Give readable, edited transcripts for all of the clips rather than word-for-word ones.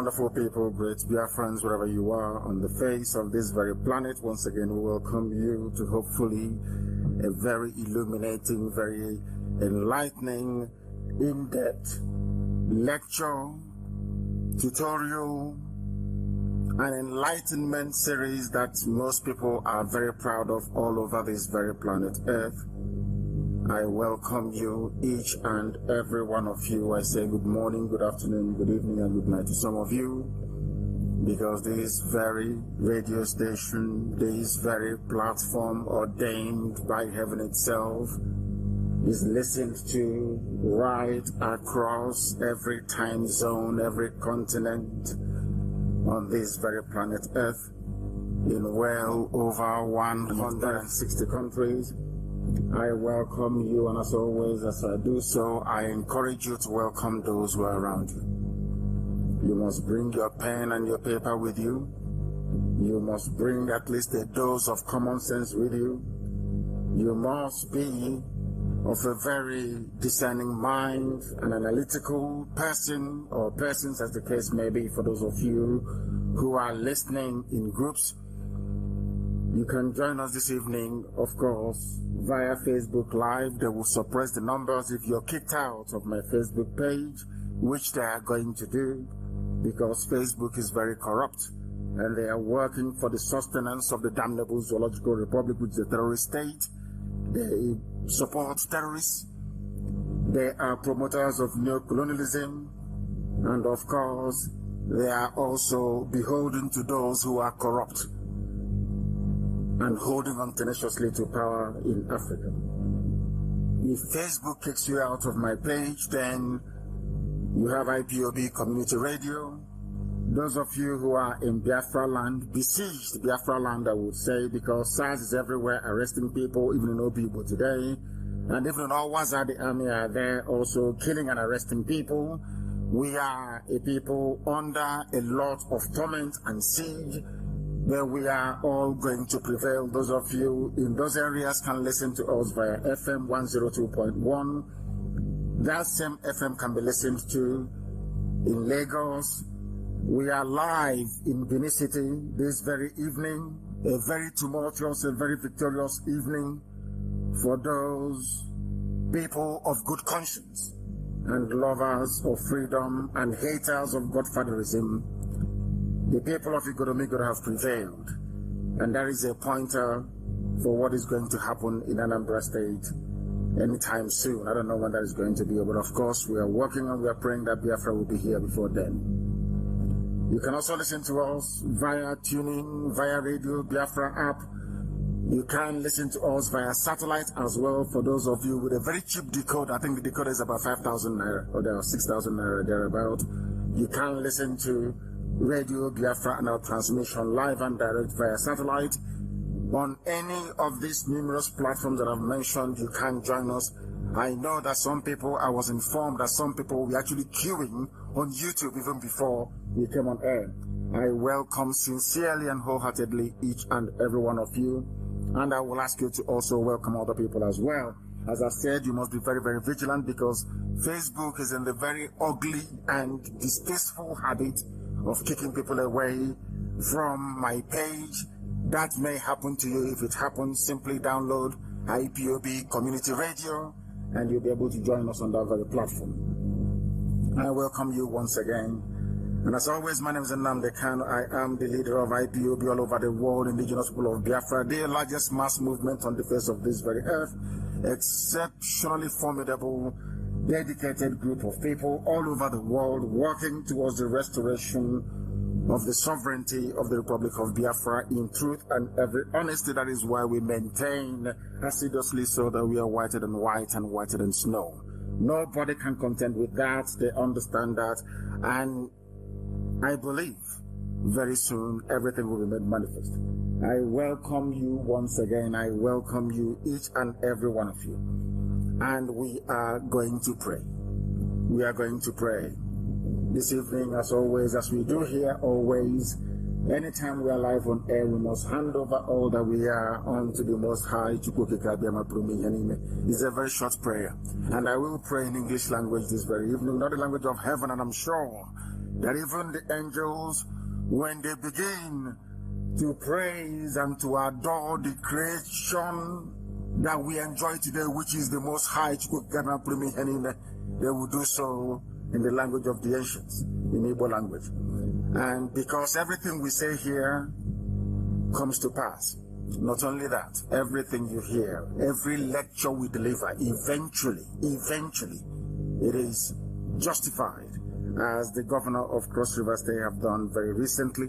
wonderful people, great Biafrans, wherever you are on the face of this very planet. Once again, we welcome you to hopefully a very illuminating, very enlightening, in-depth lecture, tutorial, and enlightenment series that most people are very proud of all over this very planet Earth. I welcome you, each and every one of you. I say good morning, good afternoon, good evening, and good night to some of you, because this very radio station, this very platform ordained by heaven itself, is listened to right across every time zone, every continent on this very planet Earth, in well over 160 countries. I welcome you, and as always, as I do so, I encourage you to welcome those who are around you. You must bring your pen and your paper with you. You must bring at least a dose of common sense with you. You must be of a very discerning mind, an analytical person, or persons as the case may be, for those of you who are listening in groups. You can join us this evening, of course, via Facebook Live. They will suppress the numbers if you're kicked out of my Facebook page, which they are going to do, because Facebook is very corrupt, and they are working for the sustenance of the damnable Zoological Republic, which is a terrorist state. They support terrorists. They are promoters of neocolonialism, and of course, they are also beholden to those who are corrupt and holding on tenaciously to power in Africa. If Facebook kicks you out of my page, then you have IPOB Community Radio. Those of you who are in Biafra land, besieged Biafra land, I would say, because SARS is everywhere arresting people, even in Obibo today. And even in Owaza, the army are there also killing and arresting people. We are a people under a lot of torment and siege, where we are all going to prevail. Those of you in those areas can listen to us via FM 102.1. That same FM can be listened to in Lagos. We are live in Benin City this very evening, a very tumultuous, a very victorious evening for those people of good conscience and lovers of freedom and haters of godfatherism. The people of Igoromigoro have prevailed, and that is a pointer for what is going to happen in Anambra State anytime soon. I don't know when that is going to be, but of course we are working and we are praying that Biafra will be here before then. You can also listen to us via tuning, via Radio Biafra app. You can listen to us via satellite as well, for those of you with a very cheap decoder. I think the decoder is about 5,000 naira or there are 6,000 naira thereabout. You can listen to Radio Biafra and our transmission live and direct via satellite. On any of these numerous platforms that I've mentioned, you can join us. I know that some people, I was informed that some people were actually queuing on YouTube even before we came on air. I welcome sincerely and wholeheartedly each and every one of you, and I will ask you to also welcome other people as well. As I said, you must be very, very vigilant, because Facebook is in the very ugly and distasteful habit of kicking people away from my page. That may happen to you. If it happens, simply download IPOB Community Radio and you'll be able to join us on that very platform. I welcome you once again. And as always, my name is Nnamdi Kanu. I am the leader of IPOB all over the world, indigenous people of Biafra, the largest mass movement on the face of this very earth, exceptionally formidable, dedicated group of people all over the world working towards the restoration of the sovereignty of the Republic of Biafra in truth and every honesty. That is why we maintain assiduously so that we are whiter than white and whiter than snow. Nobody can contend with that. They understand that. And I believe very soon everything will be made manifest. I welcome you once again. I welcome you, each and every one of you. And we are going to pray. We are going to pray this evening, as always, as we do here always. Anytime we are live on air, we must hand over all that we are unto the Most High. It's a very short prayer, and I will pray in English language this very evening, not the language of heaven, and I'm sure that even the angels, when they begin to praise and to adore the creation that we enjoy today, which is the Most High, they will do so in the language of the ancients, in Igbo language. And because everything we say here comes to pass, not only that, everything you hear, every lecture we deliver, eventually, it is justified, as the governor of Cross River State have done very recently,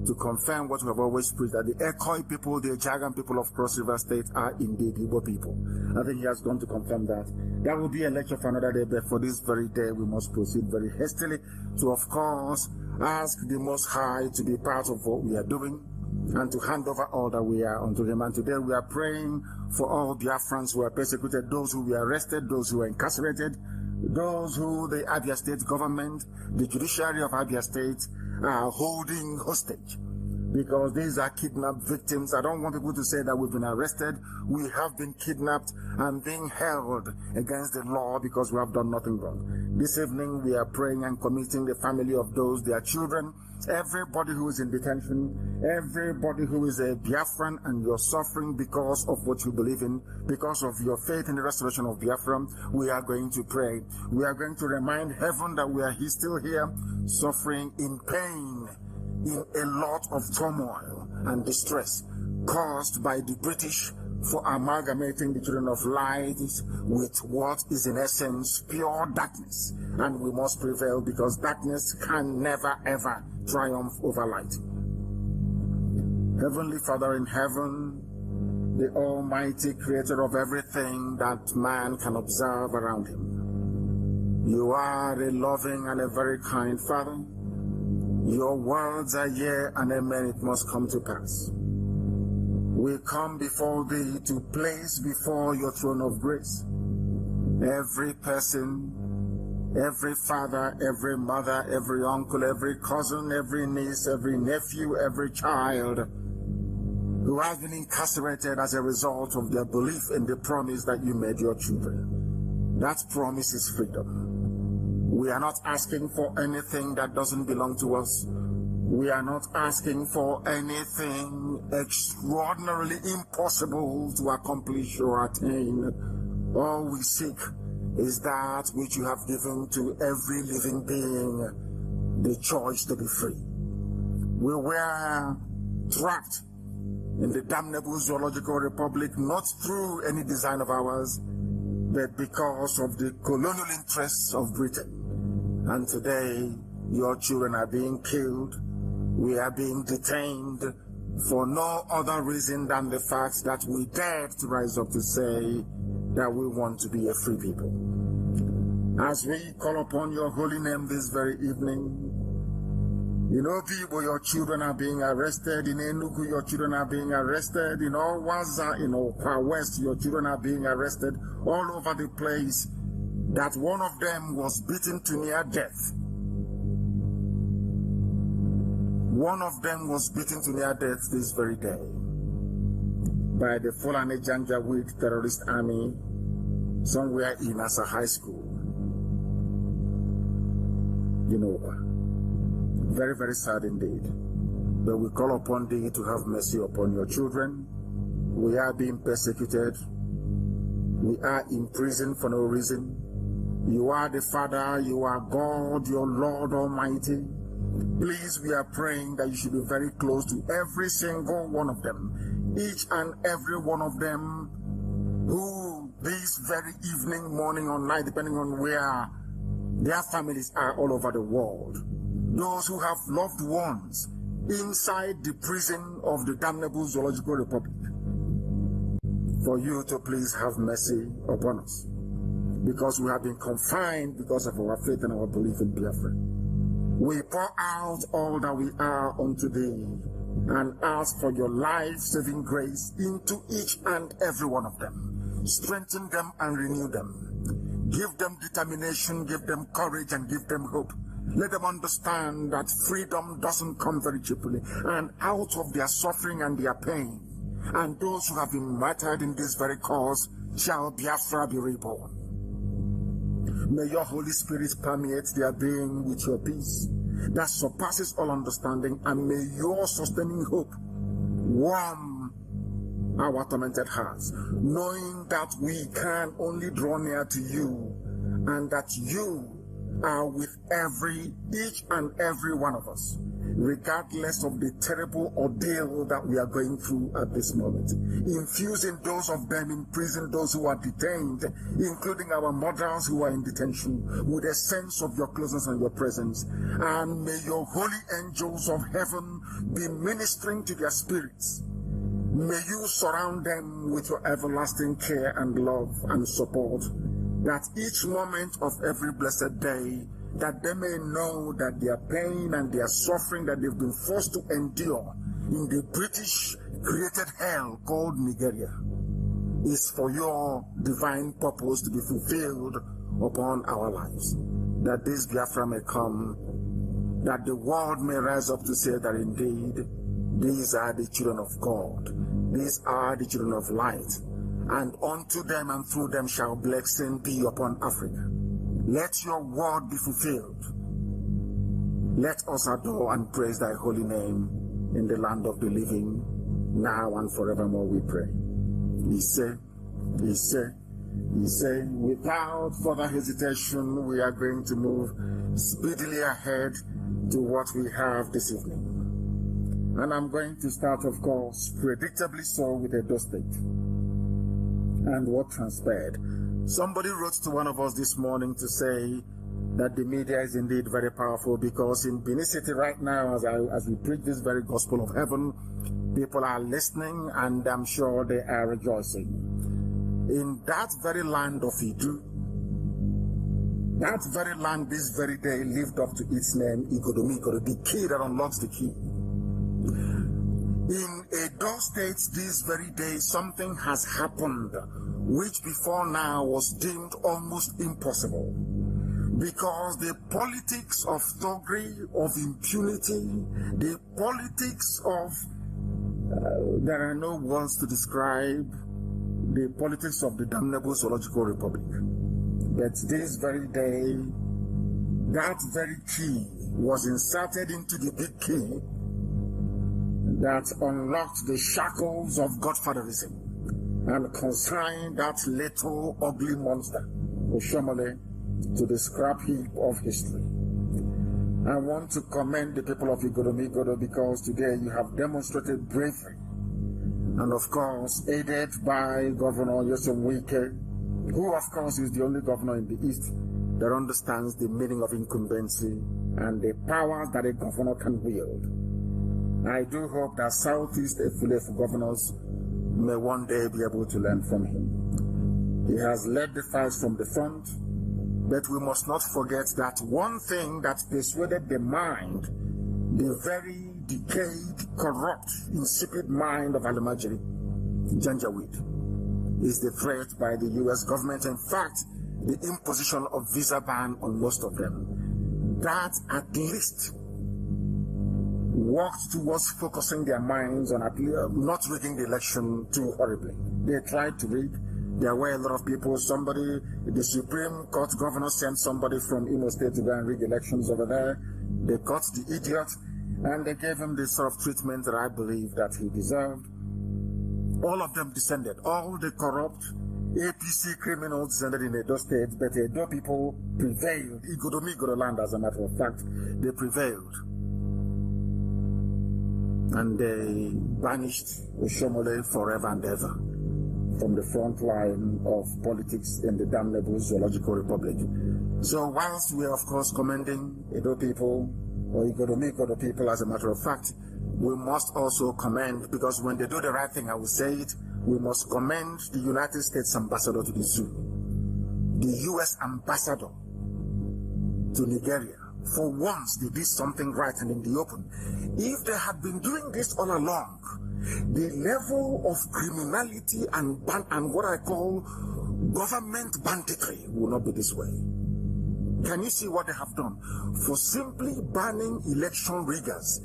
to confirm what we have always preached, that the Ekoi people, the Jagan people of Cross River State are indeed Igbo people. I think he has gone to confirm that. That will be a lecture for another day, but for this very day, we must proceed very hastily to, of course, ask the Most High to be part of what we are doing and to hand over all that we are unto him. And today we are praying for all Biafrans who are persecuted, those who were arrested, those who were incarcerated, those who the Abia State government, the judiciary of Abia State are holding hostage, because these are kidnapped victims. I don't want people to say that we've been arrested. We have been kidnapped and being held against the law because we have done nothing wrong. This evening we are praying and committing the family of those, their children, everybody who is in detention, everybody who is a Biafran and you're suffering because of what you believe in, because of your faith in the restoration of Biafra. We are going to pray. We are going to remind heaven that we are still here, suffering in pain, in a lot of turmoil and distress caused by the British for amalgamating the children of light with what is in essence pure darkness. And we must prevail, because darkness can never ever triumph over light. Heavenly Father in heaven, the Almighty Creator of everything that man can observe around him, you are a loving and a very kind Father. Your words are yea and amen, it must come to pass. We come before thee to place before your throne of grace every person, every father, every mother, every uncle, every cousin, every niece, every nephew, every child who has been incarcerated as a result of their belief in the promise that you made your children. That promise is freedom. We are not asking for anything that doesn't belong to us. We are not asking for anything extraordinarily impossible to accomplish or attain. All we seek is that which you have given to every living being, the choice to be free. We were trapped in the damnable zoological republic, not through any design of ours, but because of the colonial interests of Britain. And today, your children are being killed. We are being detained for no other reason than the fact that we dared to rise up to say that we want to be a free people. As we call upon your holy name this very evening, in Obibo, your children are being arrested. In Enugu, your children are being arrested. In Owaza, in Okwa West, your children are being arrested. All over the place, that one of them was beaten to near death. One of them was beaten to near death this very day by the Fulani Janjaweed terrorist army somewhere in Asa High School. Very, very sad indeed. But we call upon thee to have mercy upon your children. We are being persecuted. We are in prison for no reason. You are the Father, you are God, your Lord Almighty. Please, we are praying that you should be very close to every single one of them, each and every one of them who this very evening, morning or night, depending on where their families are all over the world. Those who have loved ones inside the prison of the damnable zoological republic. For you to please have mercy upon us, because we have been confined because of our faith and our belief in Biafra. We pour out all that we are unto thee and ask for your life-saving grace into each and every one of them. Strengthen them and renew them. Give them determination, give them courage, and give them hope. Let them understand that freedom doesn't come very cheaply, and out of their suffering and their pain, and those who have been martyred in this very cause, shall Biafra be reborn. May your Holy Spirit permeate their being with your peace. that surpasses all understanding, and may your sustaining hope warm our tormented hearts, knowing that we can only draw near to you, and that you are with each and every one of us, regardless of the terrible ordeal that we are going through at this moment. Infusing those of them in prison, those who are detained, including our mothers who are in detention, with a sense of your closeness and your presence. And may your holy angels of heaven be ministering to their spirits. May you surround them with your everlasting care and love and support, that each moment of every blessed day, that they may know that their pain and their suffering that they've been forced to endure in the British created hell called Nigeria is for your divine purpose to be fulfilled upon our lives. That this Biafra may come, that the world may rise up to say that indeed these are the children of God, these are the children of light, and unto them and through them shall blessing be upon Africa. Let your word be fulfilled. Let us adore and praise thy holy name in the land of the living, now and forevermore we pray. He said, without further hesitation, we are going to move speedily ahead to what we have this evening. And I'm going to start, of course, predictably so, with Edo State and what transpired. Somebody wrote to one of us this morning to say that the media is indeed very powerful, because in Benin City right now, as we preach this very gospel of heaven, people are listening, and I'm sure they are rejoicing. In that very land of Idu, that very land this very day lived up to its name, Igodomigoro, the key that unlocks the key. In Edo State this very day, something has happened which before now was deemed almost impossible, because the politics of thuggery, of impunity, the politics of, there are no words to describe, the politics of the damnable zoological republic. But this very day, that very key was inserted into the big key that unlocked the shackles of godfatherism and consigned that little ugly monster, Oshomole, to the scrap heap of history. I want to commend the people of Igodomigodo, because today you have demonstrated bravery, and of course aided by Governor Yosom Wike, who of course is the only governor in the East that understands the meaning of incumbency and the powers that a governor can wield. I do hope that Southeast Efulefu governors may one day be able to learn from him. He has led the fight from the front, but we must not forget that one thing that persuaded the mind, the very decayed, corrupt, insipid mind of Alimajiri, Janjaweed, is the threat by the U.S. government. In fact, the imposition of visa ban on most of them. That at least worked towards focusing their minds on not rigging the election too horribly. They tried to rig. There were a lot of people. The Supreme Court governor sent somebody from Imo State to go and rig elections over there. They caught the idiot, and they gave him the sort of treatment that I believe that he deserved. All of them descended. All the corrupt APC criminals descended in Edo State, but Edo people prevailed. Igodomigodo land, as a matter of fact, they prevailed. And they banished Oshomole forever and ever from the front line of politics in the damnable zoological republic. So whilst we are of course commending Edo people, or Igodomigodo people as a matter of fact, we must also commend, because when they do the right thing, I will say it, we must commend the United States ambassador to the zoo, the U.S. ambassador to Nigeria. For once, they did something right and in the open. If they had been doing this all along, the level of criminality and what I call government banditry will not be this way. Can you see what they have done? For simply banning election riggers,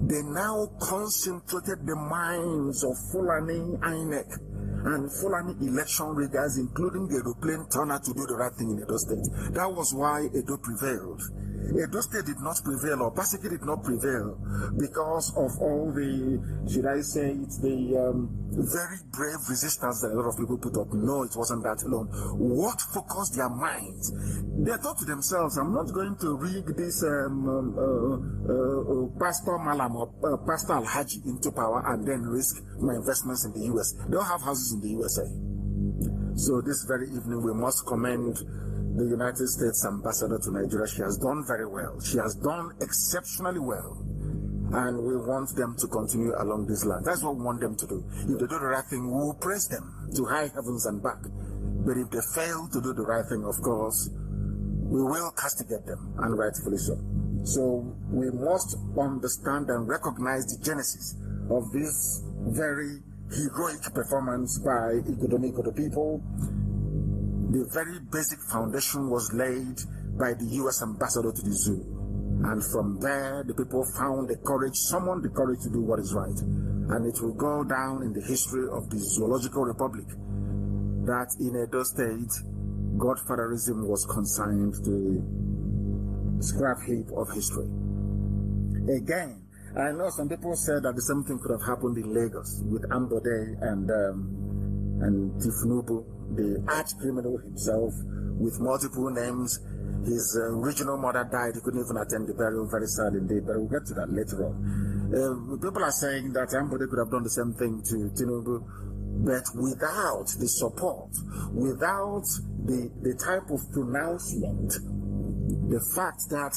they now concentrated the minds of Fulani INEC and Fulani election riggers, including the aeroplane turner, to do the right thing in Edo State. That was why Edo prevailed. Edo State did not prevail, or Basiki did not prevail, because of all the, should I say, it's the very brave resistance that a lot of people put up. No, it wasn't that alone. What focused their minds? They thought to themselves, I'm not going to rig this Pastor Malam or Pastor Al-Haji into power and then risk my investments in the US. They don't have houses in the USA. So this very evening, we must commend the United States ambassador to Nigeria. She has done very well. She has done exceptionally well. And we want them to continue along this line. That's what we want them to do. If they do the right thing, we will praise them to high heavens and back. But if they fail to do the right thing, of course, we will castigate them, and rightfully so. So we must understand and recognize the genesis of this very heroic performance by Ikodomiko people. The very basic foundation was laid by the U.S. ambassador to the zoo. And from there, the people found the courage, summoned the courage to do what is right. And it will go down in the history of the Zoological Republic that in Edo State, godfatherism was consigned to the scrap heap of history. Again, I know some people said that the same thing could have happened in Lagos with Ambode and Tifnubu, the arch criminal himself, with multiple names. His original mother died. He couldn't even attend the burial. Very sad indeed, but we'll get to that later on. People are saying that Ambode could have done the same thing to Tinubu, but without the support, without the type of pronouncement, the fact that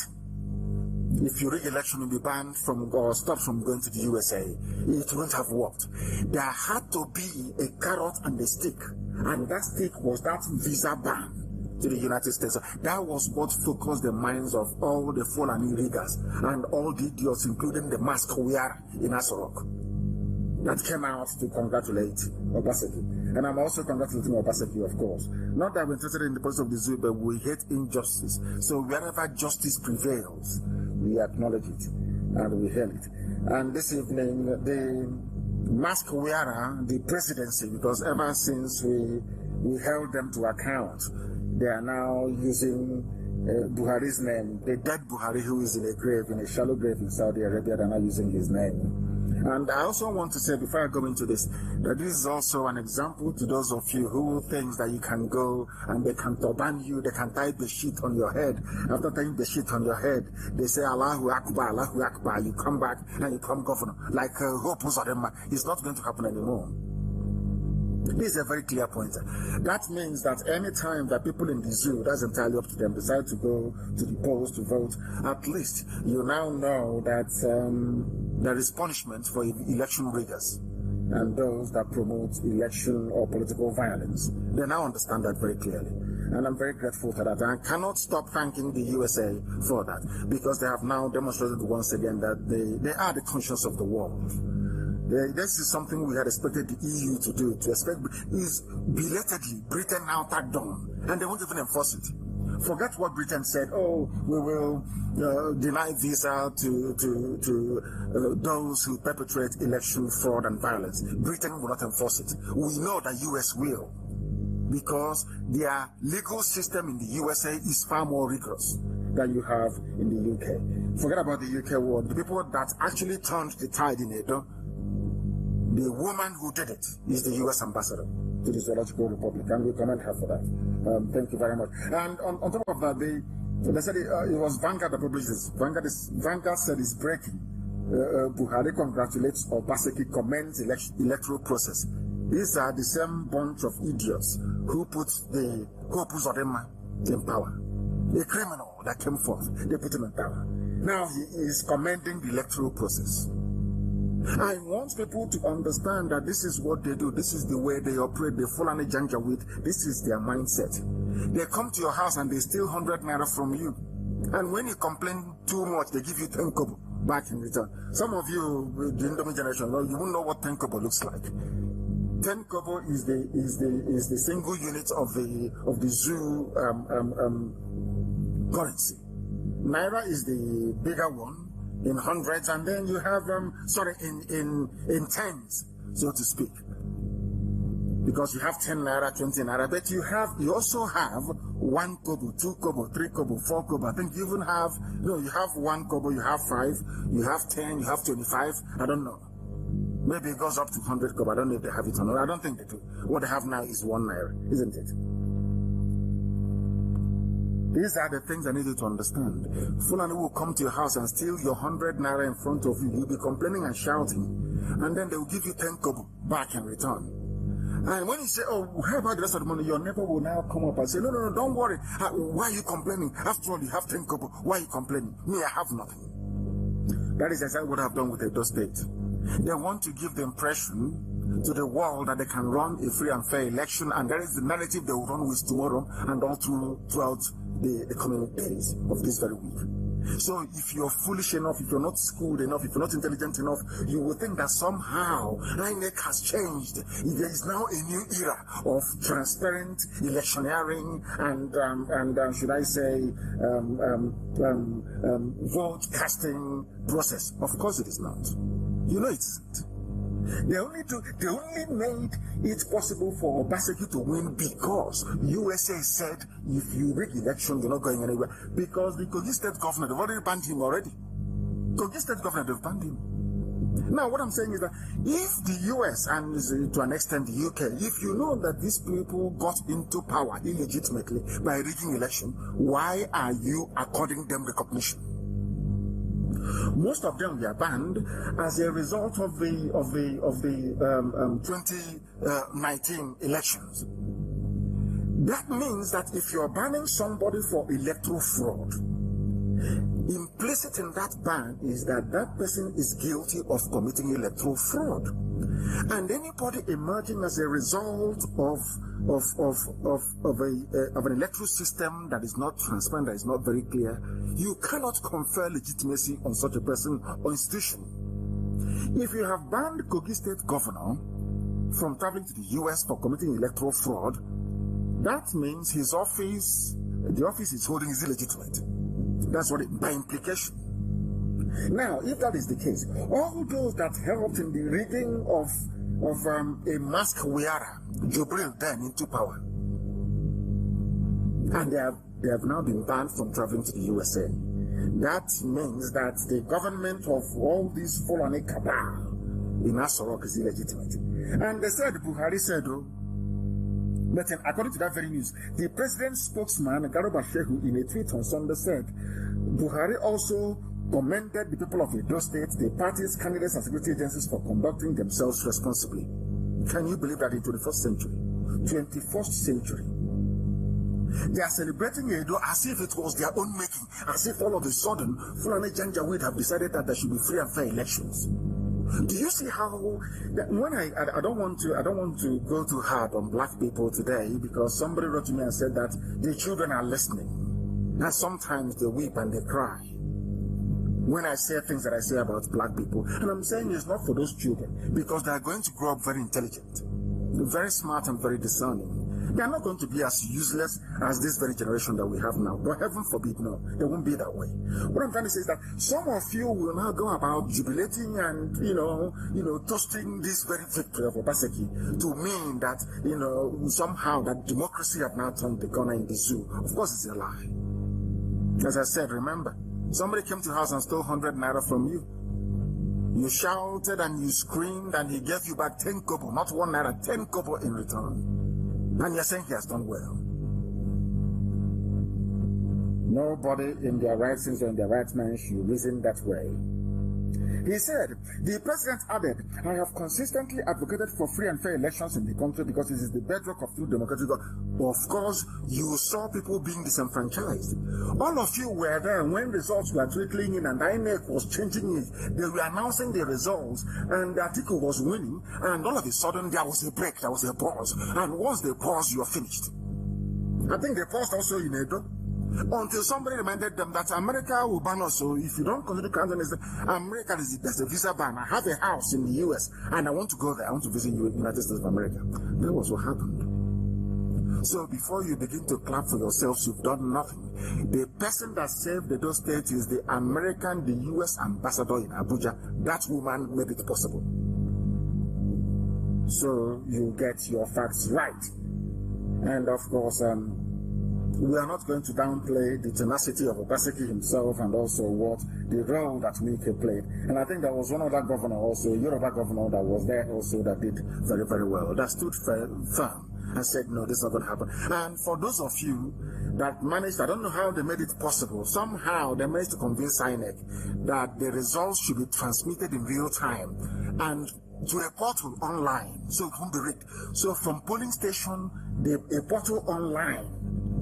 if your election will be banned from or stopped from going to the USA, it wouldn't have worked. There had to be a carrot and a stick, and that stick was that visa ban to the United States. So that was what focused the minds of all the Fulani riggers and all the idiots, including the mask wearer in Asorok, that came out to congratulate Obaseki. And I'm also congratulating Obaseki, of course. Not that we're interested in the process of the zoo, but we hate injustice. So wherever justice prevails, we acknowledge it and we hail it. And this evening, the mask wearer, the presidency, because ever since we held them to account, they are now using Buhari's name. The dead Buhari, who is in a grave, in a shallow grave in Saudi Arabia, they are now using his name. And I also want to say, before I go into this, that this is also an example to those of you who think that you can go and they can turban you, they can tie the sheet on your head. After tying the sheet on your head, they say, Allahu Akbar, Allahu Akbar. You come back and you become governor. Like Hope Uzodinma. It's not going to happen anymore. This is a very clear point. That means that any time that people in the zoo, that's entirely up to them, decide to go to the polls to vote, at least you now know that there is punishment for election riggers and those that promote election or political violence. They now understand that very clearly. And I'm very grateful for that. And I cannot stop thanking the USA for that, because they have now demonstrated once again that they are the conscience of the world. This is something we had expected the EU to do, is belatedly Britain now tagged on, and they won't even enforce it. Forget what Britain said, oh, we will deny visa to those who perpetrate election fraud and violence. Britain will not enforce it. We know that US will, because their legal system in the USA is far more rigorous than you have in the UK. Forget about the UK war. The people that actually turned the tide in Edo, the woman who did it is the U.S. ambassador to the Zoological Republic, and we commend her for that. Thank you very much. And on top of that, they said it was Vanguard that published this. Vanguard said it's breaking. Buhari congratulates Obaseki, commends electoral process. These are the same bunch of idiots who put Uzodinma in power. A criminal that came forth, they put him in power. Now he is commending the electoral process. I want people to understand that this is what they do. This is the way they operate. The Fulani Janjaweed. This is their mindset. They come to your house and they steal 100 naira from you. And when you complain too much, they give you 10 kobo back in return. Some of you, the Indomie generation, you won't know what 10 kobo looks like. 10 kobo is the single unit of the zoo currency. Naira is the bigger one, in hundreds, and then you have in tens, so to speak. Because you have 10 naira, 20 naira, but you also have 1 kobo, 2 kobo, 3 kobo, 4 kobo. I think you even have, you have 1 kobo, you have 5, you have 10, you have 25. I don't know. Maybe it goes up to 100 kobo. I don't know if they have it or not. I don't think they do. What they have now is 1 naira, isn't it? These are the things I need you to understand. Fulani will come to your house and steal your 100 naira in front of you. You'll be complaining and shouting. And then they will give you 10 kobo back in return. And when you say, oh, how about the rest of the money? Your neighbor will now come up and say, no, don't worry. Why are you complaining? After all, you have 10 kobo. Why are you complaining? Me, I have nothing. That is exactly what I've done with Edo State. They want to give the impression to the world that they can run a free and fair election, and that is the narrative they will run with tomorrow and all throughout the coming days of this very week. So if you're foolish enough, if you're not schooled enough, if you're not intelligent enough, you will think that somehow INEC has changed. There is now a new era of transparent electioneering and should I say, vote casting process. Of course it is not. You know it isn't. They only made it possible for Obaseki to win because USA said if you rig election, you're not going anywhere. Because the Kogi State governor, they've already banned him already. Kogi State governor, they've banned him. Now, what I'm saying is that if the US and to an extent the UK, if you know that these people got into power illegitimately by rigging election, why are you according them recognition? Most of them were banned as a result of the 2019 elections. That means that if you're banning somebody for electoral fraud, implicit in that ban is that that person is guilty of committing electoral fraud. And anybody emerging as a result of an electoral system that is not transparent, that is not very clear, you cannot confer legitimacy on such a person or institution. If you have banned Kogi State governor from traveling to the US for committing electoral fraud, that means the office he's holding is illegitimate. That's what by implication. Now, if that is the case, all those that helped in the rigging of a mask wearer, Jubril, then into power, and they have now been banned from traveling to the USA. That means that the government of all these Fulani cabal in Asorok is illegitimate. And they said, Buhari said, but according to that very news, the president's spokesman, Garuba Shehu, in a tweet on Sunday said, Buhari also commended the people of Edo State, the parties, candidates, and security agencies for conducting themselves responsibly. Can you believe that in 21st century? 21st century. They are celebrating Edo as if it was their own making, as if all of a sudden, Fulani Janjaweed have decided that there should be free and fair elections. Do you see how when I don't want to go too hard on black people today, because somebody wrote to me and said that the children are listening, and sometimes they weep and they cry when I say things that I say about black people. And I'm saying it's not for those children, because they are going to grow up very intelligent, very smart and very discerning. They are not going to be as useless as this very generation that we have now. But heaven forbid, no, they won't be that way. What I'm trying to say is that some of you will now go about jubilating and, toasting this very victory of Obaseki to mean that, somehow that democracy have now turned the corner in the zoo. Of course, it's a lie. As I said, remember, somebody came to your house and stole 100 naira from you. You shouted and you screamed and he gave you back 10 kobo, not 1 naira, 10 kobo in return. And you're saying he has done well. Nobody in their right sense or in their right mind should reason that way. He said, the president added, I have consistently advocated for free and fair elections in the country because it is the bedrock of true democratic. Of course, you saw people being disenfranchised. All of you were there when results were trickling in and INEC was changing it. They were announcing the results and the article was winning, and all of a sudden there was a break, there was a pause. And once they paused, you are finished. I think they paused also in Edo, until somebody reminded them that America will ban us. So if you don't consider country as America, there's a visa ban. I have a house in the US and I want to go there. I want to visit you in the United States of America. That was what happened. So before you begin to clap for yourselves, you've done nothing. The person that saved Edo State is the US ambassador in Abuja. That woman made it possible. so you get your facts right. And of course, we are not going to downplay the tenacity of Obaseki himself and also what the role that Wike played. And I think there was one other governor also, a Yoruba governor that was there also that did very, very well, that stood firm and said, no, this is not going to happen. And for those of you that managed, I don't know how they made it possible, somehow they managed to convince INEC that the results should be transmitted in real time and to a portal online, so it won't be rigged. So from polling station, a portal online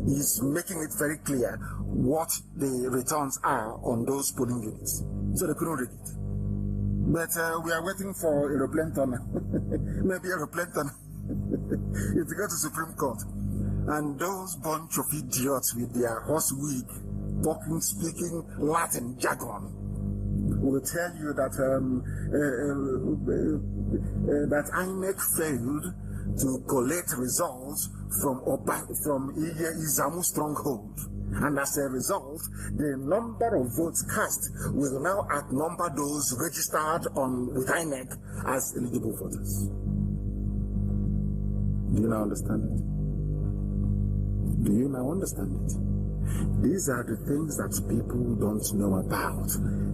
is making it very clear what the returns are on those polling units. So they couldn't rig it. But we are waiting for a aeroplane tunnel. Maybe a aeroplane tunnel. If they go to Supreme Court. And those bunch of idiots with their horse wig, speaking Latin jargon, will tell you that that INEC failed to collect results from Izamu stronghold, and as a result, the number of votes cast will now outnumber those registered with INEC as eligible voters. Do you now understand it? Do you now understand it? These are the things that people don't know about,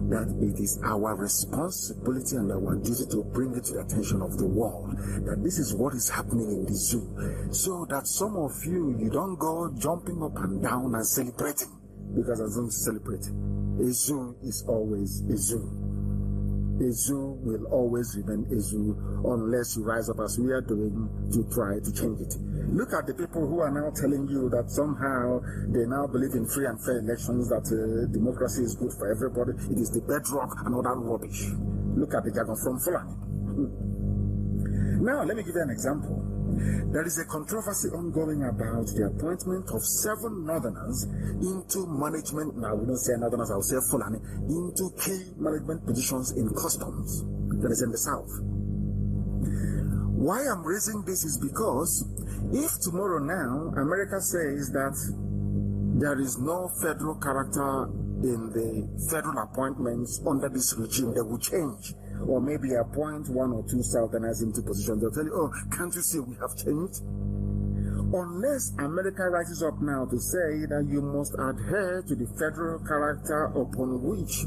that it is our responsibility and our duty to bring it to the attention of the world, that this is what is happening in the zoo, so that some of you don't go jumping up and down and celebrating, because a zoo is celebrating. A zoo is always a zoo. A zoo will always remain a zoo unless you rise up as we are doing to try to change it. Look at the people who are now telling you that somehow they now believe in free and fair elections, that democracy is good for everybody. It is the bedrock and all that rubbish. Look at the jargon from Fulani. Now, let me give you an example. There is a controversy ongoing about the appointment of 7 northerners into management. Now, we don't say northerners, I will say Fulani, into key management positions in customs, that is in the south. Why I'm raising this is because if tomorrow now America says that there is no federal character in the federal appointments under this regime, they will change. Or maybe appoint 1 or 2 southerners into positions. They'll tell you, oh, can't you see we have changed? Unless America rises up now to say that you must adhere to the federal character upon which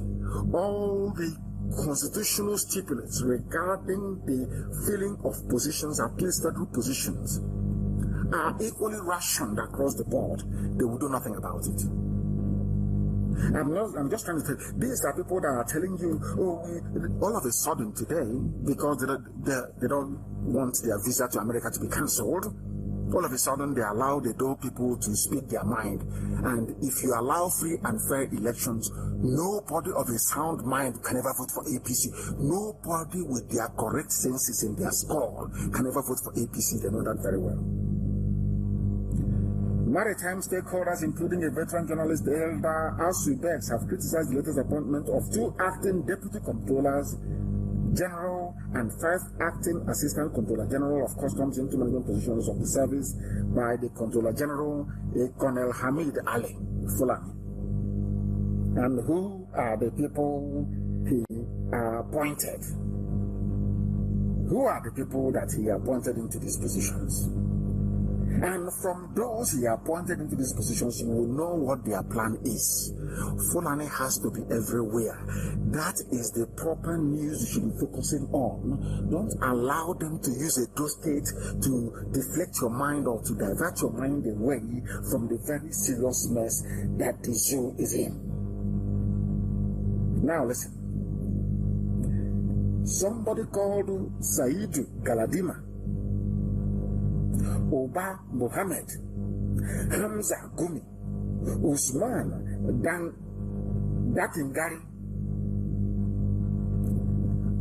all the constitutional stipulates regarding the filling of positions, at least federal positions, are equally rationed across the board, they will do nothing about it. I'm just trying to tell you, these are people that are telling you, oh, all of a sudden today, because they don't want their visa to America to be cancelled, all of a sudden they allow the DOE people to speak their mind. And if you allow free and fair elections, nobody of a sound mind can ever vote for APC. Nobody with their correct senses in their skull can ever vote for APC. They know that very well. Maritime stakeholders, including a veteran journalist, Elder Asubex, have criticized the latest appointment of 2 acting deputy controllers general and 5 acting assistant controller general of customs into management positions of the service by the controller general, Colonel Hamid Ali Fulani. And who are the people he appointed? Who are the people that he appointed into these positions? And from those he appointed into these positions, you will know what their plan is. Fulani has to be everywhere. That is the proper news you should be focusing on. Don't allow them to use a Edo state to deflect your mind or to divert your mind away from the very serious mess that the zoo is in. Now listen. Somebody called Saidu Galadima, Oba Mohammed, Hamza Gumi, Usman Dakingari,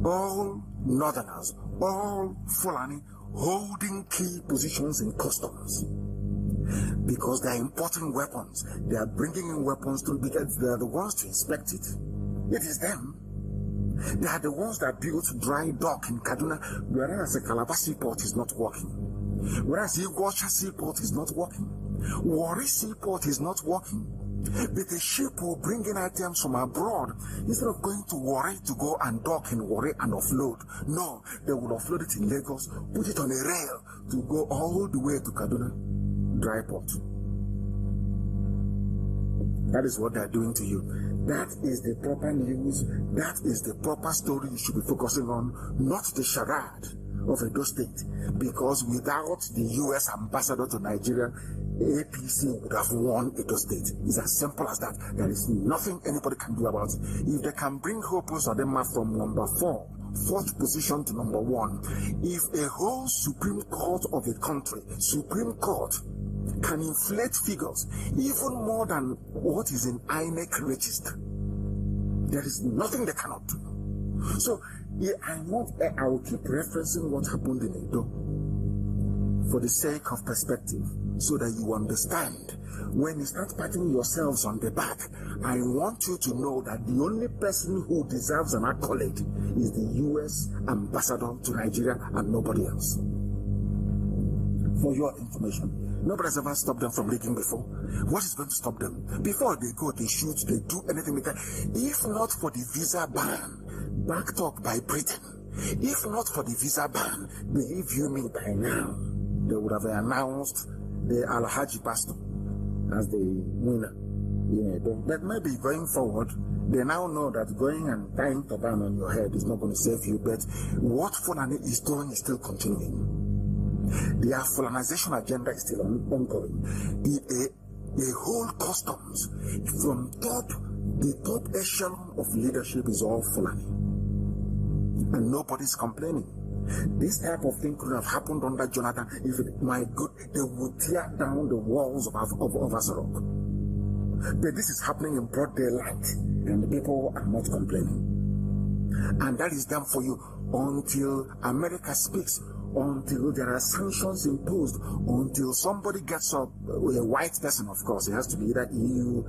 all northerners, all Fulani, holding key positions in customs. Because they are importing weapons. They are bringing in weapons because they are the ones to inspect it. It is them. They are the ones that built dry dock in Kaduna, whereas the Calabar seaport is not working. Whereas the Igwasha seaport is not working. Warri seaport is not working. But the ship will bring in items from abroad. Instead of going to Warri to go and dock in Warri and offload, no, they will offload it in Lagos, put it on a rail to go all the way to Kaduna dry port. That is what they are doing to you. That is the proper news. That is the proper story you should be focusing on, not the charade of Edo State. Because without the U.S. ambassador to Nigeria, APC would have won Edo State. It's as simple as that. There is nothing anybody can do about it. If they can bring Hope Uzodinma from number 4, 4th position to number 1, if a whole Supreme Court of a country, Supreme Court, can inflate figures even more than what is in INEC register, there is nothing they cannot do. So I will keep referencing what happened in Edo for the sake of perspective, so that you understand. When you start patting yourselves on the back, I want you to know that the only person who deserves an accolade is the U.S. ambassador to Nigeria and nobody else. For your information, nobody has ever stopped them from leaking before. What is going to stop them? Before they go, they shoot, they do anything they can. If not for the visa ban, backed up by Britain, if not for the visa ban, believe you me, by now, they would have announced the Al-Haji pastor as the winner. Yeah, but maybe going forward, they now know that going and tying turban on your head is not going to save you, but what Fulani is doing is still continuing. Their Fulanization agenda is still ongoing. The whole customs from the top echelon of leadership is all Fulani. And nobody's complaining. This type of thing could have happened under Jonathan if they would tear down the walls of Asarok. But this is happening in broad daylight, and the people are not complaining. And that is done for you until America speaks, until there are sanctions imposed, until somebody gets up, a white person, of course, it has to be either EU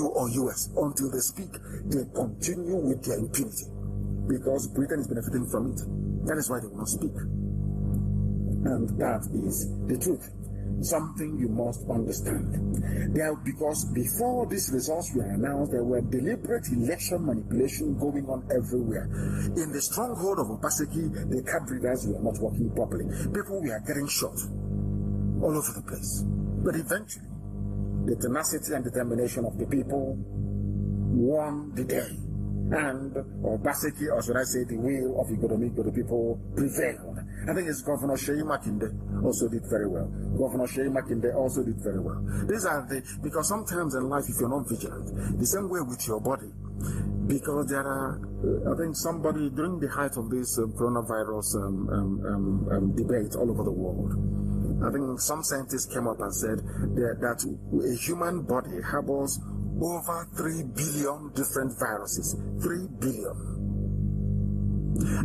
or US. Until they speak, they continue with their impunity, because Britain is benefiting from it. That is why they will not speak. And that is the truth. Something you must understand. Because before these results were announced, there were deliberate election manipulation going on everywhere. In the stronghold of Obaseki, the card readers were not working properly. People were getting shot all over the place. But eventually, the tenacity and determination of the people won the day. And Obaseki, or should I say the will of the people, prevailed. I think it's Governor Sheyi Makinde also did very well. Governor Sheyi Makinde also did very well. Because sometimes in life, if you're not vigilant, the same way with your body, because there are, I think somebody, during the height of this coronavirus debate all over the world, I think some scientists came up and said that a human body harbors over 3 billion different viruses. 3 billion.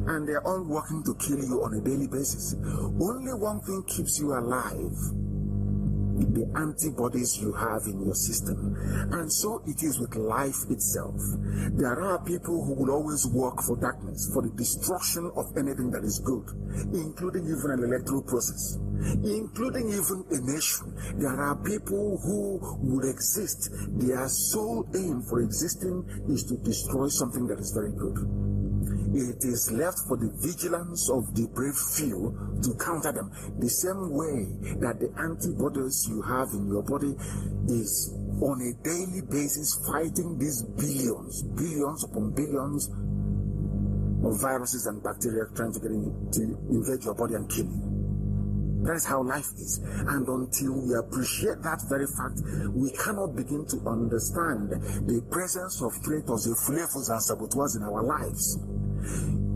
And they're all working to kill you on a daily basis. Only one thing keeps you alive: the antibodies you have in your system. And so it is with life itself. There are people who will always work for darkness, for the destruction of anything that is good, including even an electoral process, including even a nation. There are people who would exist. Their sole aim for existing is to destroy something that is very good. It is left for the vigilance of the brave few to counter them. The same way that the antibodies you have in your body is on a daily basis fighting these billions upon billions of viruses and bacteria trying to invade your body and kill you. That is how life is. And until we appreciate that very fact, we cannot begin to understand the presence of traitors, flavors, and saboteurs in our lives.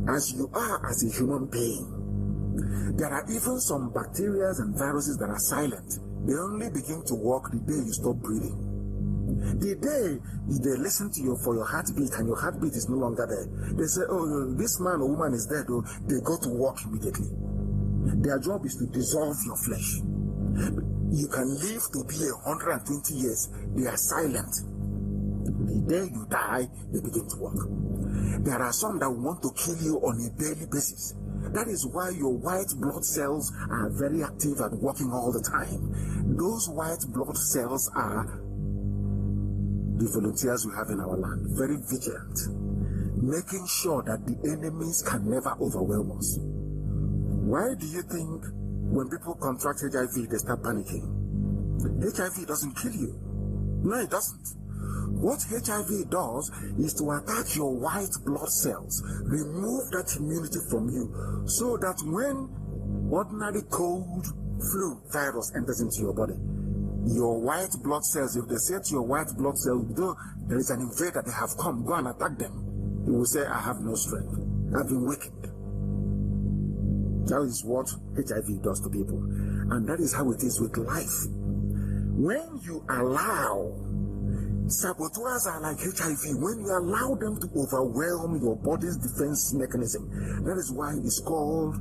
As you are as a human being, there are even some bacteria and viruses that are silent. They only begin to work the day you stop breathing. The day they listen to you for your heartbeat and your heartbeat is no longer there, they say, oh, this man or woman is dead. Oh, they go to work immediately. Their job is to dissolve your flesh. You can live to be 120 years. They are silent. The day you die, they begin to work. There are some that want to kill you on a daily basis. That is why your white blood cells are very active and working all the time. Those white blood cells are the volunteers we have in our land, very vigilant, making sure that the enemies can never overwhelm us. Why do you think when people contract HIV, they start panicking? HIV doesn't kill you. No, it doesn't. What HIV does is to attack your white blood cells, remove that immunity from you, so that when ordinary cold flu virus enters into your body, your white blood cells, if they say to your white blood cells, though there is an invader, they have come, go and attack them, you will say, I have no strength. I've been weakened. That is what HIV does to people. And that is how it is with life. When you allow, saboteurs are like HIV, when you allow them to overwhelm your body's defense mechanism, that is why it's called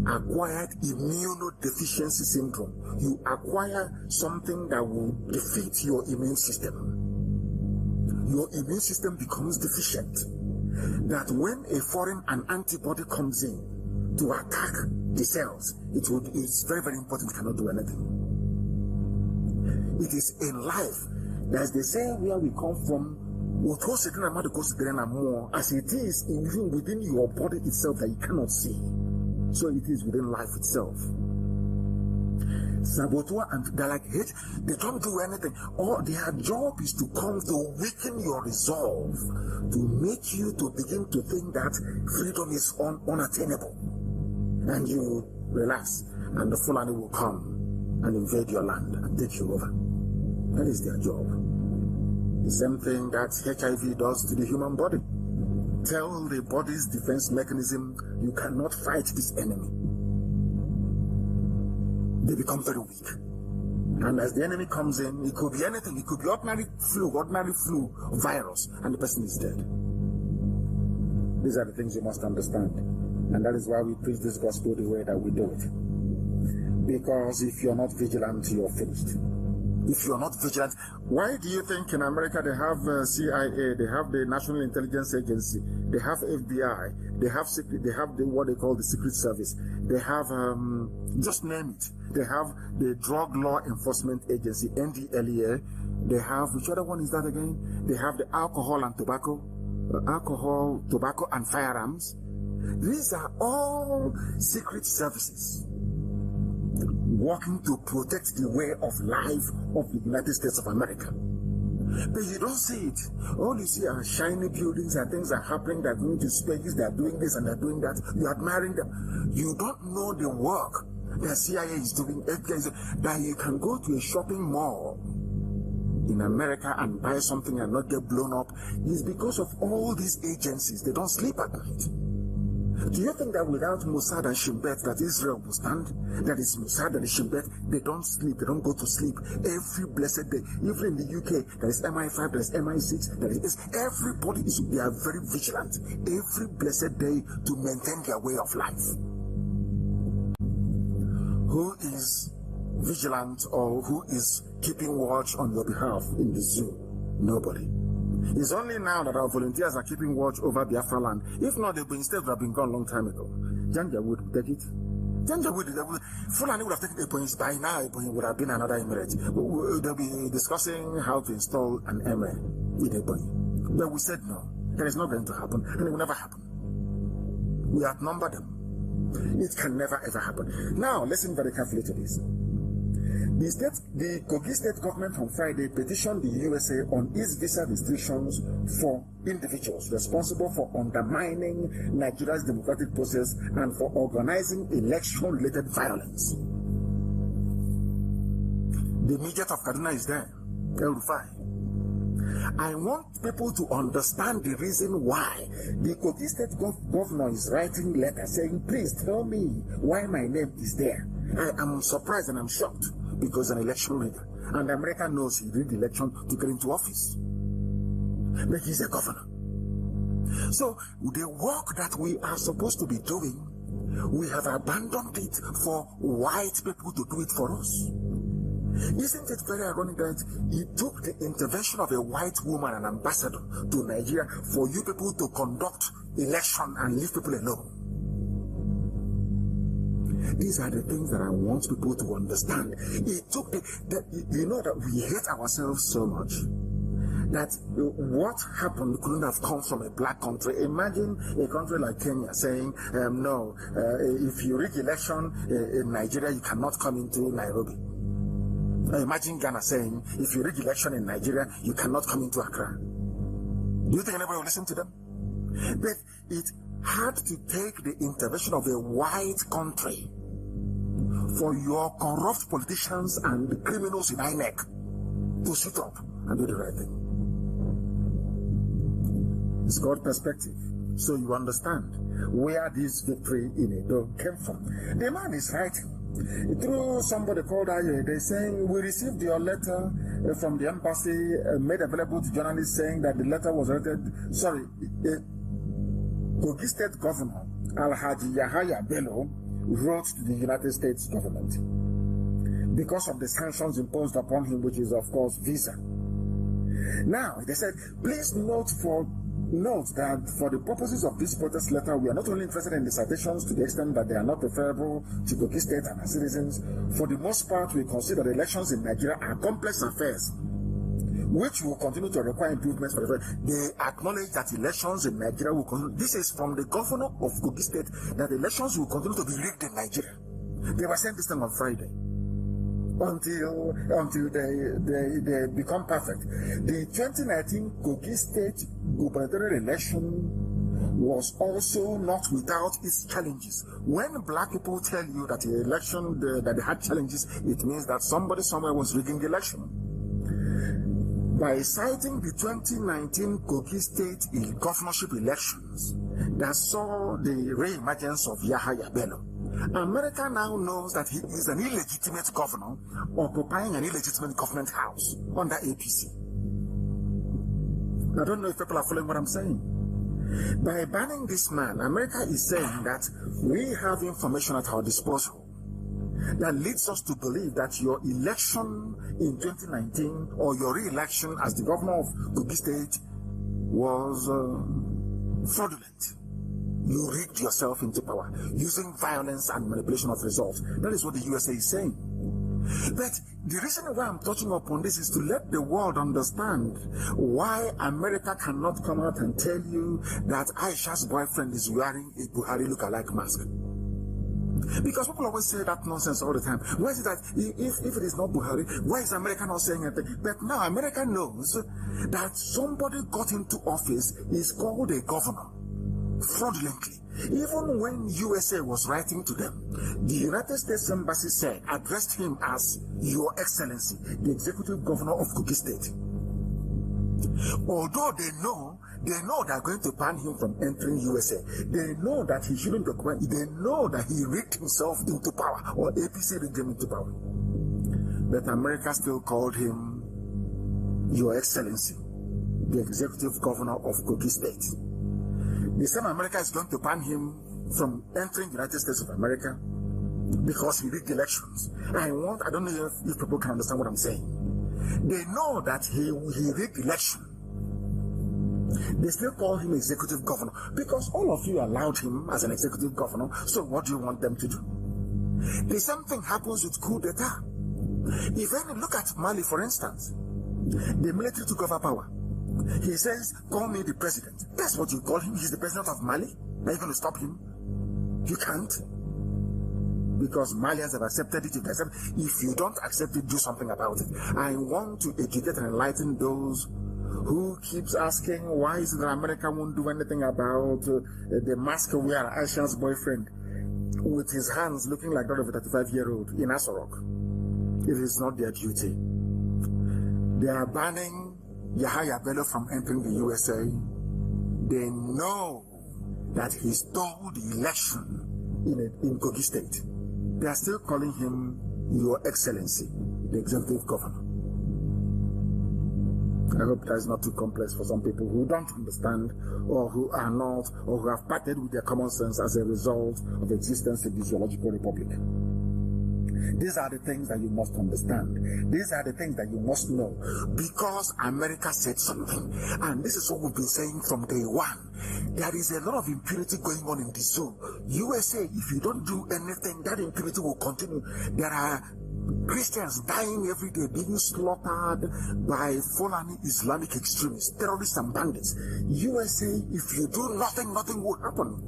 acquired immunodeficiency syndrome. You acquire something that will defeat your immune system. Your immune system becomes deficient. That when a foreign antibody comes in to attack the cells, it's very, very important, it cannot do anything. It is in life, as they say, where we come from, as it is even within your body itself that you cannot see. So it is within life itself. Saboteur, and they're like hate, they don't do anything. All their job is to come to weaken your resolve, to make you to begin to think that freedom is unattainable. And you relax, and the Fulani will come and invade your land and take you over. That is their job. The same thing that HIV does to the human body. Tell the body's defense mechanism, you cannot fight this enemy. They become very weak. And as the enemy comes in, it could be anything. It could be ordinary flu virus, and the person is dead. These are the things you must understand. And that is why we preach this gospel the way that we do it. Because if you're not vigilant, you're finished. If you're not vigilant, why do you think in America they have CIA, they have the National Intelligence Agency, they have FBI, they have what they call the Secret Service, they have, just name it, they have the Drug Law Enforcement Agency, NDLEA, they have, which other one is that again? They have the Alcohol, Tobacco and Firearms. These are all secret services working to protect the way of life of the United States of America. But you don't see it. All you see are shiny buildings and things are happening. They're going to space, they're doing this and they're doing that. You're admiring them. You don't know the work that CIA is doing, that you can go to a shopping mall in America and buy something and not get blown up. Is because of all these agencies. They don't sleep at night. Do you think that without Mossad and Shin Bet that Israel will stand? That is Mossad and Shin Bet, they don't sleep, they don't go to sleep every blessed day. Even in the UK, there is MI5, there is MI6, everybody they are very vigilant every blessed day to maintain their way of life. Who is vigilant or who is keeping watch on your behalf in the zoo? Nobody. It's only now that our volunteers are keeping watch over Biafra land. If not, they would have been gone a long time ago. Janja would take it. Fulani would have taken a point by now. It would have been another emirate. They'll be discussing how to install an emir in a point. But we said no. That is not going to happen, and it will never happen. We outnumber them. It can never ever happen. Now, listen very carefully to this. The Kogi state government on Friday petitioned the USA on its visa restrictions for individuals responsible for undermining Nigeria's democratic process and for organizing election-related violence. The immediate of Kaduna is there. I want people to understand the reason why the Kogi state governor is writing letters saying, please tell me why my name is there. I am surprised and I'm shocked. Because an election leader, and America knows he did the election to get into office. But he's a governor. So the work that we are supposed to be doing, we have abandoned it for white people to do it for us. Isn't it very ironic that it took the intervention of a white woman, an ambassador to Nigeria, for you people to conduct election and leave people alone? These are the things that I want people to understand. It took you know that we hate ourselves so much that what happened couldn't have come from a black country. Imagine a country like Kenya saying, no, if you rig election in Nigeria, you cannot come into Nairobi. Imagine Ghana saying, if you rig election in Nigeria, you cannot come into Accra. Do you think anybody will listen to them? But it had to take the intervention of a white country for your corrupt politicians and criminals in INEC to sit up and do the right thing. It's called perspective. So you understand where this victory in Edo came from. The man is writing through somebody called Ayo. They're saying, we received your letter from the embassy made available to journalists saying that the letter was written. Sorry, Kogi State Governor Alhaji Yahaya Bello wrote to the United States government because of the sanctions imposed upon him, which is of course visa. Now they said, please note that for the purposes of this protest letter, we are not only interested in the citations to the extent that they are not preferable to Kogi State and our citizens. For the most part, we consider elections in Nigeria are complex affairs, which will continue to require improvements for the future. They acknowledge that elections in Nigeria will continue. This is from the governor of Kogi State, that elections will continue to be rigged in Nigeria. They were saying this thing on Friday until they become perfect. The 2019 Kogi State gubernatorial election was also not without its challenges. When black people tell you that the election that they had challenges, it means that somebody somewhere was rigging the election. By citing the 2019 Kogi State governorship elections that saw the re-emergence of Yahaya Bello, America now knows that he is an illegitimate governor occupying an illegitimate government house under APC. I don't know if people are following what I'm saying. By banning this man, America is saying that we have information at our disposal that leads us to believe that your election in 2019 or your re-election as the governor of Kogi State was fraudulent. You rigged yourself into power using violence and manipulation of results. That is what the USA is saying. But the reason why I'm touching upon this is to let the world understand why America cannot come out and tell you that Aisha's boyfriend is wearing a Buhari look-alike mask. Because people always say that nonsense all the time. Why is it that if it is not Buhari, why is America not saying anything? But now America knows that somebody got into office is called a governor fraudulently. Even when USA was writing to them, the United States Embassy addressed him as Your Excellency, the Executive Governor of Kogi State. Although they know they are going to ban him from entering USA. They know that he shouldn't occupy. They know that he rigged himself into power, or APC rigged him into power. But America still called him Your Excellency, the Executive Governor of Kogi State. The same America is going to ban him from entering the United States of America because he rigged elections. I don't know if people can understand what I'm saying. They know that he rigged election. They still call him executive governor because all of you allowed him as an executive governor. So what do you want them to do? The same thing happens with coup d'etat. If any look at Mali, for instance, the military took over power. He says, call me the president. That's what you call him. He's the president of Mali. Are you going to stop him? You can't. Because Malians have accepted it. If you don't accept it, do something about it. I want to educate and enlighten those who keeps asking, why is it that America won't do anything about the mask wearer, Aisha's boyfriend, with his hands looking like that of a 35-year-old in Asorok? It is not their duty. They are banning Yahaya Bello from entering the USA. They know that he stole the election in Kogi State. They are still calling him Your Excellency, the Executive Governor. I hope that is not too complex for some people who don't understand, or who are not, or who have parted with their common sense as a result of existence in the zoological republic. These are the things that you must understand. These are the things that you must know. Because America said something. And this is what we've been saying from day one. There is a lot of impunity going on in the zoo. USA, if you don't do anything, that impunity will continue. There are Christians dying every day, being slaughtered by Fulani Islamic extremists, terrorists and bandits. USA, if you do nothing, nothing will happen.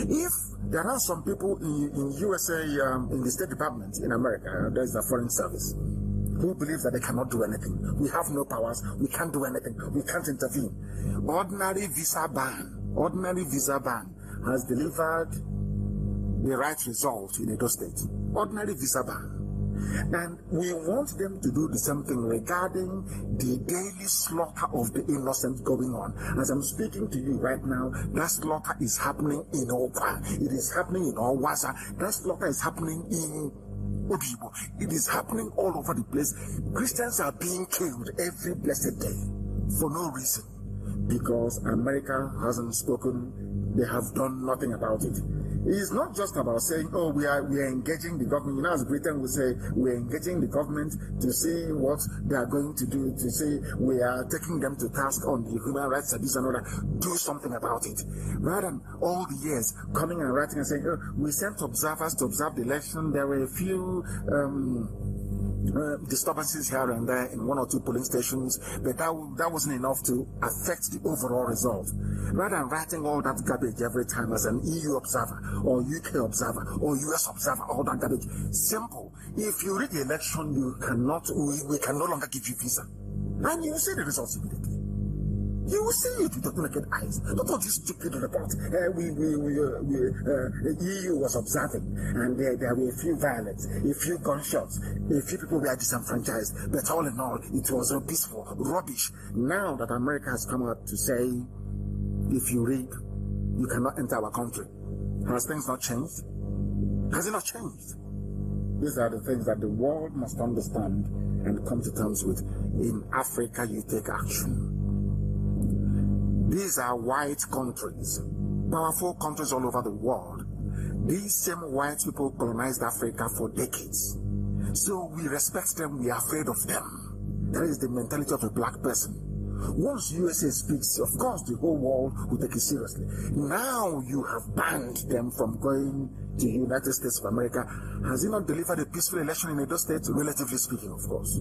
If there are some people in USA, in the State Department in America, there's the Foreign Service, who believe that they cannot do anything. We have no powers, we can't do anything, we can't intervene. Ordinary visa ban has delivered the right result in Edo State. Ordinary visa ban. And we want them to do the same thing regarding the daily slaughter of the innocent going on. As I'm speaking to you right now, that slaughter is happening in Opa. It is happening in Owaza. That slaughter is happening in Obibo. It is happening all over the place. Christians are being killed every blessed day for no reason. Because America hasn't spoken, they have done nothing about it. It's not just about saying, oh, we are engaging the government. You know, as Britain would say, we're engaging the government to see what they are going to do, to say we are taking them to task on the human rights abuse and all that. Do something about it. Rather than all the years coming and writing and saying, oh, we sent observers to observe the election. There were a few disturbances here and there in one or two polling stations, but that wasn't enough to affect the overall result. Rather than writing all that garbage every time as an EU observer or UK observer or US observer, all that garbage, simple. If you read the election, we can no longer give you visa, and you will see the results immediately. You will see it with your naked eyes. Not all this stupid report. EU was observing, and there were a few violence, a few gunshots, a few people were disenfranchised. But all in all, it was peaceful rubbish. Now that America has come out to say, if you read, you cannot enter our country. Has things not changed? Has it not changed? These are the things that the world must understand and come to terms with. In Africa, you take action. These are white countries, powerful countries all over the world. These same white people colonized Africa for decades. So we respect them, we are afraid of them. That is the mentality of a black person. Once USA speaks, of course the whole world will take it seriously. Now you have banned them from going to the United States of America. Has it not delivered a peaceful election in Edo State? Relatively speaking, of course.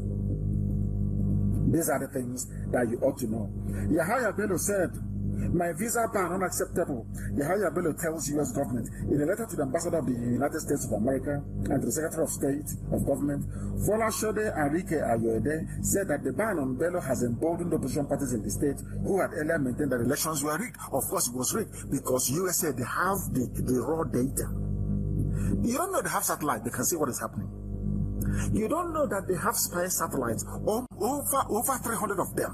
These are the things that you ought to know. Yahya Bello said, my visa ban unacceptable. Yahya Bello tells U.S. government in a letter to the ambassador of the United States of America and to the Secretary of State of Government, Folashode Arike Ayoede, said that the ban on Bello has emboldened opposition parties in the state who had earlier maintained that elections were rigged. Of course, it was rigged because USA, they have the raw data. You don't know they have satellite, they can see what is happening. You don't know that they have spy satellites, over 300 of them.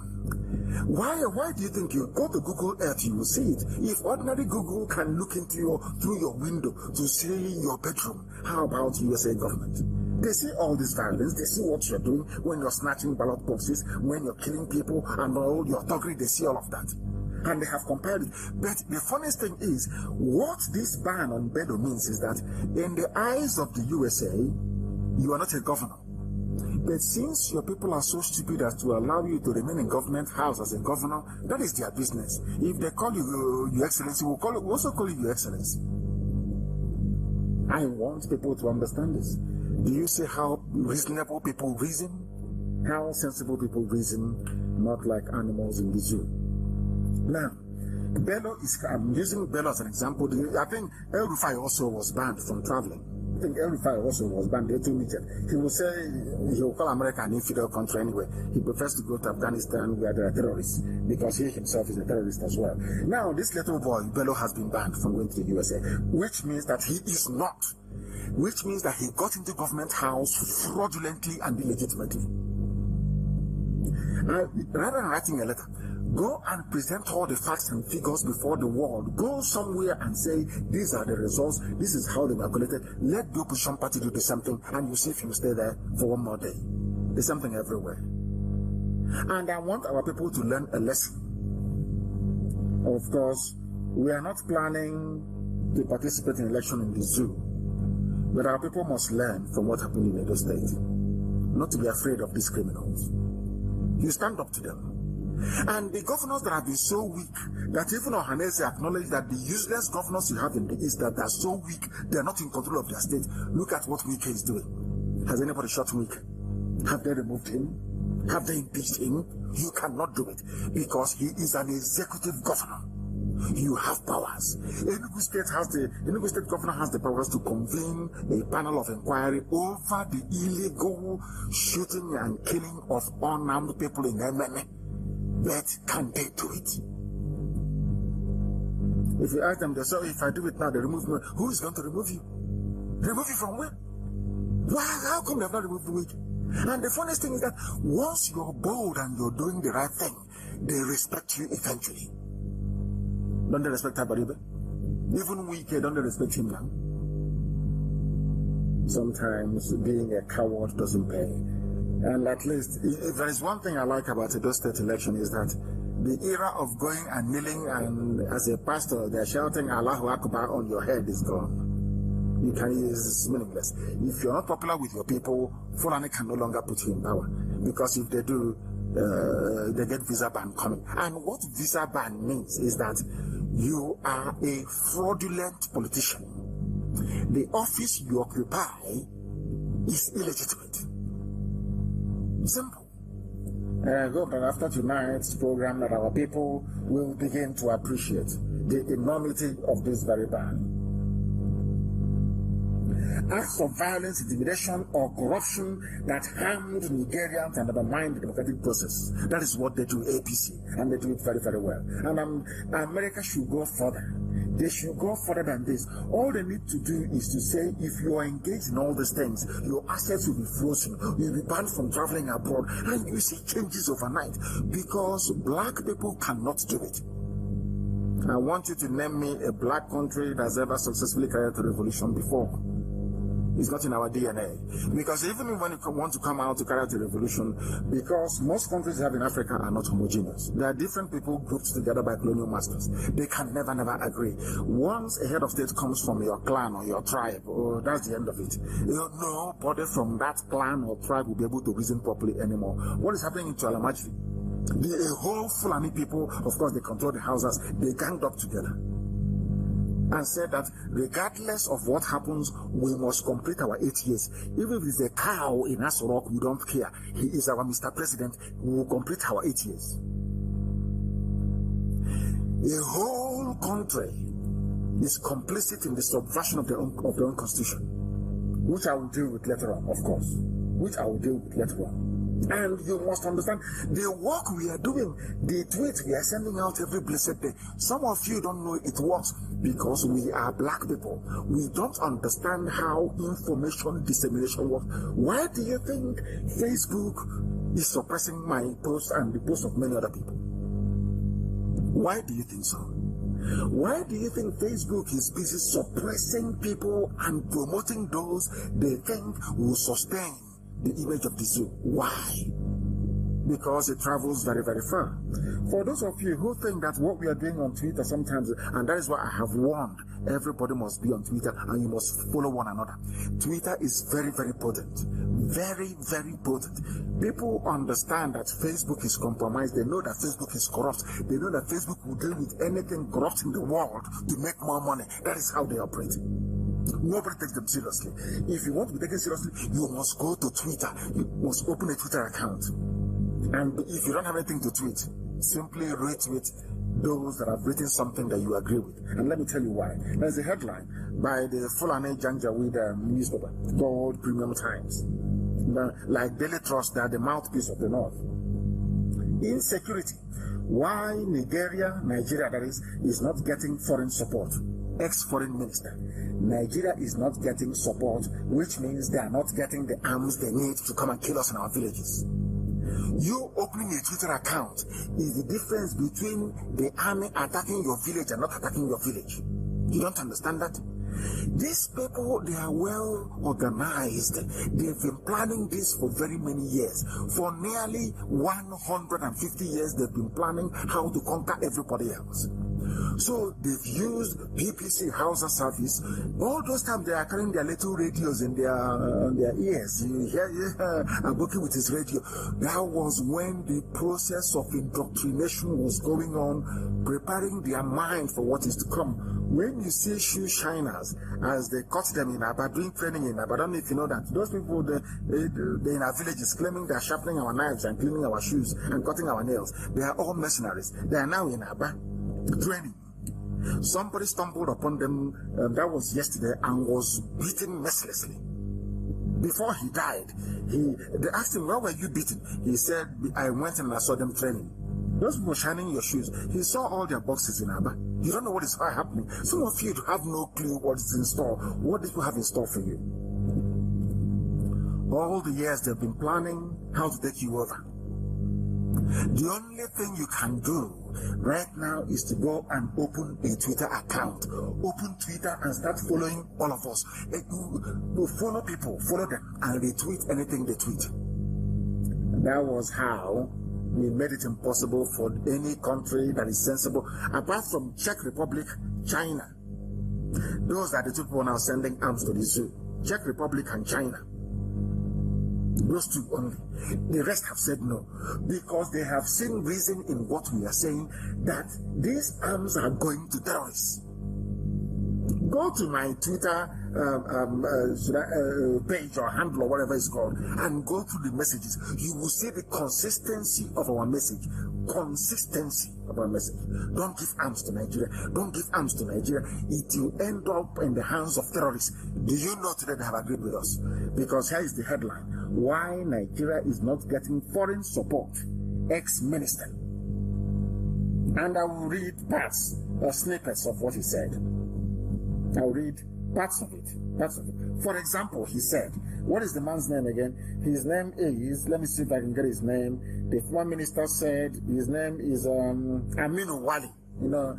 Why do you think you go to Google Earth, you will see it? If ordinary Google can look into through your window to see your bedroom, how about USA government? They see all this violence, they see what you're doing when you're snatching ballot boxes, when you're killing people and all your thuggery, they see all of that. And they have compared it. But the funniest thing is, what this ban on Bello means is that in the eyes of the USA, you are not a governor. But since your people are so stupid as to allow you to remain in government house as a governor, that is their business. If they call you Your Excellency, we'll also call you Your Excellency. I want people to understand this. Do you see how reasonable people reason? How sensible people reason, not like animals in the zoo. Now, Bello I'm using Bello as an example. I think El Rufai also was banned from traveling. I think El Rufai also was banned. They told me that he will say he will call America an infidel country anyway. He prefers to go to Afghanistan where there are terrorists because he himself is a terrorist as well. Now, this little boy, Bello, has been banned from going to the USA, which means that he is not. Which means that he got into government house fraudulently and illegitimately. Rather than writing a letter, go and present all the facts and figures before the world. Go somewhere and say, these are the results, this is how they were collected. Let the opposition party do the same thing, and you see if you stay there for one more day. The same thing everywhere. And I want our people to learn a lesson. Of course, we are not planning to participate in election in the zoo, but our people must learn from what happened in Edo State, not to be afraid of these criminals. You stand up to them. And the governors that have been so weak that even Ohanese acknowledge that the useless governors you have in the East that are so weak, they are not in control of their state. Look at what Wike is doing. Has anybody shot Wike? Have they removed him? Have they impeached him? You cannot do it because he is an executive governor. You have powers. Enugu State governor has the powers to convene a panel of inquiry over the illegal shooting and killing of unarmed people in Emene. But can they do it? If you ask them, they say, if I do it now, they remove me. Who is going to remove you? Remove you from where? Why? How come they have not removed the Wike? And the funniest thing is that once you're bold and you're doing the right thing, they respect you eventually. Don't they respect Abaribe? Even Wike, don't they respect him now? Sometimes being a coward doesn't pay. And at least, if there is one thing I like about the state election is that the era of going and kneeling and as a pastor, they're shouting Allahu Akbar on your head is gone. You can use it's meaningless. If you're not popular with your people, Fulani can no longer put you in power. Because if they do, they get visa ban coming. And what visa ban means is that you are a fraudulent politician. The office you occupy is illegitimate. Simple. I hope that after tonight's program that our people will begin to appreciate the enormity of this very ban. Acts of violence, intimidation, or corruption that harmed Nigerians and undermined the democratic process. That is what they do, APC, and they do it very, very well. And America should go further. They should go further than this. All they need to do is to say, if you are engaged in all these things, your assets will be frozen, you'll be banned from traveling abroad, and you see changes overnight, because black people cannot do it. I want you to name me a black country that's ever successfully carried out a revolution before. It's not in our DNA. Because even when you want to come out to carry out a revolution, because most countries have in Africa are not homogeneous. There are different people grouped together by colonial masters. They can never agree. Once a head of state comes from your clan or your tribe, that's the end of it. Nobody from that clan or tribe will be able to reason properly anymore. What is happening in Tualamajri? The whole Fulani people, of course, they control the houses, they ganged up together and said that regardless of what happens, we must complete our 8 years. Even if it's a cow in Asorok, we don't care. He is our Mr. President. We will complete our 8 years. The whole country is complicit in the subversion of their own constitution, which I will deal with later on, of course. And you must understand the work we are doing, the tweets we are sending out every blessed day. Some of you don't know it works because we are black people. We don't understand how information dissemination works. Why do you think Facebook is suppressing my posts and the posts of many other people? Why do you think so? Why do you think Facebook is busy suppressing people and promoting those they think will sustain the image of the zoo? Why? Because it travels very, very far. For those of you who think that what we are doing on Twitter sometimes, and that is why I have warned, everybody must be on Twitter and you must follow one another. Twitter is very, very potent. Very, very potent. People understand that Facebook is compromised. They know that Facebook is corrupt. They know that Facebook will deal with anything corrupt in the world to make more money. That is how they operate. Nobody takes them seriously. If you want to be taken seriously, you must go to Twitter. You must open a Twitter account. And if you don't have anything to tweet, simply retweet those that have written something that you agree with. And let me tell you why. There's a headline by the Fulani Janjaweed newspaper called Premium Times. Like Daily Trust, they are the mouthpiece of the North. Insecurity. Why Nigeria that is not getting foreign support. Ex-foreign minister. Nigeria is not getting support, which means they are not getting the arms they need to come and kill us in our villages. You opening a Twitter account is the difference between the army attacking your village and not attacking your village. You don't understand that? These people, they are well organized. They've been planning this for very many years. For nearly 150 years, they've been planning how to conquer everybody else. So they've used PPC Hausa service. All those times they are carrying their little radios in their ears. You hear Aboki with his radio. That was when the process of indoctrination was going on, preparing their mind for what is to come. When you see shoe shiners, as they cut them in Aba, doing training in Aba, I don't know if you know that, those people they in our villages claiming they're sharpening our knives and cleaning our shoes and cutting our nails, they are all mercenaries. They are now in Aba training. Somebody stumbled upon them, that was yesterday, and was beaten mercilessly. Before he died, they asked him, where were you beaten? He said, I went and I saw them training. Those people shining your shoes, he saw all their boxes in Aba. You don't know what is happening. Some of you have no clue what is in store, what these people have in store for you. All the years they've been planning how to take you over. The only thing you can do right now is to go and open a Twitter account. Open Twitter and start following all of us. Follow people, follow them, and retweet anything they tweet. That was how we made it impossible for any country that is sensible, apart from Czech Republic, China. Those are the two people now sending arms to the zoo. Czech Republic and China. Those two only. The rest have said no, because they have seen reason in what we are saying, that these arms are going to terrorists. Go to my Twitter page or handle or whatever it's called, and go through the messages. You will see the consistency of our message. Consistency of our message. Don't give arms to Nigeria. Don't give arms to Nigeria. It will end up in the hands of terrorists. Do you know today they have agreed with us? Because here is the headline. Why Nigeria is not getting foreign support. Ex-minister. And I will read parts or snippets of what he said. I'll read parts of it. For example, he said, what is the man's name again? His name is, let me see if I can get his name. The former minister said his name is Aminu Wali. You know,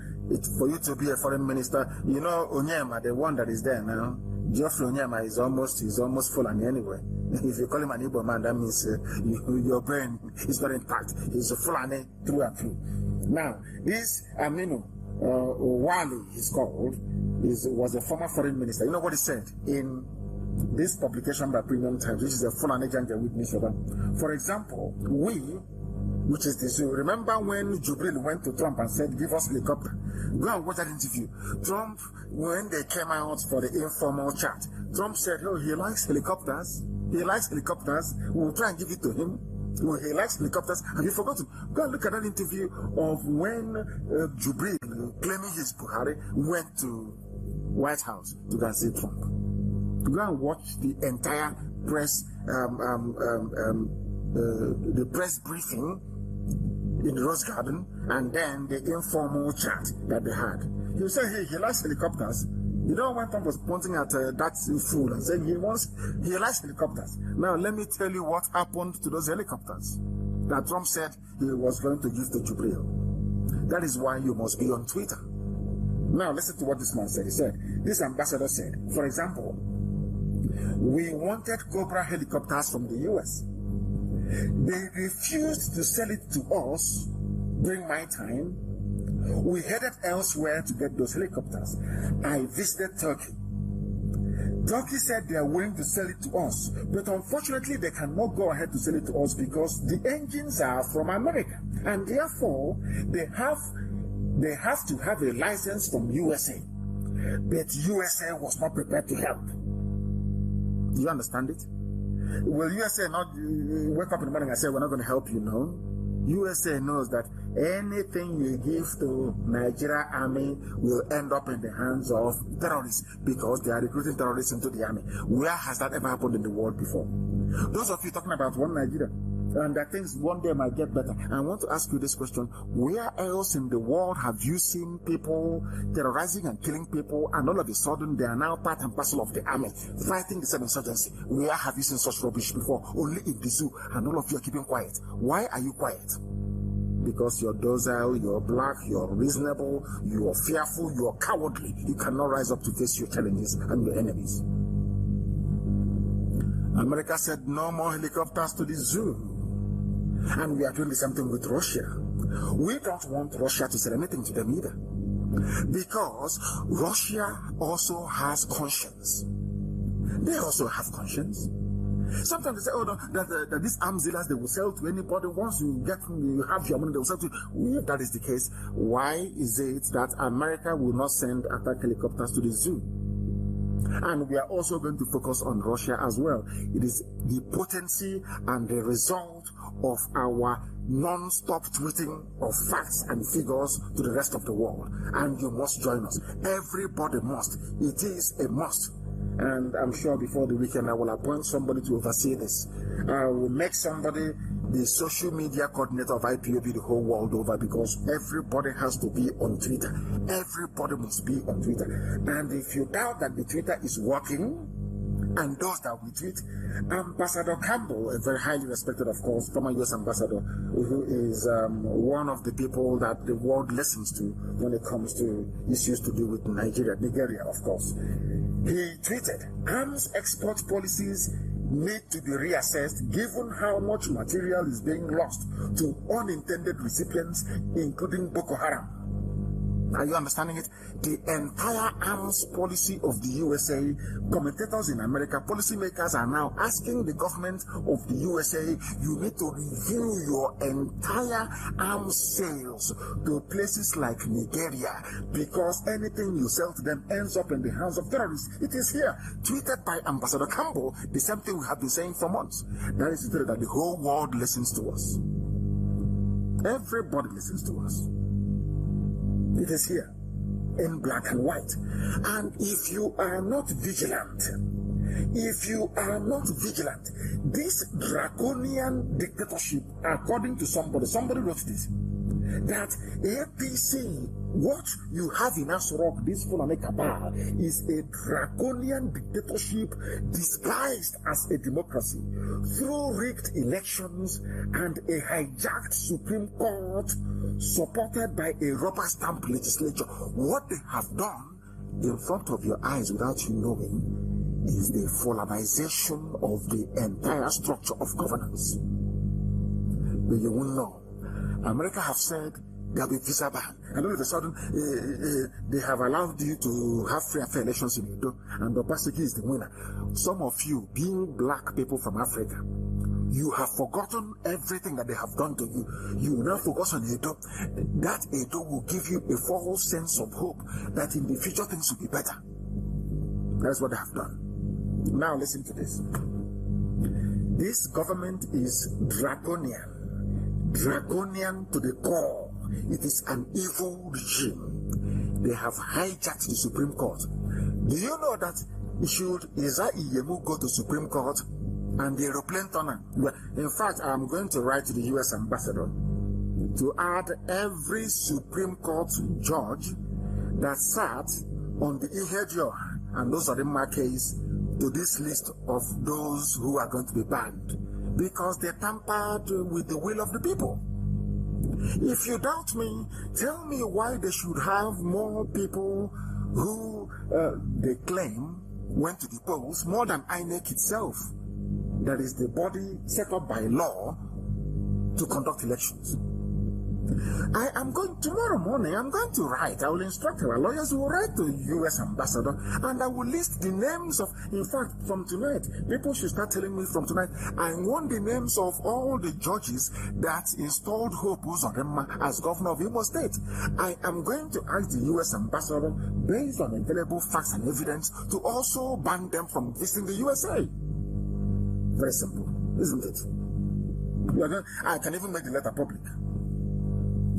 for you to be a foreign minister, you know Onyema, the one that is there now. Geoffrey Onyema is almost full on anyway. If you call him an Igbo man, that means your brain is not intact. He's a Fulani through and through. Now, this Aminu Wali, he's called, was a former foreign minister. You know what he said in this publication by Premium Times, which is a Fulani Janja witness. For example, which is this, remember when Jubril went to Trump and said, give us helicopter? Go and watch that interview. Trump, when they came out for the informal chat, Trump said, oh, he likes helicopters. He likes helicopters. We'll try and give it to him. Well, he likes helicopters. Have you forgotten? Go and look at that interview of when Jubril, claiming his Buhari, went to White House to go and see Trump. Go and watch the entire press, the press briefing in the Rose Garden, and then the informal chat that they had. He said he likes helicopters. You know when Trump was pointing at that fool and saying he likes helicopters. Now let me tell you what happened to those helicopters that Trump said he was going to give to Jubril. That is why you must be on Twitter. Now listen to what this man said. He said, this ambassador said, for example, we wanted Cobra helicopters from the US. They refused to sell it to us during my time. We headed elsewhere to get those helicopters. I visited Turkey. Turkey said they are willing to sell it to us, but unfortunately they cannot go ahead to sell it to us because the engines are from America, and therefore they have to have a license from USA. But USA was not prepared to help. Do you understand it? Will USA not wake up in the morning and say, we're not going to help you? No. USA knows that anything you give to Nigeria army will end up in the hands of terrorists because they are recruiting terrorists into the army. Where has that ever happened in the world before? Those of you talking about one Nigeria and that things one day might get better. I want to ask you this question. Where else in the world have you seen people terrorizing and killing people, and all of a sudden they are now part and parcel of the army fighting the same insurgency? Where have you seen such rubbish before? Only in the zoo, and all of you are keeping quiet. Why are you quiet? Because you're docile, you're black, you're reasonable, you're fearful, you're cowardly. You cannot rise up to face your challenges and your enemies. America said no more helicopters to the zoo. And we are doing the same thing with Russia. We don't want Russia to sell anything to them either. Because Russia also has conscience. They also have conscience. Sometimes they say, oh, no, that these arms dealers, they will sell to anybody. Once you have your money, they will sell to you. If that is the case, why is it that America will not send attack helicopters to the zoo? And we are also going to focus on Russia as well. It is the potency and the result of our non-stop tweeting of facts and figures to the rest of the world. And you must join us. Everybody must. It is a must. And I'm sure before the weekend I will appoint somebody to oversee this. I will make somebody the social media coordinator of IPOB the whole world over, because everybody has to be on Twitter. Everybody must be on Twitter. And if you doubt that the Twitter is working, and those that we tweet, Ambassador Campbell, a very highly respected, of course, former U.S. ambassador, who is one of the people that the world listens to when it comes to issues to do with Nigeria, of course. He tweeted, arms export policies need to be reassessed given how much material is being lost to unintended recipients, including Boko Haram. Are you understanding it? The entire arms policy of the USA, commentators in America, policymakers are now asking the government of the USA, you need to review your entire arms sales to places like Nigeria, because anything you sell to them ends up in the hands of terrorists. It is here, tweeted by Ambassador Campbell, the same thing we have been saying for months. That is to tell you that the whole world listens to us. Everybody listens to us. It is here in black and white. And if you are not vigilant, this draconian dictatorship, according to somebody wrote this, that APC, what you have in Asorok, this Fulani cabal, is a draconian dictatorship disguised as a democracy through rigged elections and a hijacked Supreme Court supported by a rubber stamp legislature. What they have done in front of your eyes without you knowing is the Fulanization of the entire structure of governance. But you won't know. America have said there will be visa ban, and all of a sudden they have allowed you to have free and fair elections in Edo, and Obaseki is the winner. Some of you, being black people from Africa, you have forgotten everything that they have done to you. You will now focus on Edo. That Edo will give you a false sense of hope that in the future things will be better. That's what they have done. Now listen to this. This government is draconian to the core. It is an evil regime. They have hijacked the Supreme Court. Do you know that should Isa Iyemu go to Supreme Court and the aeroplane tunnel? In fact, I'm going to write to the U.S. ambassador to add every Supreme Court judge that sat on the Ihejo and those are the case to this list of those who are going to be banned, because they tampered with the will of the people. If you doubt me, tell me why they should have more people who they claim went to the polls, more than INEC itself. That is the body set up by law to conduct elections. I am going, tomorrow morning, I'm going to write, I will instruct our lawyers who will write to U.S. ambassador, and I will list the names of, in fact, from tonight, people should start telling me from tonight, I want the names of all the judges that installed Hope Uzodinma as governor of Imo State. I am going to ask the U.S. ambassador, based on available facts and evidence, to also ban them from visiting the USA. Very simple, isn't it? I can even make the letter public.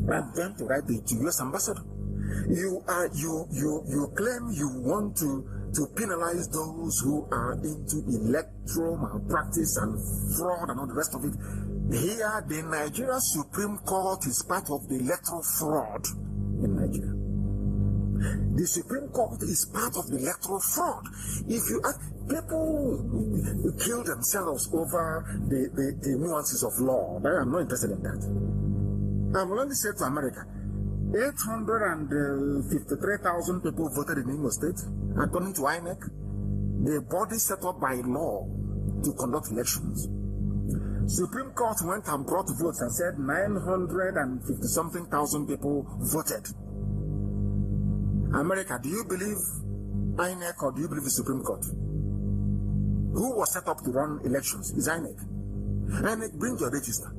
I'm going to write to U.S. ambassador. You claim you want to penalize those who are into electoral malpractice and fraud and all the rest of it. Here, the Nigeria Supreme Court is part of the electoral fraud in Nigeria. The Supreme Court is part of the electoral fraud. If you ask, people kill themselves over the nuances of law. But I'm not interested in that. I will only say to America, 853,000 people voted in Imo State, according to INEC, the body set up by law to conduct elections. Supreme Court went and brought votes and said 950-something thousand people voted. America, do you believe INEC or do you believe the Supreme Court? Who was set up to run elections? Is INEC. INEC, bring your register.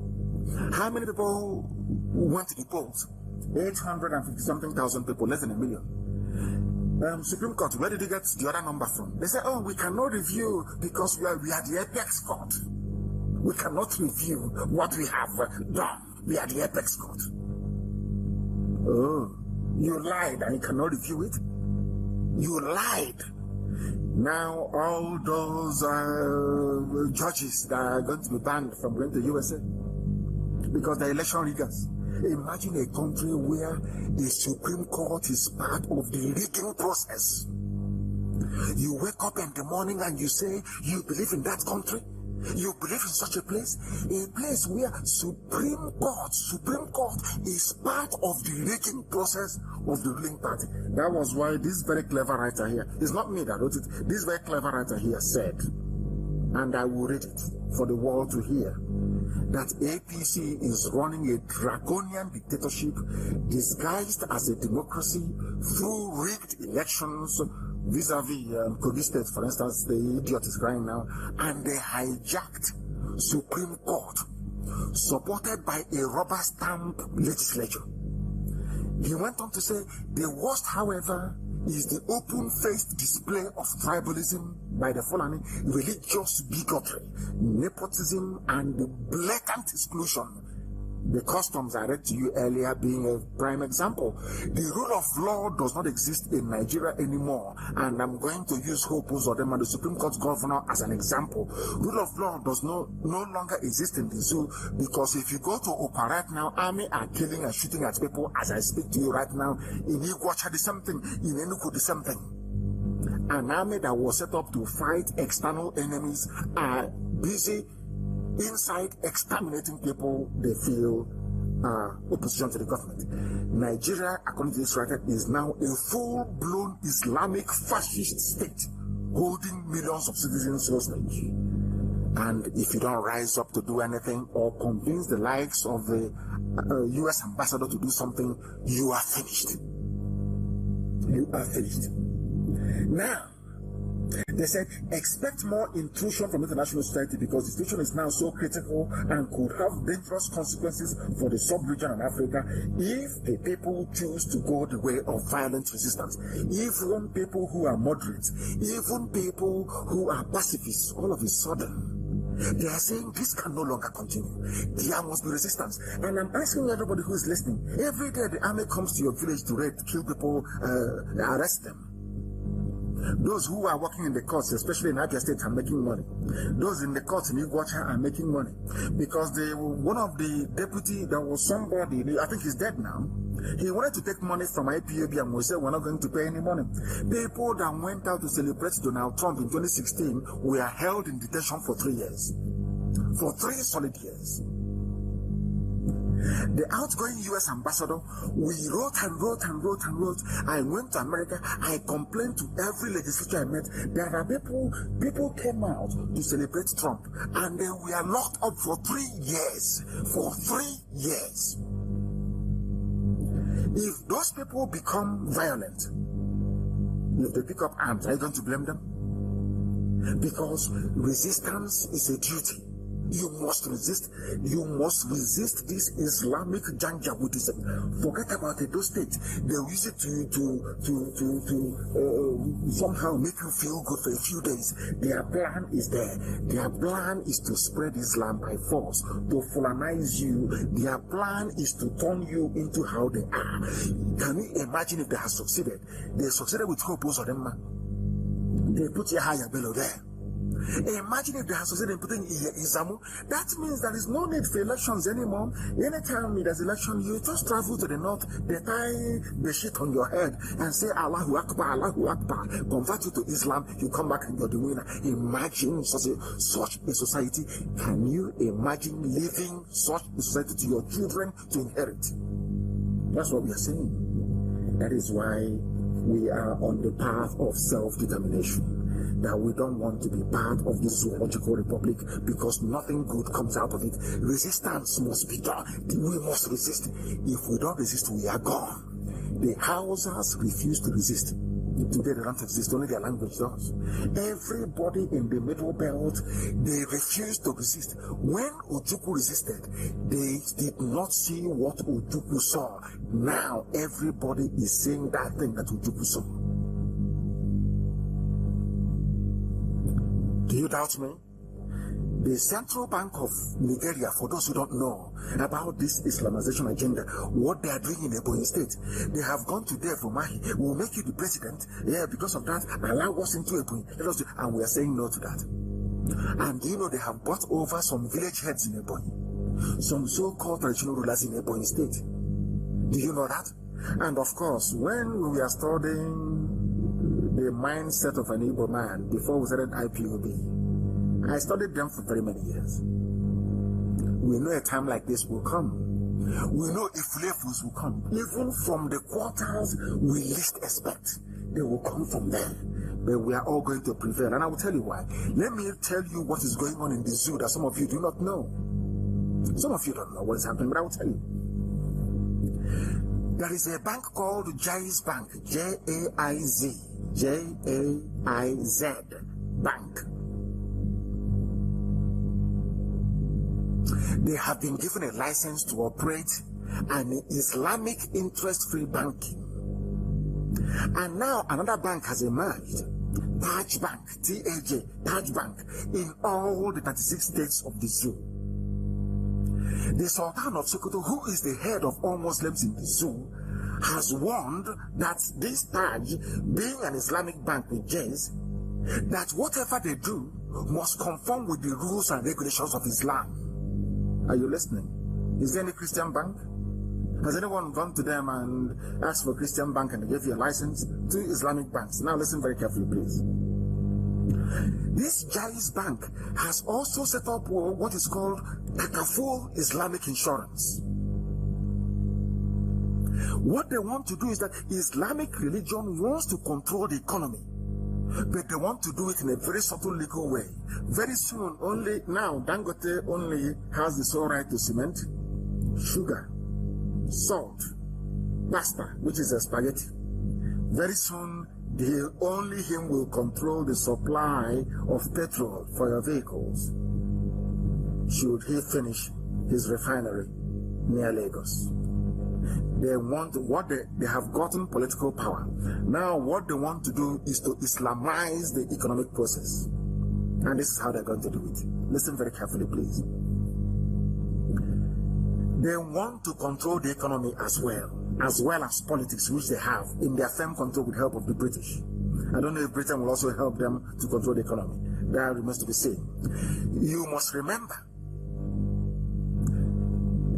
How many people went to the polls? 850-something thousand people, less than 1 million. Supreme Court, where did you get the other number from? They say, oh, we cannot review because we are the apex court. We cannot review what we have done. We are the apex court. Oh, you lied and you cannot review it? You lied. Now all those judges that are going to be banned from going to USA because the election riggers. Imagine a country where the Supreme Court is part of the rigging process. You wake up in the morning and you say you believe in that country. You believe in such a place where Supreme Court is part of the rigging process of the ruling party. That was why this very clever writer here, it's not me that wrote it, this very clever writer here said, and I will read it for the world to hear, that APC is running a draconian dictatorship disguised as a democracy through rigged elections vis-a-vis Kogi State, for instance. The idiot is crying now, and they hijacked Supreme Court, supported by a rubber stamp legislature. He went on to say, the worst, however, is the open-faced display of tribalism by the Fulani, religious bigotry, nepotism, and blatant exclusion. The customs I read to you earlier being a prime example. The rule of law does not exist in Nigeria anymore, and I'm going to use Hope Uzodinma, the Supreme Court governor, as an example. Rule of law does no longer exist in the zoo, because if you go to Opa right now, army are killing and shooting at people as I speak to you right now. In Iguacha, the same thing. In Enugu, the same thing. An army that was set up to fight external enemies are busy inside exterminating people they feel opposition to the government. Nigeria, according to this writer, is now a full-blown Islamic fascist state holding millions of citizens hostage. And if you don't rise up to do anything or convince the likes of the US ambassador to do something, you are finished. You are finished. Now, they said, expect more intrusion from international society because the situation is now so critical and could have dangerous consequences for the sub-region and Africa if the people choose to go the way of violent resistance. Even people who are moderates, even people who are pacifists, all of a sudden, they are saying this can no longer continue. There must be resistance. And I'm asking everybody who is listening, every day the army comes to your village to raid, kill people, arrest them. Those who are working in the courts, especially in Abia State, are making money. Those in the courts in Iguacha are making money. Because one of the deputy, there was somebody, I think he's dead now, he wanted to take money from IPOB and we said we're not going to pay any money. People that went out to celebrate Donald Trump in 2016 were held in detention for 3 years. For 3 solid years. The outgoing US ambassador, we wrote. I went to America, I complained to every legislature I met. There are people came out to celebrate Trump and they were locked up for 3 years. For 3 years. If those people become violent, if they pick up arms, are you going to blame them? Because resistance is a duty. You must resist. You must resist this Islamic Janjaweedism. Forget about Edo State. They use it to somehow make you feel good for a few days. Their plan is there. Their plan is to spread Islam by force, to Fulanize you. Their plan is to turn you into how they are. Can you imagine if they have succeeded? They succeeded with Hope Uzodinma. They put Yahya Bello there. Imagine if they have succeeded in putting Izamu. That means there is no need for elections anymore. Anytime there's election, you just travel to the north, they tie the shit on your head and say Allahu Akbar, Allahu Akbar. Convert you to Islam, you come back and you're the winner. Imagine such a society. Can you imagine leaving such a society to your children to inherit? That's what we are saying. That is why we are on the path of self-determination. That we don't want to be part of this zoological republic because nothing good comes out of it. Resistance must be done. We must resist. If we don't resist, we are gone. The Hausas refused to resist. Today they don't exist, only their language does. Everybody in the middle belt, they refused to resist. When Ojukwu resisted, they did not see what Ojukwu saw. Now everybody is saying that thing that Ojukwu saw. Do you doubt me? The Central Bank of Nigeria, for those who don't know about this Islamization agenda, what they are doing in Ebonyi State, they have gone to there for Mahi. We'll make you the president. Yeah, because of that, allow us into Ebonyi. And we are saying no to that. And do you know they have brought over some village heads in Ebonyi? Some so-called traditional rulers in Ebonyi State. Do you know that? And of course, when we are studying the mindset of an Igbo man before we started IPOB, I studied them for very many years. We know a time like this will come. We know Ifulefus will come. Even from the quarters we least expect, they will come from there. But we are all going to prevail. And I will tell you why. Let me tell you what is going on in the zoo that some of you do not know. Some of you don't know what is happening, but I will tell you. There is a bank called Jaiz Bank. J-A-I-Z. J-A-I-Z Bank. They have been given a license to operate an Islamic interest-free banking. And now another bank has emerged, Taj Bank, T-A-J, Taj Bank, in all the 36 states of the zoo. The Sultan of Sokoto, who is the head of all Muslims in the zoo, has warned that this Taj, being an Islamic bank with Jaiz, that whatever they do must conform with the rules and regulations of Islam. Are you listening? Is there any Christian bank? Has anyone gone to them and asked for a Christian bank and they gave you a license? To Islamic banks. Now listen very carefully, please. This Jaiz Bank has also set up what is called Takaful Islamic Insurance. What they want to do is that Islamic religion wants to control the economy, but they want to do it in a very subtle legal way. Very soon, only now, Dangote only has the sole right to cement, sugar, salt, pasta, which is a spaghetti. Very soon, only him will control the supply of petrol for your vehicles, should he finish his refinery near Lagos. They want what they have gotten political power. Now what they want to do is to Islamize the economic process. And this is how they're going to do it. Listen very carefully, please. They want to control the economy as well as politics, which they have in their firm control with the help of the British. I don't know if Britain will also help them to control the economy. That remains to be seen. You must remember,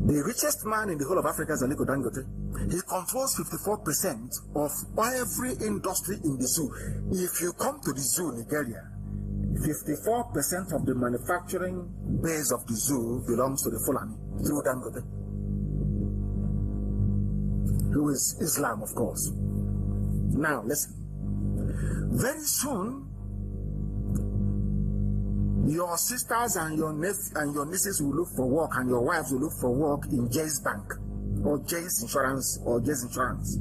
the richest man in the whole of Africa is Aliko Dangote. He controls 54% of every industry in the zoo. If you come to the zoo, Nigeria, 54% of the manufacturing base of the zoo belongs to the Fulani through Dangote, who is Islam, of course. Now, listen. Very soon, your sisters and your nieces will look for work, and your wives will look for work in Jaiz Bank or Jaiz Insurance or Jaiz Insurance.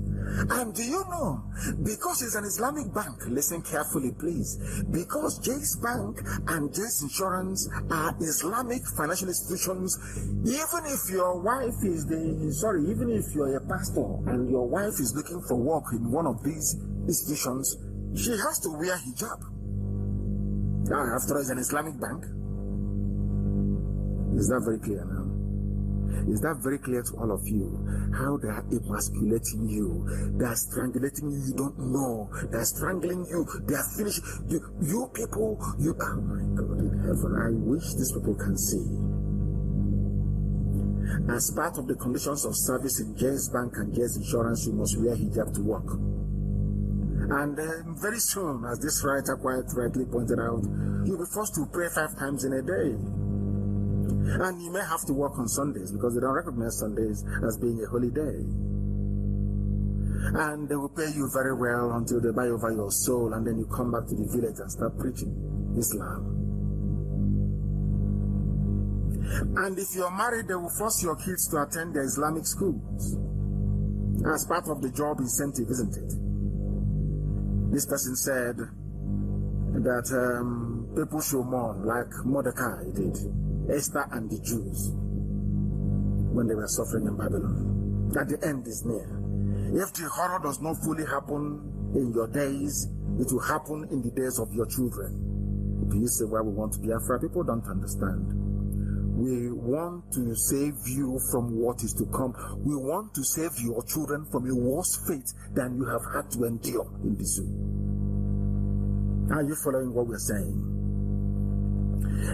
And do you know, because it's an Islamic bank, listen carefully please, because Jaiz Bank and Jaiz Insurance are Islamic financial institutions, even if your wife is even if you're a pastor and your wife is looking for work in one of these institutions, she has to wear hijab. After all, it's an Islamic bank. Is that very clear now? Is that very clear to all of you? How they are emasculating you. They are strangulating you. You don't know. They are strangling you. They are finishing you. You people, oh my God in heaven. I wish these people can see. As part of the conditions of service in Jaiz Bank and Jaiz Insurance, you must wear hijab to work. And very soon, as this writer quite rightly pointed out, you'll be forced to pray 5 times in a day. And you may have to work on Sundays because they don't recognize Sundays as being a holy day. And they will pay you very well until they buy over your soul, and then you come back to the village and start preaching Islam. And if you're married, they will force your kids to attend their Islamic schools. as part of the job incentive, isn't it? This person said that people should mourn like Mordecai did, Esther and the Jews, when they were suffering in Babylon. That the end is near. If the horror does not fully happen in your days, it will happen in the days of your children. Do you say why we want to be Biafra? People don't understand. We want to save you from what is to come. We want to save your children from a worse fate than you have had to endure in the zoo. Are you following what we're saying?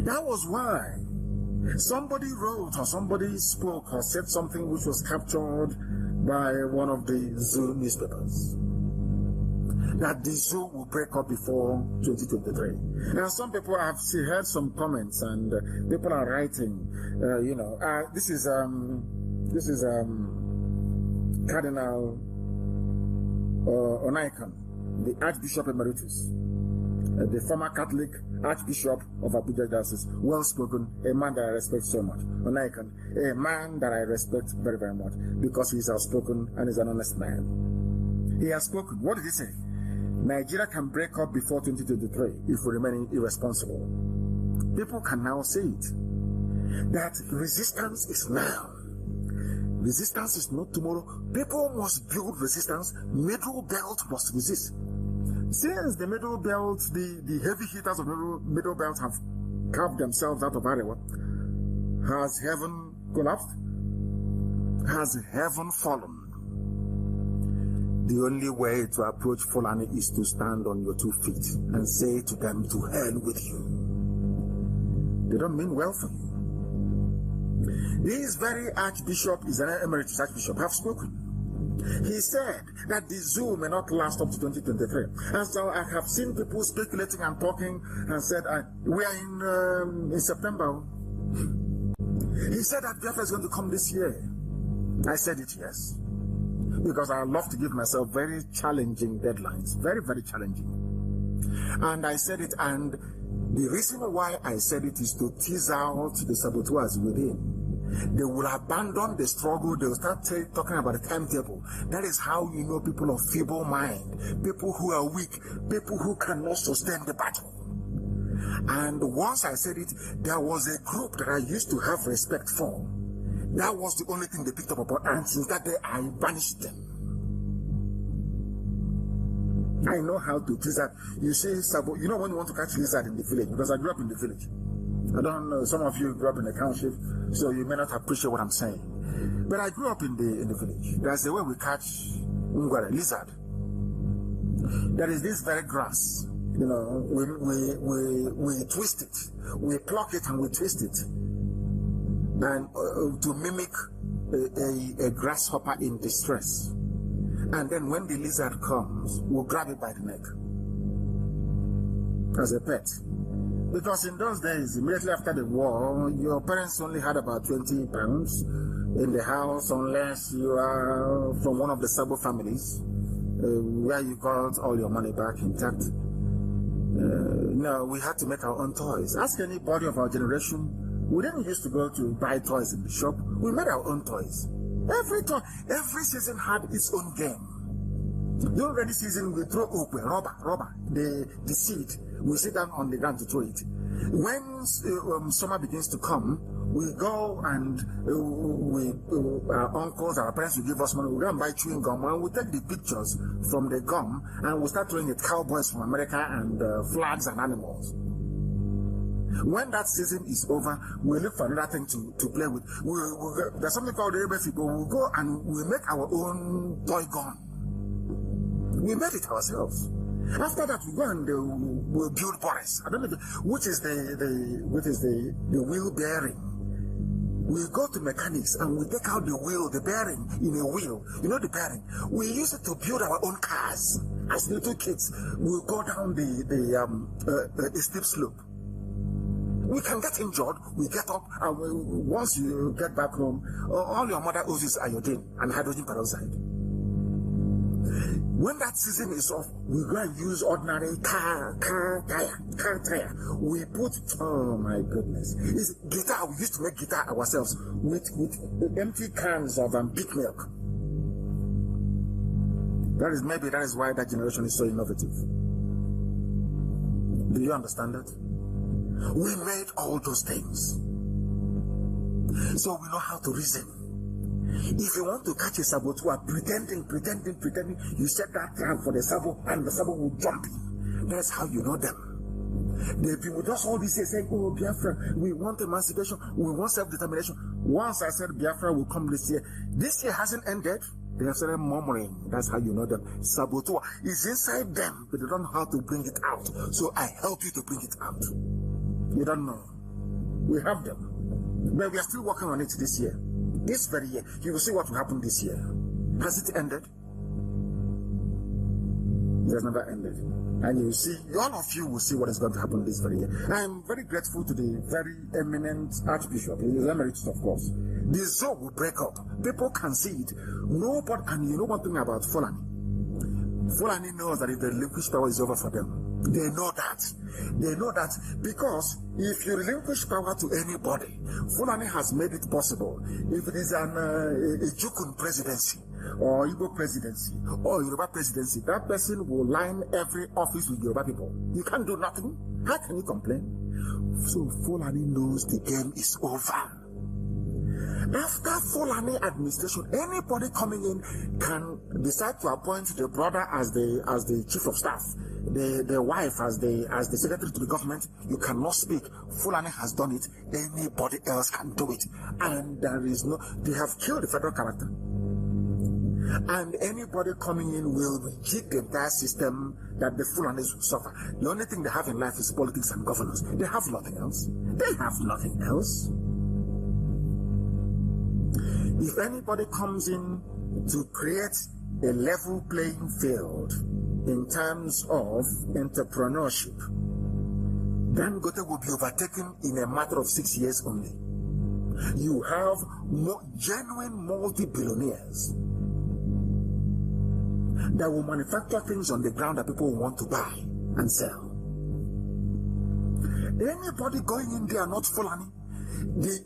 That was why somebody wrote or somebody spoke or said something which was captured by one of the zoo newspapers, that the zoo will break up before 2023. Now, some people have heard some comments, and people are writing, this is Cardinal Onaikan, the Archbishop Emeritus, the former Catholic Archbishop of Abuja Diocese, well spoken, a man that I respect so much. Onaikan, a man that I respect very, very much, because he's outspoken and is an honest man. He has spoken. What did he say? Nigeria can break up before 2023 if we remain irresponsible. People can now see it. That resistance is now. Resistance is not tomorrow. People must build resistance. Middle belt must resist. Since the middle belt, the heavy hitters of middle belt have carved themselves out of Arewa, has heaven collapsed? Has heaven fallen? The only way to approach Fulani is to stand on your 2 feet and say to them, to hell with you. They don't mean well for you. This very Archbishop is an emeritus Archbishop, have spoken. He said that the zoo may not last up to 2023. And so I have seen people speculating and talking and said, we are in September. He said that Biafra is going to come this year. I said it, yes. Because I love to give myself very challenging deadlines. Very, very challenging. And I said it, and the reason why I said it is to tease out the saboteurs within. They will abandon the struggle. They will start talking about a timetable. That is how you know people of feeble mind, people who are weak, people who cannot sustain the battle. And once I said it, there was a group that I used to have respect for. That was the only thing they picked up upon, and since that day I banished them. I know how to tease that. You see, Sabo, you know when you want to catch lizard in the village, because I grew up in the village. I don't know, some of you grew up in the township, so you may not appreciate what I'm saying. But I grew up in the village. There's a way we catch lizard. There is this very grass. You know, we twist it. We pluck it and we twist it. And to mimic a grasshopper in distress. And then when the lizard comes, we'll grab it by the neck as a pet. Because in those days, immediately after the war, your parents only had about 20 pounds in the house, unless you are from one of the Sabo families, where you got all your money back intact. No, we had to make our own toys. Ask anybody of our generation. We didn't used to go to buy toys in the shop. We made our own toys. Every season had its own game. During rainy season, we throw rubber, the seed. We sit down on the ground to throw it. When summer begins to come, we go and our uncles, our parents will give us money. We go and buy chewing gum, and we take the pictures from the gum, and we start throwing at cowboys from America and flags and animals. When that season is over, we look for another thing to play with. There's something called the Rebel. We'll go and we make our own toy gun. We made it ourselves. After that, we go and we'll build Boris. I don't know which is the wheel bearing. We go to mechanics and we take out the wheel, the bearing in a wheel. You know the bearing. We use it to build our own cars. As little kids, we'll go down the steep slope. We can get injured, we get up, and once you get back home, all your mother owes is iodine and hydrogen peroxide. When that season is off, we go and use ordinary car tire. We put, oh my goodness, it's guitar. We used to make guitar ourselves with empty cans of big milk. That is why that generation is so innovative. Do you understand that? We made all those things. So we know how to reason. If you want to catch a saboteur pretending, you set that trap for the sabo and the sabo will jump in. That's how you know them. They've been with us all these years saying, oh, Biafra, we want emancipation, we want self-determination. Once I said Biafra will come this year hasn't ended. They have started murmuring. That's how you know them. Saboteur is inside them, but they don't know how to bring it out. So I help you to bring it out. You don't know. We have them. But we are still working on it this year. This very year. You will see what will happen this year. Has it ended? It has never ended. And you will see, all of you will see what is going to happen this very year. I am very grateful to the very eminent Archbishop. He is emeritus, of course. The zone will break up. People can see it. Nobody, and you know one thing about Fulani. Fulani knows that if the relinquish power is over for them. They know that. They know that because if you relinquish power to anybody, Fulani has made it possible. If it is a Jukun presidency, or Igbo presidency, or Yoruba presidency, that person will line every office with Yoruba people. You can't do nothing. How can you complain? So Fulani knows the game is over. After Fulani administration, anybody coming in can decide to appoint the brother as the chief of staff, the wife as the secretary to the government. You cannot speak. Fulani has done it. Anybody else can do it, and they have killed the federal character. And anybody coming in will reject the entire system that the Fulanis will suffer. The only thing they have in life is politics and governance. They have nothing else. They have nothing else. If anybody comes in to create a level playing field in terms of entrepreneurship, Dangote will be overtaken in a matter of 6 years only. You have genuine multi-billionaires that will manufacture things on the ground that people want to buy and sell. Anybody going in there not Fulani,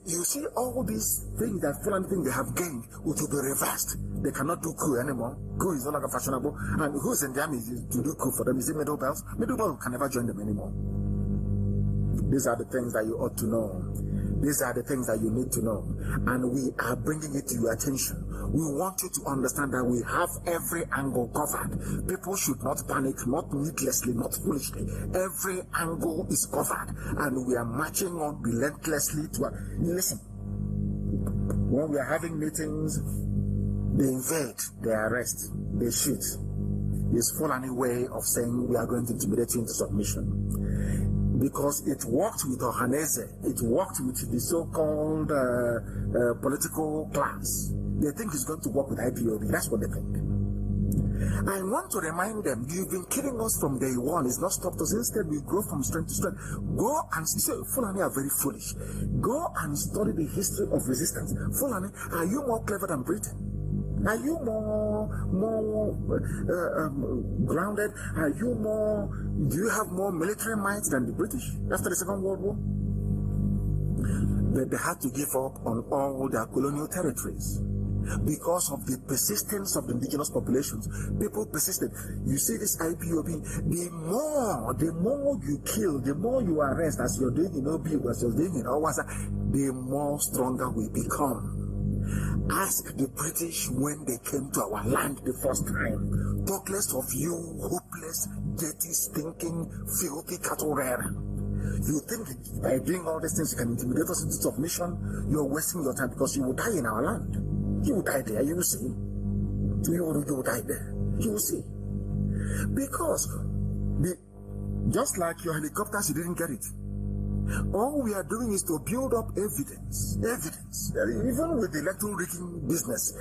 you see all these things that Fulani think they have gained will be reversed. They cannot do coup anymore. Coup is no longer fashionable. And who's in the army to do coup for them? Is it middle belts? Middle belts can never join them anymore. These are the things that you ought to know. These are the things that you need to know. And we are bringing it to your attention. We want you to understand that we have every angle covered. People should not panic, not needlessly, not foolishly. Every angle is covered. And we are marching on relentlessly to... Listen, when we are having meetings, they invade, they arrest, they shoot. It's Fulani way of saying we are going to intimidate you into submission. Because it worked with Ohaneze, it worked with the so-called political class. They think it's going to work with IPOB. That's what they think. I want to remind them, you've been killing us from day one. It's not stopped us. Instead, we grow from strength to strength. Go and see. Fulani are very foolish. Go and study the history of resistance. Fulani, are you more clever than Britain? Are you more grounded? Are you more? Do you have more military might than the British after the Second World War? But they had to give up on all their colonial territories because of the persistence of the indigenous populations. People persisted. You see this IPOB, the more you kill, the more you arrest, as you're doing in OB, as you're doing in Awasa, the more stronger we become. Ask the British when they came to our land the first time. Talk less of you, hopeless, dirty, stinking, filthy cattle rearer. You think by doing all these things you can intimidate us into submission? You're wasting your time because you will die in our land. You will die there, you will see. You will die there. You will see. Because just like your helicopters, you didn't get it. All we are doing is to build up evidence, even with the electoral rigging business,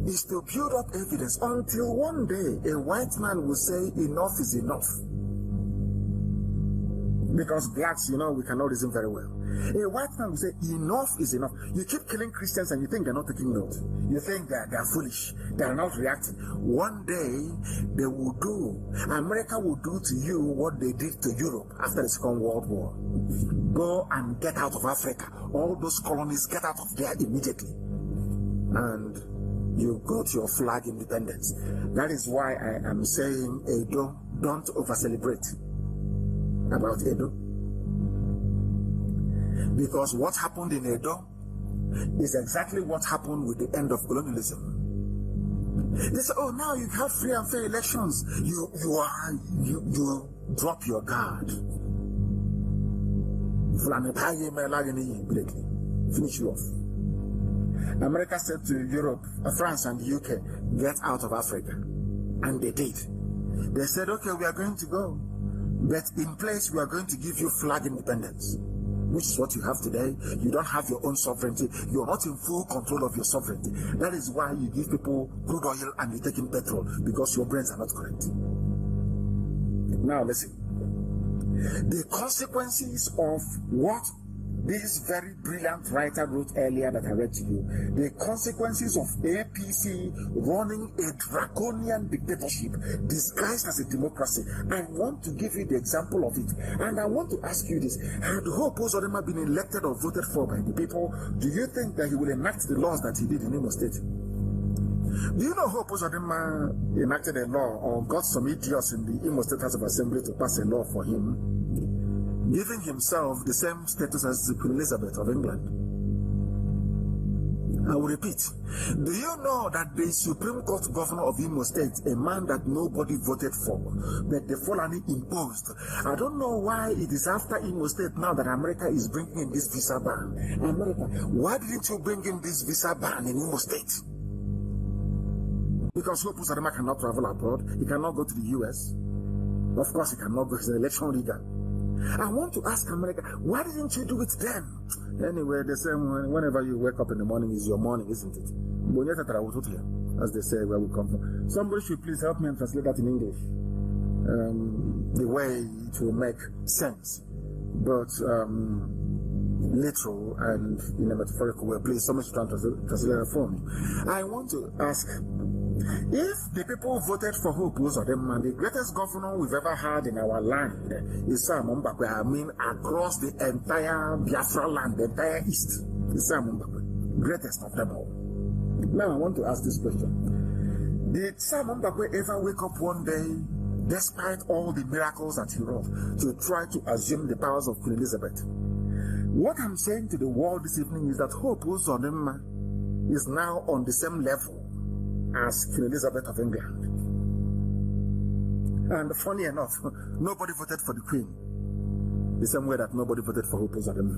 is to build up evidence until one day a white man will say enough is enough. Because blacks, we cannot reason very well. A white man will say enough is enough. You keep killing Christians and you think they're not taking note. You think that they're foolish. They're not reacting. One day America will do to you what they did to Europe after the Second World War. Go and get out of Africa. All those colonies, get out of there immediately. And you go to your flag independence. That is why I am saying, Edo, don't over-celebrate about Edo. Because what happened in Edo is exactly what happened with the end of colonialism. They say, oh, now you have free and fair elections. You drop your guard. Finish you off. America said to Europe, France and the UK, get out of Africa. And they did. They said, okay, we are going to go. But in place, we are going to give you flag independence, which is what you have today. You don't have your own sovereignty. You're not in full control of your sovereignty. That is why you give people crude oil and you take in petrol, because your brains are not correct. Now listen. The consequences of what this very brilliant writer wrote earlier that I read to you, the consequences of APC running a draconian dictatorship disguised as a democracy. I want to give you the example of it. And I want to ask you this. Had Hope Uzodinma been elected or voted for by the people, do you think that he will enact the laws that he did in Imo State? Do you know Hope Uzodinma enacted a law or got some idiots in the Imo State House of Assembly to pass a law for him, giving himself the same status as Queen Elizabeth of England? I will repeat. Do you know that the Supreme Court Governor of Imo State, a man that nobody voted for, but the Fulani imposed? I don't know why it is after Imo State now that America is bringing in this visa ban. America, why didn't you bring in this visa ban in Imo State? Because Hope Uzodinma cannot travel abroad. He cannot go to the US. Of course, he cannot go. He's an election leader. I want to ask America, why didn't you do it then? Anyway, the same whenever you wake up in the morning is your morning, isn't it? As they say, where we come from. Somebody should please help me and translate that in English. The way it will make sense. But literal and in a metaphorical way. Please, somebody should translate that for me. I want to ask, if the people voted for Hope Uzodinma, the greatest governor we've ever had in our land is Sam Mbakwe. I mean, across the entire Biafra land, the entire East, is Sam Mbakwe, greatest of them all. Now I want to ask this question. Did Sam Mbakwe ever wake up one day, despite all the miracles that he wrought, to try to assume the powers of Queen Elizabeth? What I'm saying to the world this evening is that Hope Uzodinma is now on the same level as Queen Elizabeth of England. And funny enough, nobody voted for the Queen, the same way that nobody voted for Hope Uzodinma.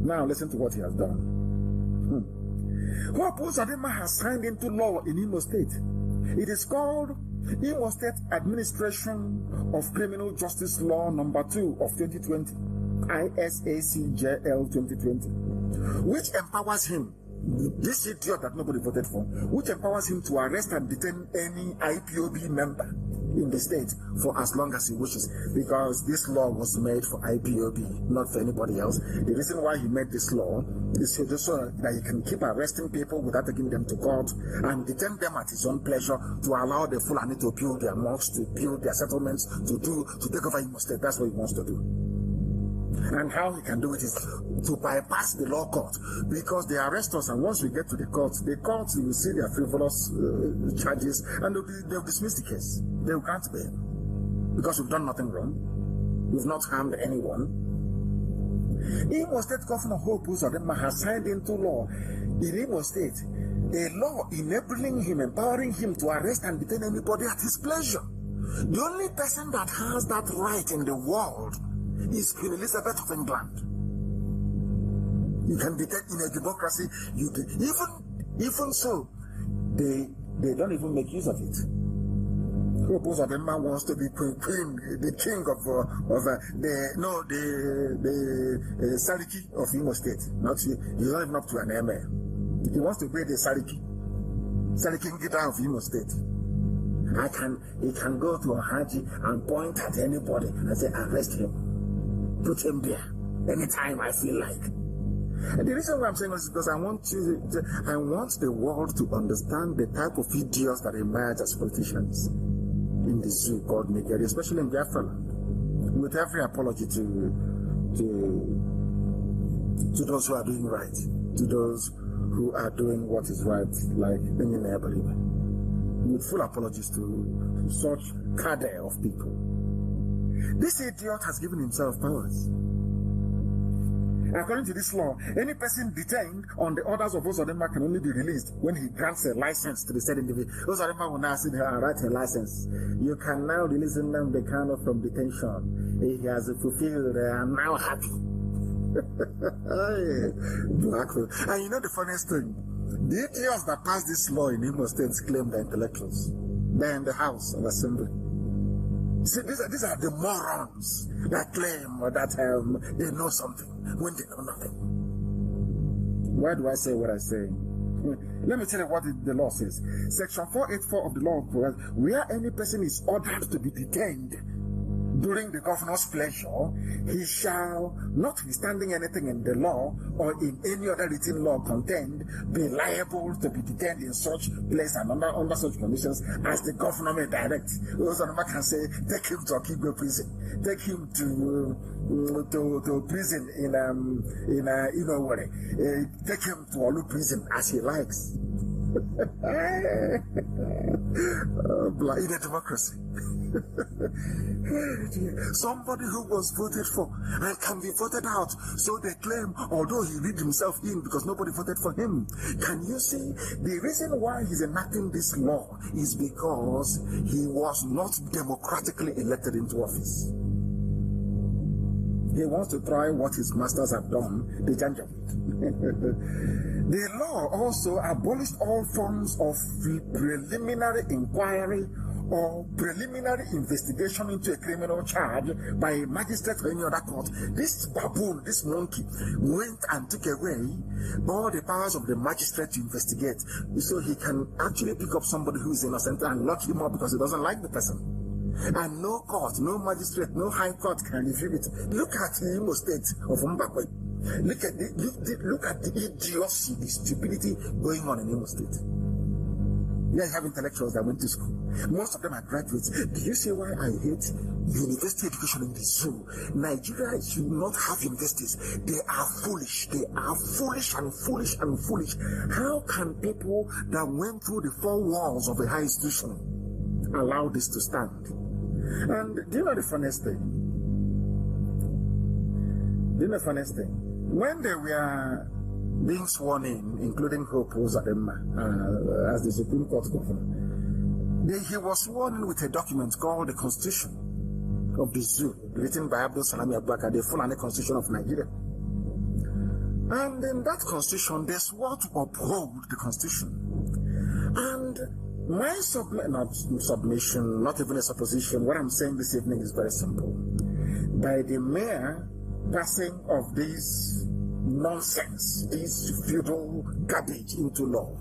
Now listen to what he has done. Hope Uzodinma has signed into law in Imo State. It is called Imo State Administration of Criminal Justice Law number 2 of 2020, ISACJL 2020, which empowers him, this idiot that nobody voted for, which empowers him to arrest and detain any IPOB member in the state for as long as he wishes, because this law was made for IPOB, not for anybody else. The reason why he made this law is just so that he can keep arresting people without taking them to court and detain them at his own pleasure, to allow the Fulani to build their mosques, to build their settlements, to take over Imo State. That's what he wants to do. And how he can do it is to bypass the law court, because they arrest us, and once we get to the courts, you will see their frivolous charges, and they'll dismiss the case. They will grant bail, because we've done nothing wrong. We've not harmed anyone. Imo State Governor Hope Uzodinma has signed into law in Imo State a law enabling him, empowering him to arrest and detain anybody at his pleasure. The only person that has that right in the world is Queen Elizabeth of England. You can detain in a democracy. Even so, they don't even make use of it. Hope Uzodinma wants to be queen, the king of the Sariki of Imo State. He's not even up to an MA. He wants to be the Sariki Ngida of Imo State. He can go to a Haji and point at anybody and say, arrest him. Put him there anytime I feel like. And the reason why I'm saying this is because I want the world to understand the type of idiots that emerge as politicians in the zoo called Nigeria, especially in Biafra land. With every apology to those who are doing right, to those who are doing what is right, like with full apologies to such cadre of people. This idiot has given himself powers. According to this law, any person detained on the orders of Ozodema can only be released when he grants a license to the said individual. Ozodema will now sit here and write a license. You can now release Nnamdi Kanu from detention. He has fulfilled, I'm now happy. And you know the funniest thing? The idiots that passed this law in Imo State claim they're intellectuals. They're in the House of Assembly. See, these are the morons that claim that they know something when they know nothing. Why do I say what I say? Let me tell you what the law says. Section 484 of the law provides, where any person is ordered to be detained during the governor's pleasure, he shall, notwithstanding anything in the law or in any other written law contained, be liable to be detained in such place and under such conditions as the governor may direct. Ozodema can say, take him to Okigwe prison, take him to prison in Inowere, take him to Olu prison as he likes. In a democracy. Somebody who was voted for and can be voted out, so they claim, although he read himself in because nobody voted for him. Can you see the reason why he's enacting this law is because he was not democratically elected into office. He wants to try what his masters have done, the Janjaweed. The law also abolished all forms of preliminary inquiry or preliminary investigation into a criminal charge by a magistrate or any other court. This baboon, this monkey, went and took away all the powers of the magistrate to investigate. So he can actually pick up somebody who is innocent and lock him up because he doesn't like the person. And no court, no magistrate, no high court can review it. Look at the Imo State of Mbakwe. Look at the idiocy, the stupidity going on in Imo State. Yeah, you have intellectuals that went to school. Most of them are graduates. Do you see why I hate university education in the zoo? Nigeria should not have universities. They are foolish. They are foolish and foolish and foolish. How can people that went through the four walls of a high institution allow this to stand? And do you know the funniest thing? When they were being sworn in, including Hope Ozodema as the Supreme Court governor, he was sworn in with a document called the Constitution of the Zoo, written by Abdul Salami Abubakar, the Fulani Constitution of Nigeria. And in that Constitution, they swore to uphold the Constitution. And my submission, not even a supposition, what I'm saying this evening is very simple. By the mere passing of this nonsense, this feudal garbage into law,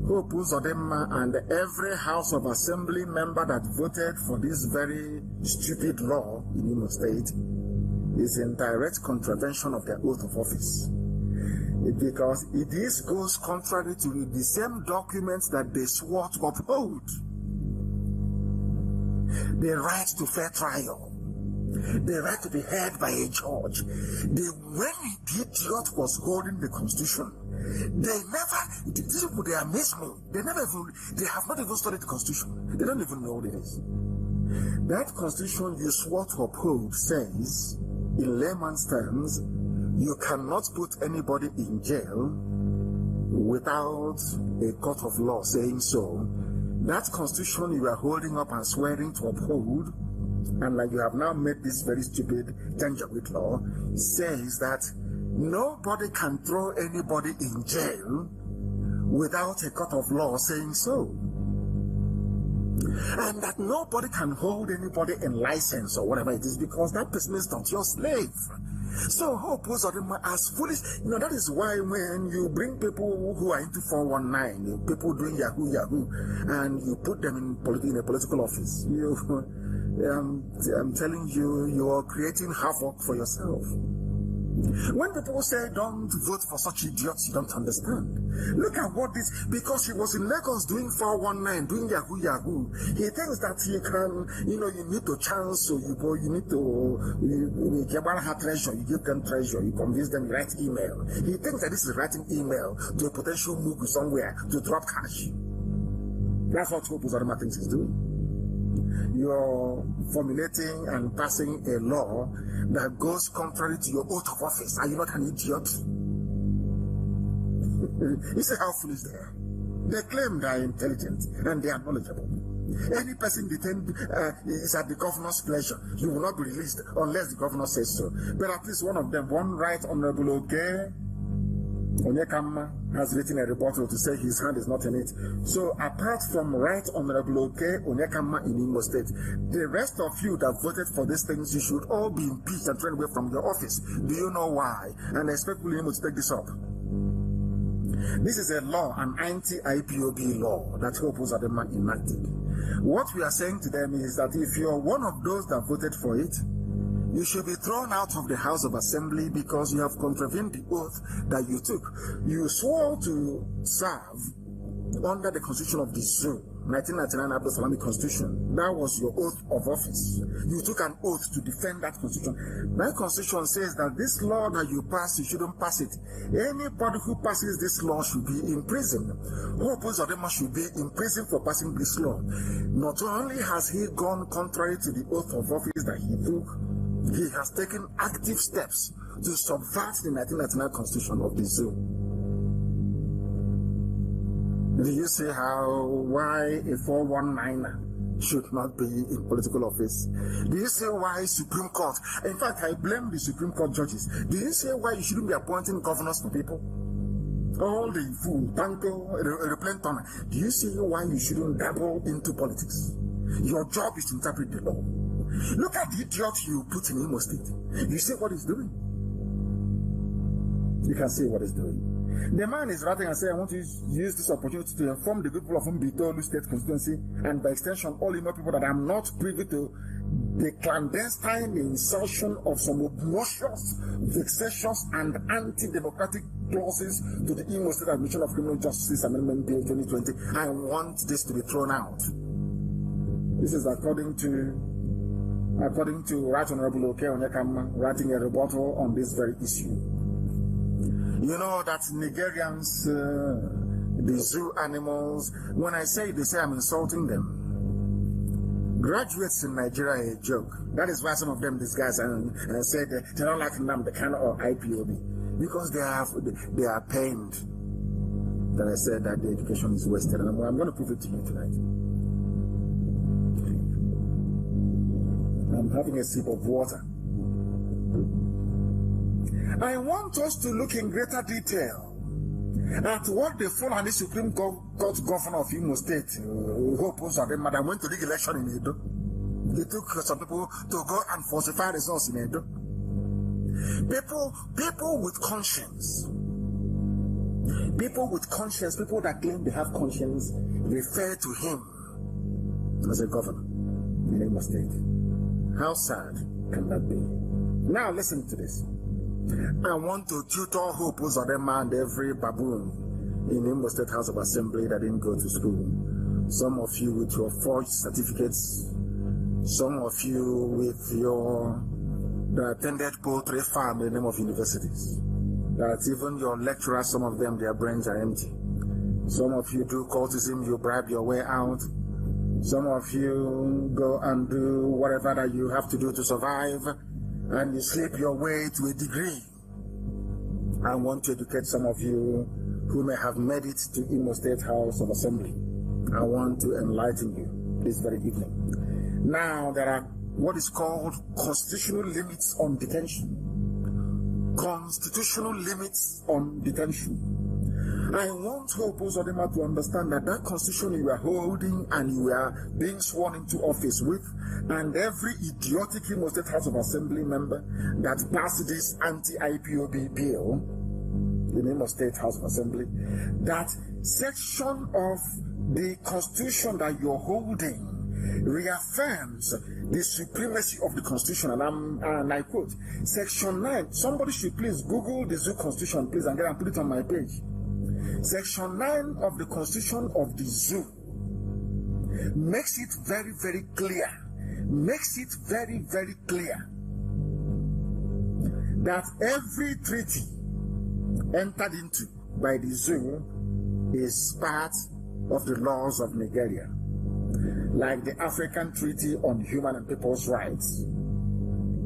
Hope Ozodema and every House of Assembly member that voted for this very stupid law in Imo State is in direct contravention of their oath of office. Because this goes contrary to the same documents that they swore to uphold. The right to fair trial, the right to be heard by a judge. When the idiot was holding the Constitution, these people, they amaze me. They have not even studied the Constitution. They don't even know what it is. That Constitution you swore to uphold says, in layman's terms, you cannot put anybody in jail without a court of law saying so. That Constitution you are holding up and swearing to uphold, and like you have now made this very stupid Janjaweed law, says that nobody can throw anybody in jail without a court of law saying so. And that nobody can hold anybody in license or whatever it is because that person is not your slave. So Hope Ozodema as foolish. That is why when you bring people who are into 419, people doing Yahoo, and you put them in a political office, I'm telling you, you are creating havoc for yourself. When people say don't vote for such idiots, you don't understand. Look at what this, because he was in Lagos doing 419, doing Yahoo. He thinks that he can, you need to chance, so you need to, you give them treasure, you convince them, you write email. He thinks that this is writing email to a potential move somewhere to drop cash. That's what Hope Uzodinma thinks he's doing. You're formulating and passing a law that goes contrary to your oath of office. Are you not an idiot? You see how foolish they are. They claim they are intelligent and they are knowledgeable. Any person detained is at the governor's pleasure. He will not be released unless the governor says so. But at least one of them, one Right Honorable Onyekama, has written a rebuttal to say his hand is not in it. So apart from Right Honorable Onyekama in Imo State, the rest of you that voted for these things, you should all be impeached and thrown away from your office. Do you know why? And I expect William to take this up. This is a law, an anti-IPOB law that Hope Uzodinma enacted. What we are saying to them is that if you're one of those that voted for it, you should be thrown out of the House of Assembly because you have contravened the oath that you took. You swore to serve under the Constitution of the Zoo, 1999 Abdul Salami Constitution. That was your oath of office. You took an oath to defend that Constitution. That Constitution says that this law that you pass, you shouldn't pass it. Anybody who passes this law should be in prison. Hope Uzodinma should be in prison for passing this law. Not only has he gone contrary to the oath of office that he took, he has taken active steps to subvert the 1999 Constitution of the Zoo. Do you see why a 419 should not be in political office? Do you see why Supreme Court? In fact, I blame the Supreme Court judges. Do you see why you shouldn't be appointing governors for people? All the fool, tanko, aeroplane turner. Do you see why you shouldn't dabble into politics? Your job is to interpret the law. Look at the idiot you put in Imo State. You see what he's doing? You can see what he's doing. The man is writing and saying, I want to use this opportunity to inform the people of Mbitolu State constituency and by extension all Imo people that I'm not privy to the clandestine insertion of some obnoxious, vexatious and anti-democratic clauses to the Imo State Admission of Criminal Justice Amendment Bill 2020. I want this to be thrown out. This is according to Right Honorable Onyekama writing a rebuttal on this very issue. You know that Nigerians, the zoo animals, when I say they say I'm insulting them. Graduates in Nigeria are a joke. That is why some of them disguise and say they don't like Nnamdi Kanu or IPOB. Because they are pained that I said that the education is wasted. And I'm going to prove it to you tonight. I'm having a sip of water. I want us to look in greater detail at what the Fulani Supreme Court Governor of Imo State, Hope Uzodinma, that went to the election in Edo. They took some people to go and falsify results in Edo. People with conscience. People with conscience, people that claim they have conscience, refer to him as a governor in Imo State. How sad can that be? Now listen to this. I want to tutor Hope Uzodinma and every baboon in Imo State House of Assembly that didn't go to school. Some of you with your forged certificates, some of you with that attended poultry farm in the name of universities. That even your lecturers, some of them, their brains are empty. Some of you do cultism, you bribe your way out. Some of you go and do whatever that you have to do to survive, and you sleep your way to a degree. I want to educate some of you who may have made it to Imo State House of Assembly. I want to enlighten you this very evening. Now, there are what is called constitutional limits on detention. Constitutional limits on detention. I want Hope Uzodinma to understand that that constitution you are holding and you are being sworn into office with, and every idiotic Imo State House of Assembly member that passed this anti-IPOB bill in Imo State House of Assembly, that section of the constitution that you're holding reaffirms the supremacy of the Constitution, and I quote, Section 9, somebody should please Google the Zoo Constitution, please, and put it on my page. Section 9 of the Constitution of the Zoo makes it very, very clear, that every treaty entered into by the Zoo is part of the laws of Nigeria, like the African Treaty on Human and People's Rights.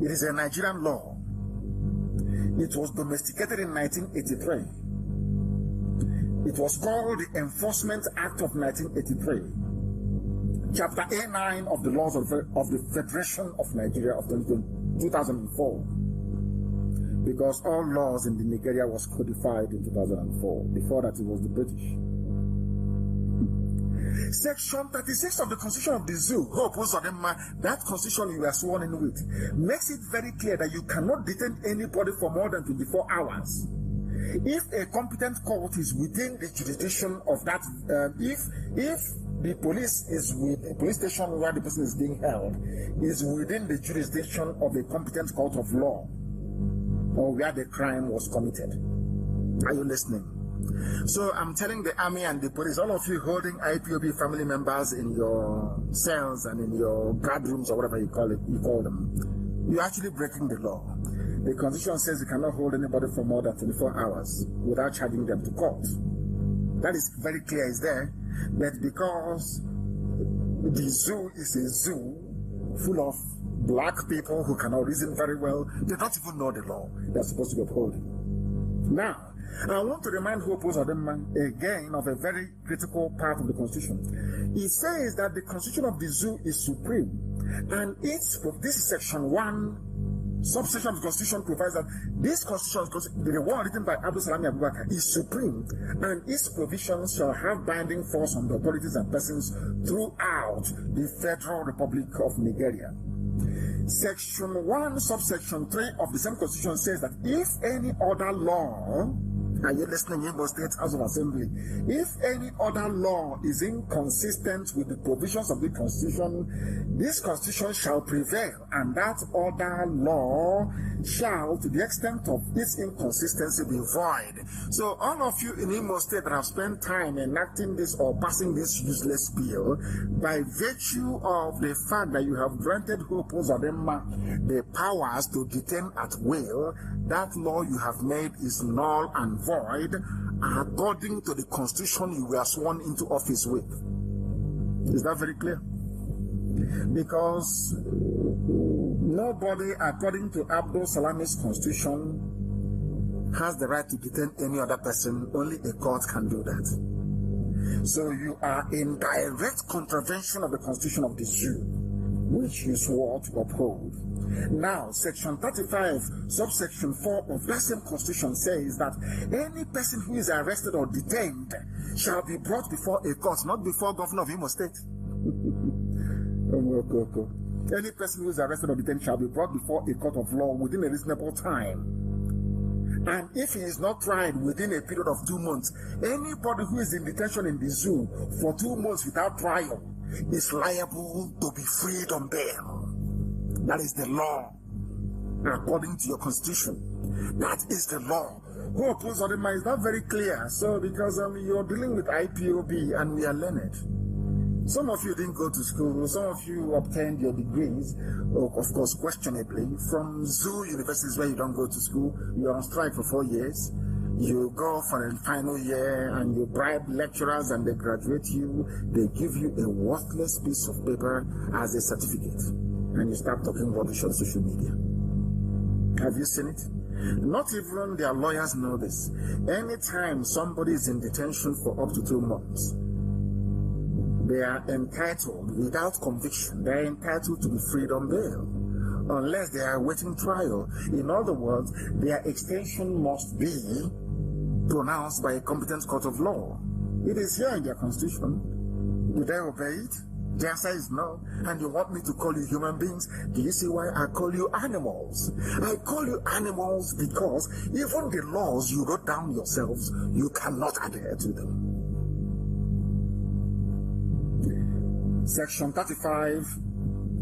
It is a Nigerian law. It was domesticated in 1983. It was called the Enforcement Act of 1983. Chapter A9 of the laws of the Federation of Nigeria of 2004. Because all laws in the Nigeria was codified in 2004. Before that, it was the British. Section 36 of the Constitution of the Zoo, that constitution you were sworn in with, makes it very clear that you cannot detain anybody for more than 24 hours. If a competent court is within the jurisdiction of that, if the police is with a police station where the person is being held, is within the jurisdiction of a competent court of law, or where the crime was committed. Are you listening? So I'm telling the army and the police, all of you holding IPOB family members in your cells and in your guard rooms or whatever you call them, you're actually breaking the law. The Constitution says you cannot hold anybody for more than 24 hours without charging them to court. That is very clear, is there. But because the zoo is a zoo full of black people who cannot reason very well, they don't even know the law they're supposed to be upholding. Now, I want to remind who oppose them again of a very critical part of the Constitution. It says that the Constitution of the Zoo is supreme, and this is Section 1, subsection of the Constitution provides that this Constitution, the one written by Abdul Salami Abubakar, is supreme, and its provisions shall have binding force on the authorities and persons throughout the Federal Republic of Nigeria. Section 1, subsection 3 of the same Constitution says that if any other law, are you listening, Igbo State House of Assembly? If any other law is inconsistent with the provisions of the Constitution, this Constitution shall prevail, and that other law shall, to the extent of its inconsistency, be void. So all of you in Imo State that have spent time enacting this or passing this useless bill, by virtue of the fact that you have granted Hopo Zadema the powers to detain at will, that law you have made is null and void according to the Constitution you were sworn into office with. Is that very clear? Because nobody, according to Abdul Salami's Constitution, has the right to detain any other person. Only a court can do that. So you are in direct contravention of the Constitution of the Zoo, which you swore to uphold. Now, Section 35, subsection 4 of that same Constitution says that any person who is arrested or detained shall be brought before a court, not before Governor of Imo State. Any person who is arrested or detained shall be brought before a court of law within a reasonable time. And if he is not tried within a period of 2 months, anybody who is in detention in the zoo for 2 months without trial is liable to be freed on bail. That is the law, according to your Constitution. That is the law. Who opposes Odema is not very clear. So, because you're dealing with IPOB and we are learned. Some of you didn't go to school. Some of you obtained your degrees, of course, questionably, from zoo universities where you don't go to school. You're on strike for 4 years. You go for a final year and you bribe lecturers and they graduate you. They give you a worthless piece of paper as a certificate. And you start talking rubbish on social media. Have you seen it? Not even their lawyers know this. Anytime somebody is in detention for up to 2 months, they are entitled, without conviction, they are entitled to be freed on bail, unless they are awaiting trial. In other words, their extension must be pronounced by a competent court of law. It is here in their Constitution. Do they obey it? The answer is no. And you want me to call you human beings? Do you see why I call you animals? I call you animals because even the laws you wrote down yourselves, you cannot adhere to them. Section 35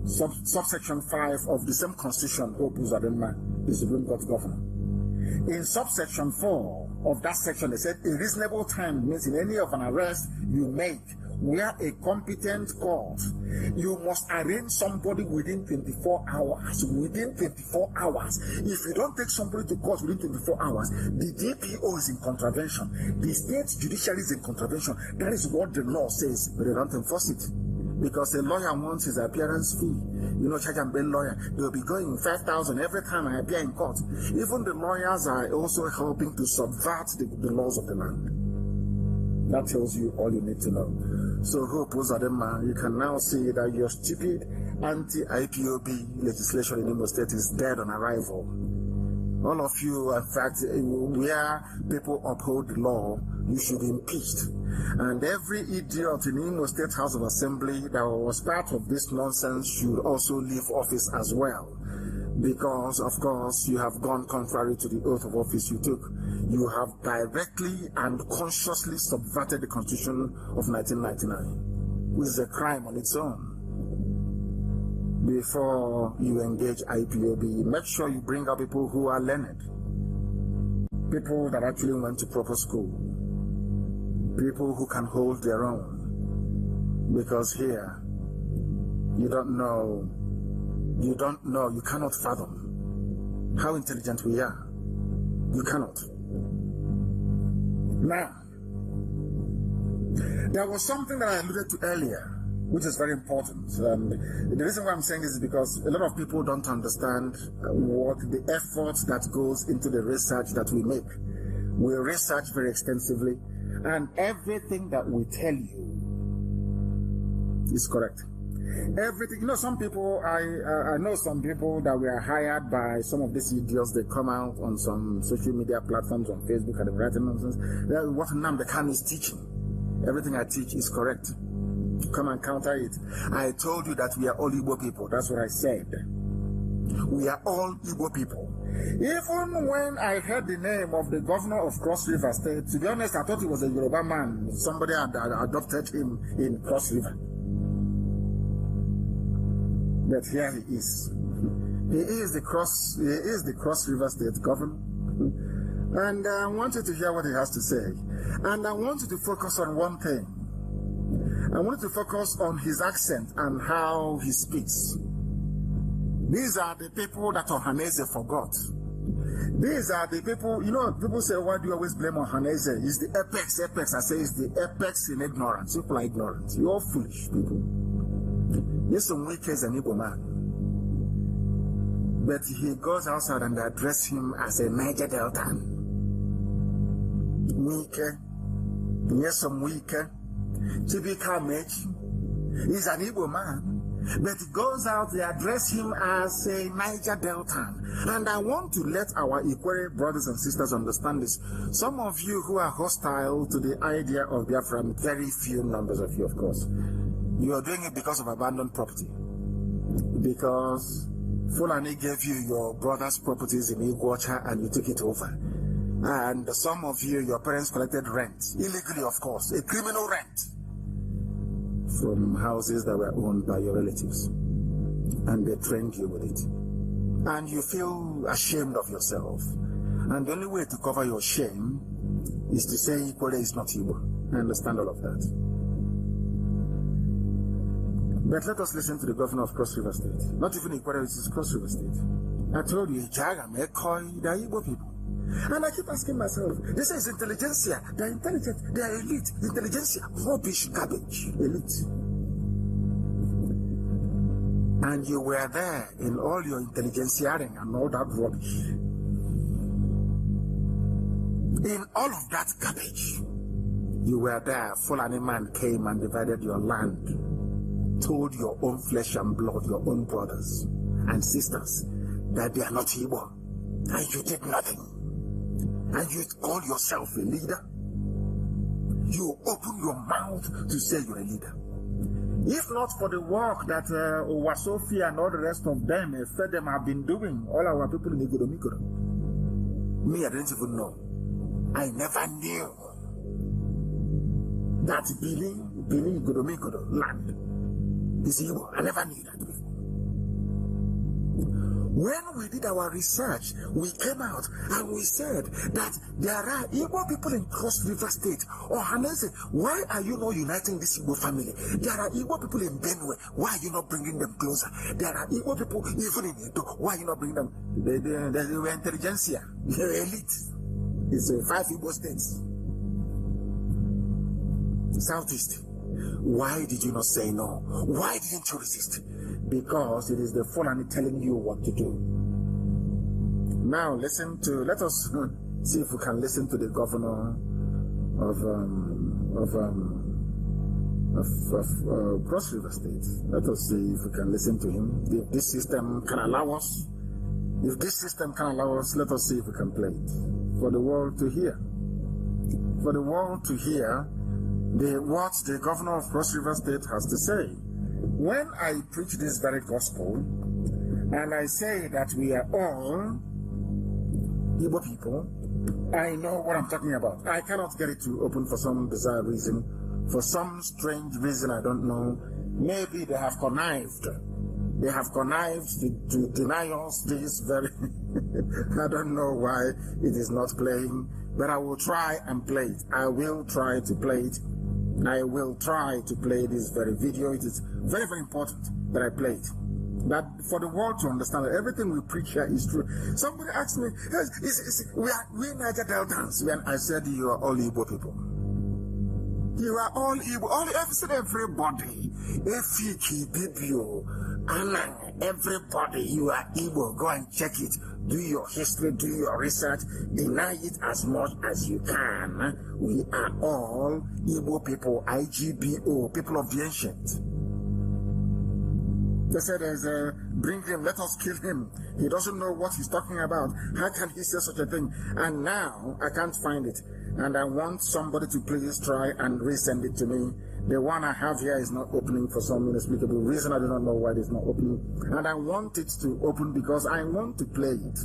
subsection 5 of the same constitution, Hope Uzodimma, the Supreme Court governor. In subsection 4 of that section, they said a reasonable time means in any of an arrest you make where a competent court, you must arraign somebody within 24 hours. Within 24 hours. If you don't take somebody to court within 24 hours, the DPO is in contravention. The state judiciary is in contravention. That is what the law says, but they don't enforce it. Because a lawyer wants his appearance fee. You know, charge and bail lawyer, they'll be going 5,000 every time I appear in court. Even the lawyers are also helping to subvert the laws of the land. That tells you all you need to know. So, Hope Uzodimma, you can now see that your stupid anti-IPOB legislation in Imo State is dead on arrival. All of you, in fact, where people uphold the law, you should be impeached. And every idiot in Imo State House of Assembly that was part of this nonsense should also leave office as well. Because, of course, you have gone contrary to the oath of office you took. You have directly and consciously subverted the Constitution of 1999, which is a crime on its own. Before you engage IPOB, make sure you bring up people who are learned, people that actually went to proper school, people who can hold their own. Because here, you cannot fathom how intelligent we are. You cannot. Now, there was something that I alluded to earlier, which is very important. The reason why I'm saying this is because a lot of people don't understand what the effort that goes into the research that we make. We research very extensively, and everything that we tell you is correct. Everything, you know, some people, I know some people that were hired by some of these idiots. They come out on some social media platforms, on Facebook, and they're writing nonsense. What Nnamdi Kanu is teaching, everything I teach is correct. Come and counter it. I told you that we are all Igbo people. That's what I said. We are all Igbo people. Even when I heard the name of the governor of Cross River State, to be honest, I thought he was a Yoruba man. Somebody had adopted him in Cross River. But here he is. He is the Cross River State governor. And I want you to hear what he has to say. And I want you to focus on one thing. I want you to focus on his accent and how he speaks. These are the people that Ohaneze forgot. These are the people, you know, people say, why do you always blame Ohaneze? He's the apex. I say it's the apex in ignorance. People are ignorant. You're all foolish people. Yes, some weak as an Igbo man. But he goes outside and they address him as a Niger Deltan. Weak. Yes, some weak. Chibika Mechi. He's an Igbo man. But he goes out, they address him as a Niger Deltan. And I want to let our Ikwere brothers and sisters understand this. Some of you who are hostile to the idea of Biafra, very few numbers of you, of course, you are doing it because of abandoned property. Because Fulani gave you your brother's properties in Iguacha and you took it over. And some of you, your parents collected rent, illegally of course, a criminal rent, from houses that were owned by your relatives. And they trained you with it. And you feel ashamed of yourself. And the only way to cover your shame is to say Ikwere is not Igbo. I understand all of that. But let us listen to the governor of Cross River State. Not even Ikwere, it is Cross River State. I told you, Jaga, Mekoi, they are Igbo people. And I keep asking myself, this is intelligentsia, they are intelligent, they are elite. Intelligentsia, rubbish, garbage, elite. And you were there in all your intelligentsiaring and all that rubbish. In all of that garbage, you were there. Fulani man came and divided your land, told your own flesh and blood, your own brothers and sisters, that they are not Igbo, and you did nothing. And you call yourself a leader. You open your mouth to say you're a leader. If not for the work that Owasofia and all the rest of them, Fedem have been doing, all our people in Igodomikodo, me, I didn't even know. I never knew that Bini Igodomikodo land is Igbo. I never knew that before. When we did our research, we came out and we said that there are Igbo people in Cross River State. Or Hanese, why are you not uniting this Igbo family? There are Igbo people in Benue. Why are you not bringing them closer? There are Igbo people even in Edo. Why are you not bringing them? They were intelligentsia. They were elite. It's 5 Igbo states. Southeast. Why did you not say no? Why didn't you resist? Because it is the Fulani telling you what to do. Now let us see if we can listen to the governor of Cross River State. Let us see if we can listen to him. If this system can allow us, let us see if we can play it for the world to hear. For the world to hear what the governor of Cross River State has to say. When I preach this very gospel, and I say that we are all Igbo people, I know what I'm talking about. I cannot get it to open for some bizarre reason, for some strange reason I don't know. Maybe they have connived. They have connived to deny us this very... I don't know why it is not playing, but I will try and play it. I will try to play it. I will try to play this very video. It is very, very important that I play it. That for the world to understand that everything we preach here is true. Somebody asked me, we Niger Deltans. When I said you are all Igbo people. You are all Igbo. Everybody. Everybody, you are Igbo. Go and check it. Do your history, do your research, deny it as much as you can. We are all Igbo people, IGBO, people of the ancient. They said, bring him, let us kill him. He doesn't know what he's talking about. How can he say such a thing? And now, I can't find it. And I want somebody to please try and resend it to me. The one I have here is not opening for some inexplicable reason. I do not know why it is not opening. And I want it to open because I want to play it.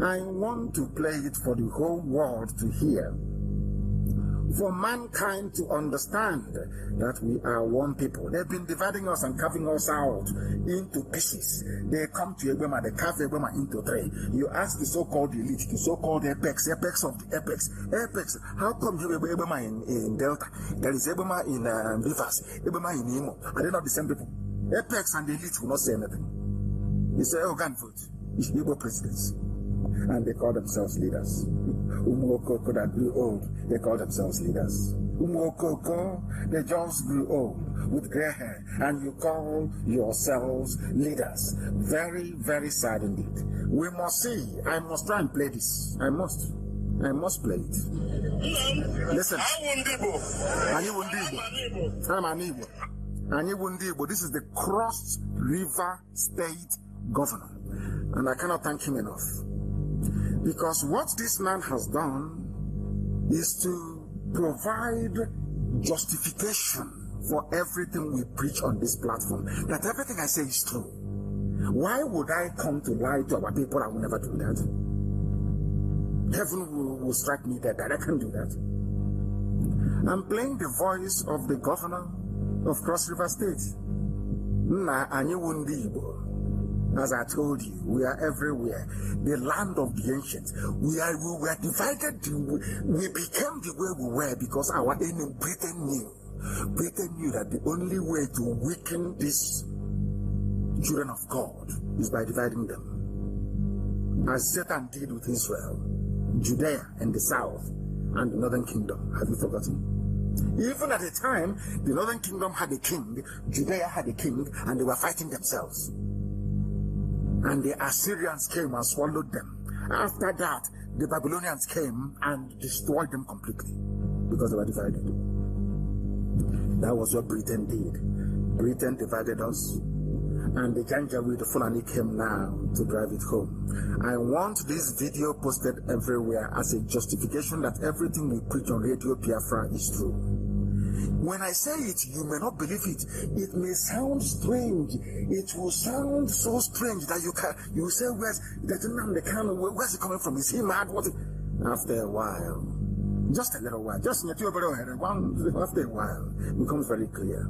I want to play it for the whole world to hear. For mankind to understand that we are one people. They've been dividing us and carving us out into pieces. They come to Ebema, they carve Ebema into 3. You ask the so-called elite, the so-called apex of the apex. How come you have Ebema in Delta? There is Ebema in Rivers, Ebema in Imo. Are they not the same people? Apex and the elite will not say anything. You say, oh, gun vote. It's Igbo presidents. And they call themselves leaders. Umuokoko that grew old, they call themselves leaders. Umuokoko, they just grew old with gray hair, and you call yourselves leaders. Very, very sad indeed. We must see. I must try and play this. I must play it. Listen. I'm an Igbo. This is the Cross River State governor. And I cannot thank him enough. Because what this man has done is to provide justification for everything we preach on this platform. That everything I say is true. Why would I come to lie to our people? I will never do that. Heaven will strike me dead. I can't do that. I'm playing the voice of the governor of Cross River State. As I told you, we are everywhere. The land of the ancients. We were divided. We became the way we were because our enemy, Britain knew. Britain knew that the only way to weaken these children of God is by dividing them. As Satan did with Israel, Judea and the south, and the northern kingdom. Have you forgotten? Even at the time, the northern kingdom had a king, Judea had a king, and they were fighting themselves. And the Assyrians came and swallowed them. After that, the Babylonians came and destroyed them completely because they were divided. That was what Britain did. Britain divided us, and the Janjaweed, the Fulani, came now to drive it home. I want this video posted everywhere as a justification that everything we preach on Radio Biafra is true. When I say it, you may not believe it. It may sound strange. It will sound so strange that you will say, where's Nnamdi Kanu? Where's he coming from? Is he mad? After a while, just a little while, after a while, it becomes very clear.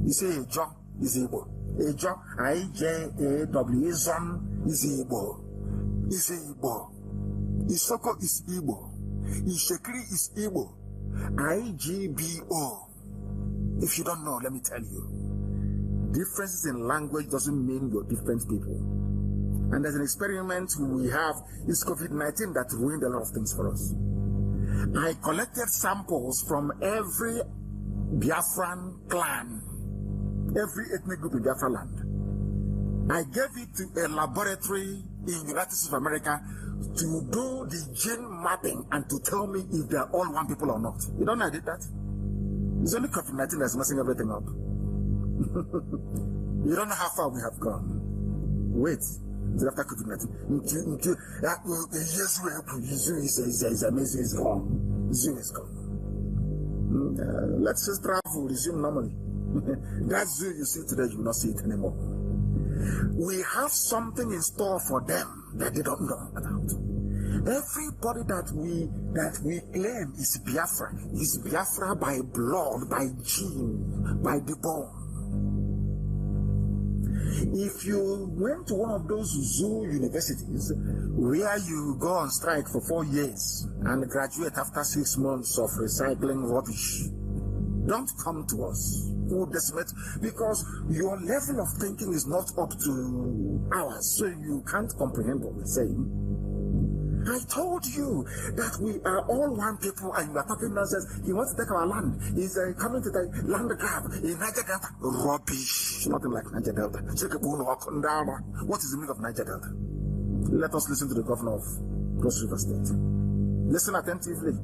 You say a job is Igbo. A job, I-J-A-W, is Igbo. Is Igbo. Isoko is Igbo. Ishekiri is Igbo. IGBO. If you don't know, let me tell you. Differences in language doesn't mean you're different people. And there's an experiment we have. It's COVID-19 that ruined a lot of things for us. I collected samples from every Biafran clan, every ethnic group in Biafra land. I gave it to a laboratory in United States of America to do the gene mapping and to tell me if they're all one people or not. You don't know I did that? It's only COVID-19 that's messing everything up. You don't know how far we have gone. Wait till after COVID-19. Zoo is amazing, it's gone. Zoo is gone. Let's just travel, resume normally. That zoo you see today, you will not see it anymore. We have something in store for them that they don't know about. Everybody that we claim is Biafra by blood, by gene, by the bone. If you went to one of those zoo universities where you go on strike for 4 years and graduate after 6 months of recycling rubbish, don't come to us. We'll decimate, because your level of thinking is not up to ours, so you can't comprehend what we're saying. I told you that we are all one people and you are talking nonsense. He wants to take our land. He's coming to the land grab in Niger Delta. Rubbish. Nothing like Niger Delta. What is the meaning of Niger Delta? Let us listen to the governor of Cross River State. Listen attentively.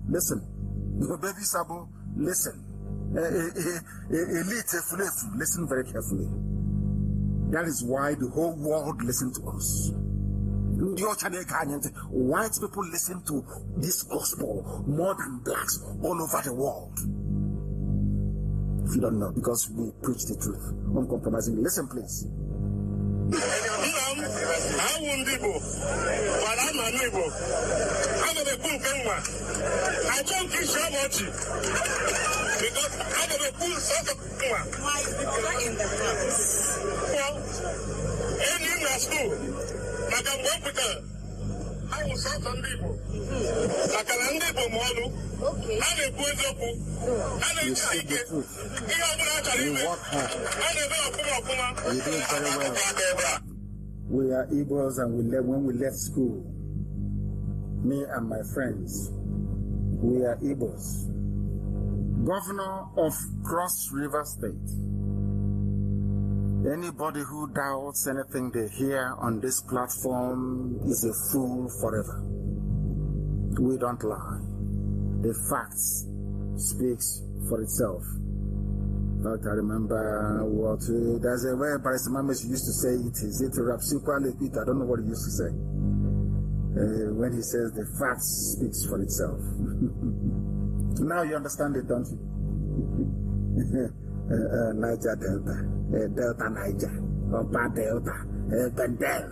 Listen. Baby Sabo, listen. Listen very carefully. That is why the whole world listens to us. White people listen to this gospel more than blacks all over the world. If you don't know, because we preach the truth uncompromisingly. Listen, please. I was out on people. You speak the truth. You work hard. You do very well. We are Igbos, and when we left school, me and my friends, we are Igbos. Governor of Cross River State. Anybody who doubts anything they hear on this platform is a fool forever. We don't lie. The facts speaks for itself. But I remember what there's a way Barrister Mames used to say it is it rapsically Pete. I don't know what he used to say. When he says the facts speaks for itself. Now you understand it, don't you? Niger Delta, Delta Niger, Upper Delta, Bendel,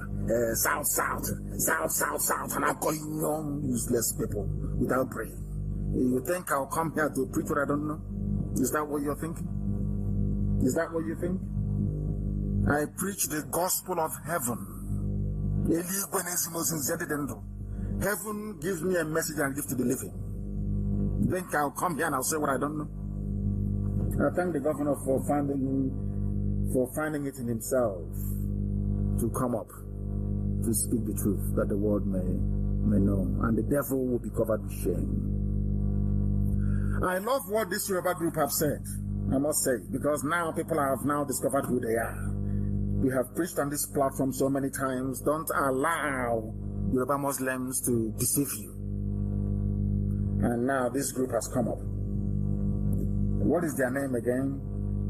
South, and I'm calling on useless people without praying. You think I'll come here to preach what I don't know? Is that what you're thinking? Is that what you think? I preach the gospel of heaven. Heaven gives me a message and gives to the living. You think I'll come here and I'll say what I don't know? I thank the governor for finding it in himself to come up to speak the truth that the world may know, and the devil will be covered with shame. I love what this Yoruba group have said, I must say, because now people have now discovered who they are. We have preached on this platform so many times. Don't allow Yoruba Muslims to deceive you. And now this group has come up. What is their name again?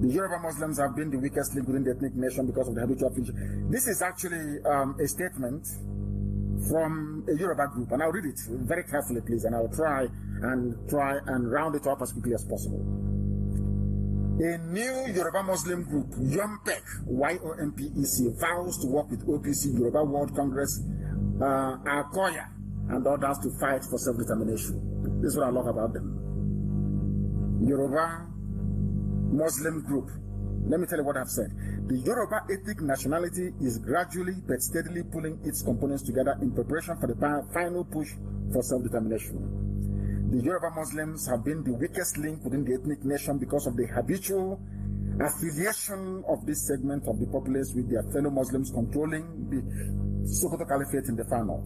The Yoruba Muslims have been the weakest link within the ethnic nation because of the habitual affiliation. This is actually a statement from a Yoruba group, and I'll read it very carefully, please, and I'll try and round it up as quickly as possible. A new Yoruba Muslim group, YOMPEC, YOMPEC, vows to work with OPC, Yoruba World Congress, Akoya, and others to fight for self-determination. This is what I love about them. Yoruba Muslim group, Let me tell you what I've said. The Yoruba ethnic nationality is gradually but steadily pulling its components together in preparation for the final push for self-determination. The Yoruba Muslims have been the weakest link within the ethnic nation because of the habitual affiliation of this segment of the populace with their fellow Muslims controlling the Sokoto Caliphate in the far north.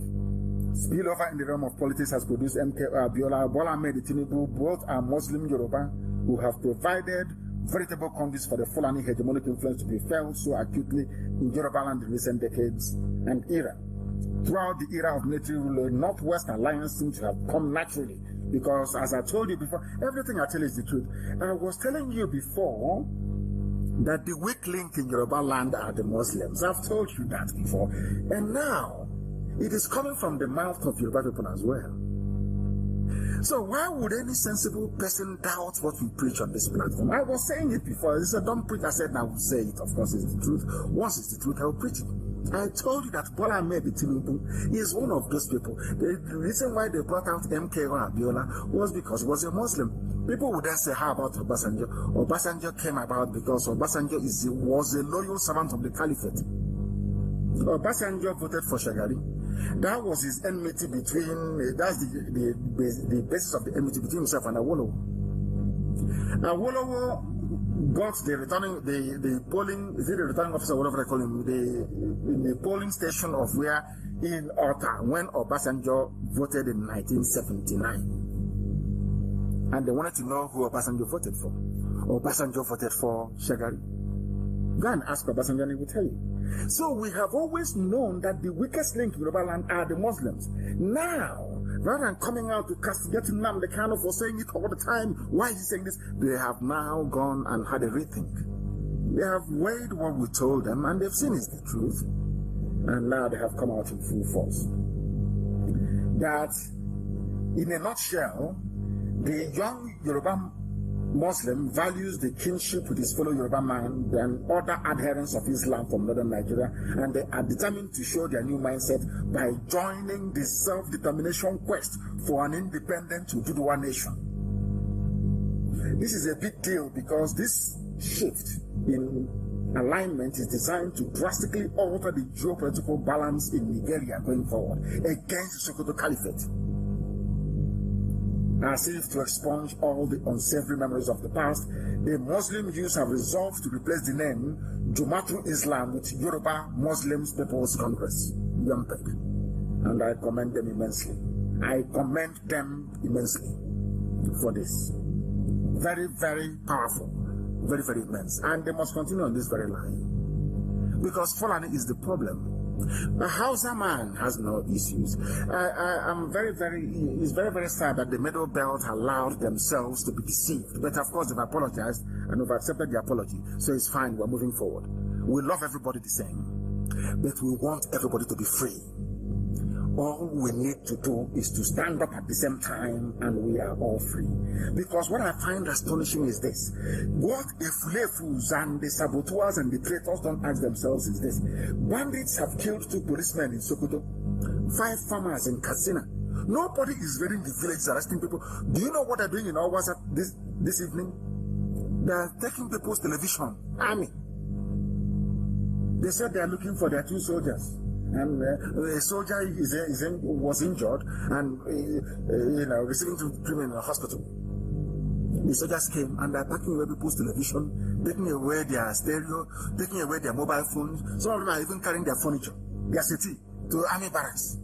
Spillover in the realm of politics has produced MK Abiola, Bola Ahmed Tinubu, both are Muslim Yoruba who have provided veritable conduits for the Fulani hegemonic influence to be felt so acutely in Yoruba land in recent decades and era. Throughout the era of military rule, Northwest Alliance seems to have come naturally because, as I told you before, everything I tell is the truth. I was telling you before that the weak link in Yoruba land are the Muslims. I've told you that before. And now, it is coming from the mouth of Yoruba people as well. So why would any sensible person doubt what we preach on this platform? I was saying it before. It's a dumb preach. I said I will say it. Of course, it's the truth. Once it's the truth, I will preach it. I told you that Bola Ahmed Tinubu is one of those people. The reason why they brought out MK Abiola was because he was a Muslim. People would then say, how about Obasanjo? Obasanjo came about because Obasanjo was a loyal servant of the Caliphate. Obasanjo voted for Shagari. That was his enmity between, that's the basis of the enmity between himself and Awolowo. Awolowo got the polling, is it the returning officer, whatever they call him, the polling station of where in Ota when Obasanjo voted in 1979. And they wanted to know who Obasanjo voted for. Obasanjo voted for Shagari. Go and ask Obasanjo and he will tell you. So we have always known that the weakest link in Yoruba land are the Muslims. Now, rather than coming out to castigate Nnamdi Kanu for saying it all the time, why is he saying this? They have now gone and had a rethink. They have weighed what we told them and they've seen it's the truth. And now they have come out in full force. That, in a nutshell, the young Yoruba Muslim values the kinship with his fellow Yoruba man than other adherents of Islam from northern Nigeria, and they are determined to show their new mindset by joining the self-determination quest for an independent Oduduwa nation. This is a big deal because this shift in alignment is designed to drastically alter the geopolitical balance in Nigeria going forward against the Sokoto Caliphate. As if to expunge all the unsavory memories of the past, the Muslim youths have resolved to replace the name Jumatu Islam with Yoruba Muslims People's Congress, YAMPEC. And I commend them immensely. I commend them immensely for this. Very, very powerful. Very, very immense. And they must continue on this very line. Because Fulani is the problem. A Hausa man has no issues. I'm very, it's very, very sad that the Middle Belt allowed themselves to be deceived. But of course, they've apologized and we've accepted the apology. So it's fine, we're moving forward. We love everybody the same. But we want everybody to be free. All we need to do is to stand up at the same time and we are all free. Because what I find astonishing is this. What if Lefus and the saboteurs and the traitors don't ask themselves is this. Bandits have killed 2 policemen in Sokoto, 5 farmers in Katsina. Nobody is raiding the villages arresting people. Do you know what they're doing in our WhatsApp this evening? They're taking people's television, army. They said they're looking for their 2 soldiers. And a soldier was injured and receiving treatment in a hospital. The soldiers came and they're taking away people's television, taking away their stereo, taking away their mobile phones. Some of them are even carrying their furniture, their city, to army barracks.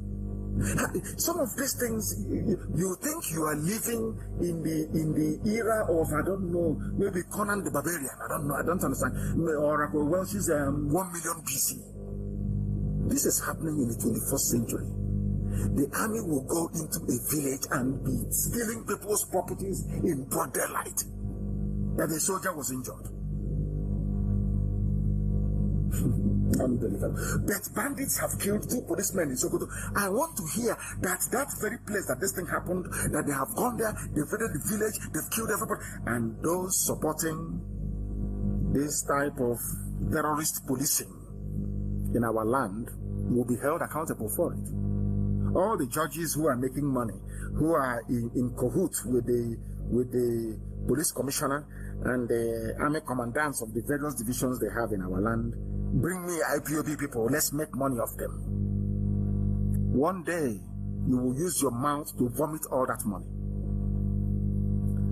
Some of these things, you think you are living in the era of, I don't know, maybe Conan the Barbarian. I don't know, I don't understand. Or Welsh's 1 million BC. This is happening in the 21st century. The army will go into a village and be stealing people's properties in broad daylight. That the soldier was injured. Unbelievable. But bandits have killed 2 policemen in Sokoto. I want to hear that very place that this thing happened, that they have gone there, they've raided the village, they've killed everybody. And those supporting this type of terrorist policing in our land will be held accountable for it. All the judges who are making money, who are in cahoots with the police commissioner and the army commandants of the various divisions they have in our land, bring me IPOB people, let's make money of them. One day, you will use your mouth to vomit all that money.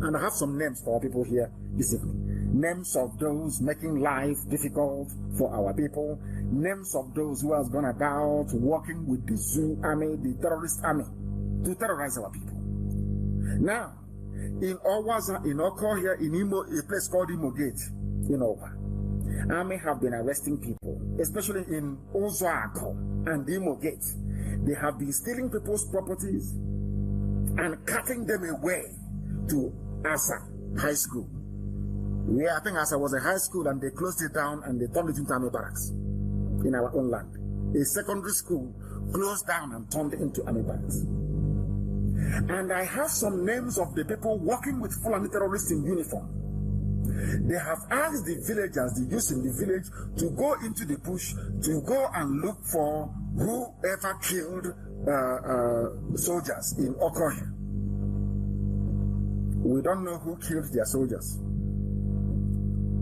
And I have some names for our people here this evening. Names of those making life difficult for our people. Names of those who have gone about working with the zoo army, the terrorist army, to terrorize our people. Now, in Owaza, in Oko here, in Imo, a place called Imo Gate, in Owa, army have been arresting people, especially in Ozoako and Imo Gate. They have been stealing people's properties and cutting them away to Asa High School. Yeah, I think Asa was a high school and they closed it down and they turned it into army barracks in our own land. A secondary school closed down and turned it into army barracks. And I have some names of the people working with Fulani terrorists in uniform. They have asked the villagers, the youth in the village, to go into the bush, to go and look for whoever killed soldiers in Okoye. We don't know who killed their soldiers.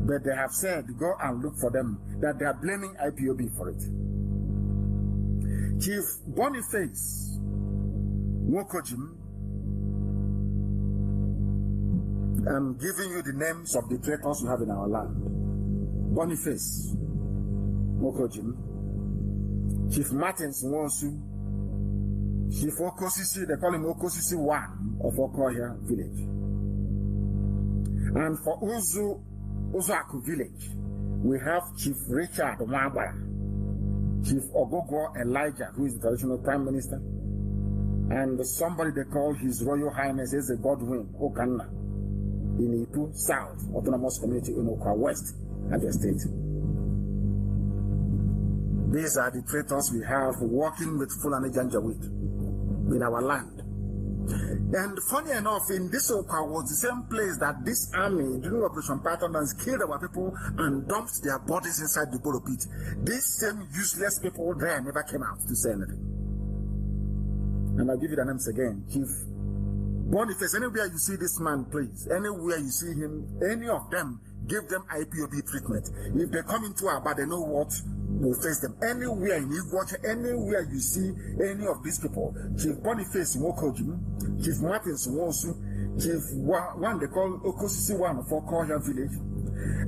But they have said, go and look for them, that they are blaming IPOB for it. Chief Boniface Nwokojim, I'm giving you the names of the traitors we have in our land. Boniface Nwokojim, Chief Martins Nwosu, Chief Okosisi, they call him Okosisi 1 of Okoya village. And for Uzuaku village, we have Chief Richard Mwabara, Chief Ogogo Elijah, who is the traditional prime minister, and somebody they call His Royal Highness is a Godwin Okanna in Ipu South Autonomous Community in Okwa West at the state. These are the traitors we have working with Fulani Janjaweed in our land. And funny enough, in this Okwa was the same place that this army, during Operation Python, killed our people and dumped their bodies inside the Boro pit. These same useless people there never came out to say anything. And I'll give you the names again. Chief Boniface, anywhere you see this man, please, anywhere you see him, any of them, give them IPOB treatment. If they come into our bar, they know what will face them. Anywhere in Iguacha, anywhere you see any of these people, Chief Boniface Nwokojim, Chief Martins Nwosu, Chief one they call Okosisi 1 of Okoya village,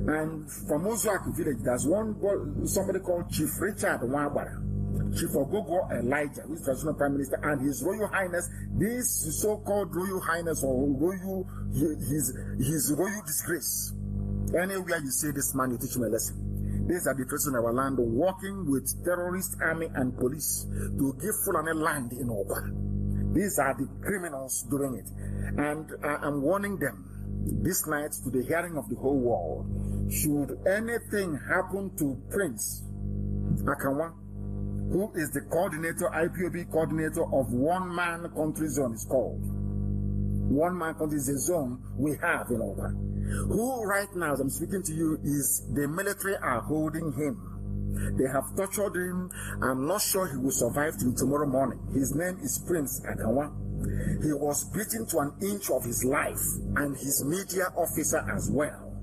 and from Ozuaku village, there's somebody called Chief Richard Nwabara, Chief Ogogo Elijah, who is traditional prime minister, and His Royal Highness, this so-called Royal Highness or Royal, his Royal Disgrace. Anywhere you see this man, you teach him a lesson. These are the traitors in our land working with terrorist army and police to give Fulani land in Oba. These are the criminals doing it. And I'm warning them this night to the hearing of the whole world. Should anything happen to Prince Akanwa, who is the coordinator, IPOB coordinator of One Man Country Zone, is called. One Man Country is a zone we have in Oba. Who right now, as I'm speaking to you, is the military are holding him. They have tortured him. I'm not sure he will survive till tomorrow morning. His name is Prince Akanwa. He was beaten to an inch of his life, and his media officer as well.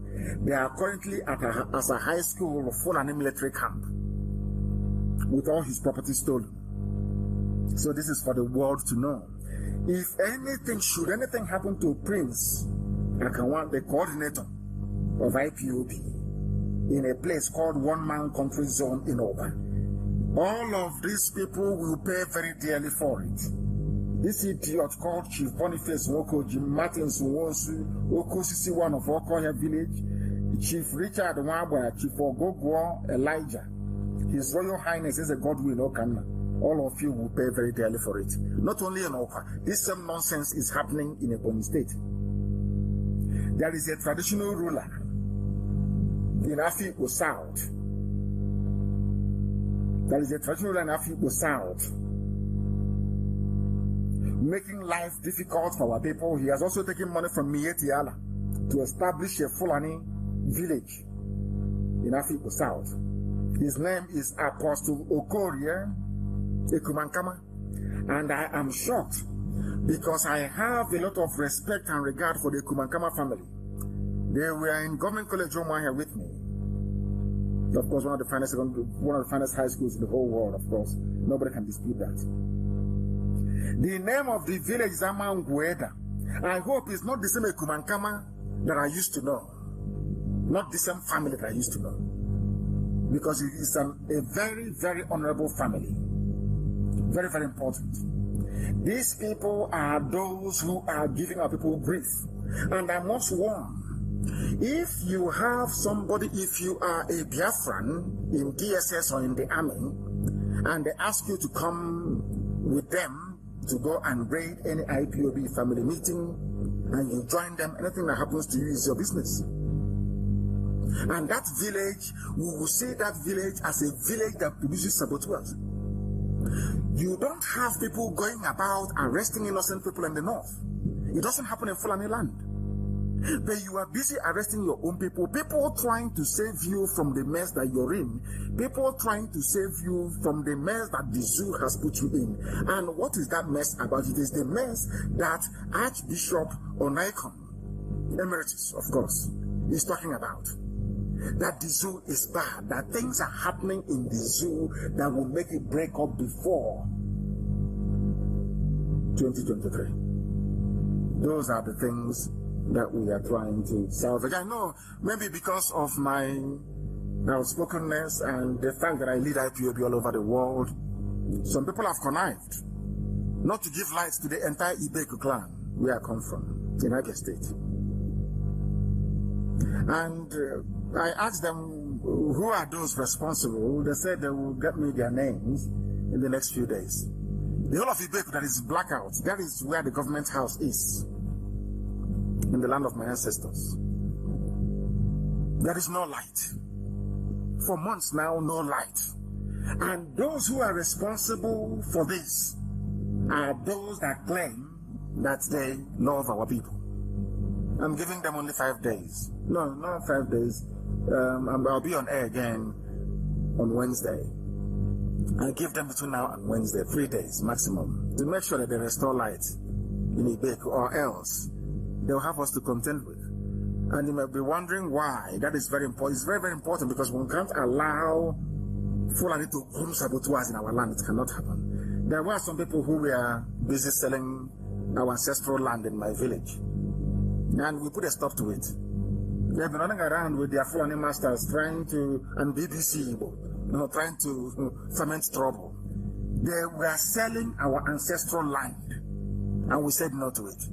They are currently at a high school Fulani military camp with all his property stolen. So this is for the world to know. If anything, should anything happen to Prince Akanwa, the coordinator of IPOB, in a place called One Man Country Zone in Oba, all of these people will pay very dearly for it. This idiot called Chief Boniface Nwokojim, Martins Nwosu, Okosisi 1 of Okoya village, Chief Richard Nwabara, Chief Ogogo Elijah, His Royal Highness is a Godwin Okanna. All of you will pay very dearly for it. Not only in Oka, this same nonsense is happening in Ebonyi State. There is a traditional ruler in Afikpo South. There is a traditional ruler in Afikpo South making life difficult for our people. He has also taken money from Mietiala to establish a Fulani village in Afikpo South. His name is Apostle Okorie Ekumankama. And I am shocked because I have a lot of respect and regard for the Kumankama family. They were in Government College Omahia with me. Of course, one of the finest high schools in the whole world, of course. Nobody can dispute that. The name of the village is Amangweda. I hope it's not the same Kumankama that I used to know. Not the same family that I used to know. Because it is a very, very honorable family. Very, very important. These people are those who are giving our people grief. And I must warn, if you have somebody, if you are a Biafran in DSS or in the army, and they ask you to come with them to go and raid any IPOB family meeting, and you join them, anything that happens to you is your business. And that village, we will see that village as a village that produces saboteurs. You don't have people going about arresting innocent people in the north. It doesn't happen in Fulani land. But you are busy arresting your own people, people trying to save you from the mess that you're in, people trying to save you from the mess that the zoo has put you in. And what is that mess about? It is the mess that Archbishop Onaikon, Emeritus, of course, is talking about. That the zoo is bad, that things are happening in the zoo that will make it break up before 2023. Those are the things that we are trying to salvage. I know maybe because of my outspokenness and the fact that I lead IPOB all over the world, some people have connived not to give light to the entire Ibeku clan where I come from, in Abia State. And I asked them, who are those responsible? They said they will get me their names in the next few days. The whole of Ibeku that is blackout, that is where the government house is, in the land of my ancestors. There is no light. For months now, no light. And those who are responsible for this are those that claim that they love our people. I'm giving them only 5 days. No, not 5 days. I'll be on air again on Wednesday. I give them between now and Wednesday, 3 days maximum, to make sure that they restore light in Ibeku, or else they'll have us to contend with. And you may be wondering why. That is very important. It's very, very important because we can't allow Fulani to groom saboteurs in our land. It cannot happen. There were some people who were busy selling our ancestral land in my village. And we put a stop to it. They have been running around with their Fulani masters trying to, and BBC, trying to ferment trouble. They were selling our ancestral land. And we said no to it.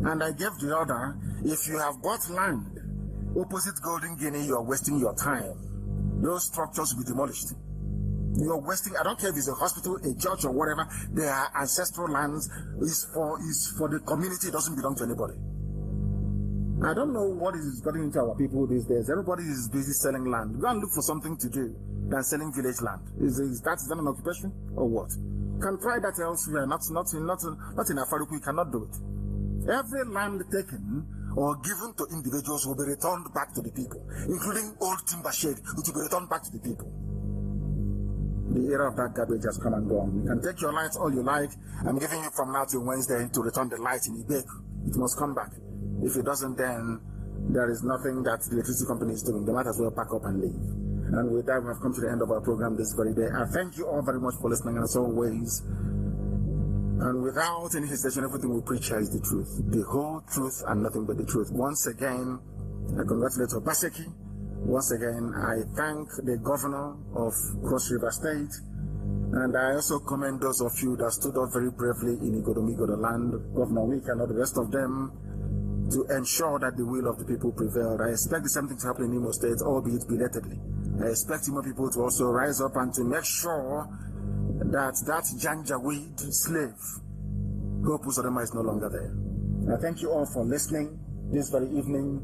And I gave the order, if you have bought land opposite Golden Guinea, you are wasting your time. Those structures will be demolished. You are wasting, I don't care if it's a hospital, a church, or whatever, they are ancestral lands, is for the community, it doesn't belong to anybody. I don't know what is getting into our people these days. Everybody is busy selling land. Go and look for something to do than selling village land. Is that an occupation or what? Can try that elsewhere, not in Afaruku, you cannot do it. Every land taken or given to individuals will be returned back to the people, including old timber shed, which will be returned back to the people. The era of that garbage has come and gone. You can take your lights all you like. I'm giving you from now till Wednesday to return the light in Ibeku. It must come back. If it doesn't, then there is nothing that the electricity company is doing. They might as well pack up and leave. And with that, we have come to the end of our program this very day. I thank you all very much for listening, and as always, and without any hesitation, everything we preach here is the truth. The whole truth and nothing but the truth. Once again, I congratulate Obaseki. Once again, I thank the governor of Cross River State. And I also commend those of you that stood up very bravely in Igodomigodo land, Governor Wike and all the rest of them, to ensure that the will of the people prevailed. I expect the same thing to happen in Imo State, albeit belatedly. I expect Imo people to also rise up and to make sure that Janjaweed slave, Hope Uzodema, is no longer there. I thank you all for listening this very evening.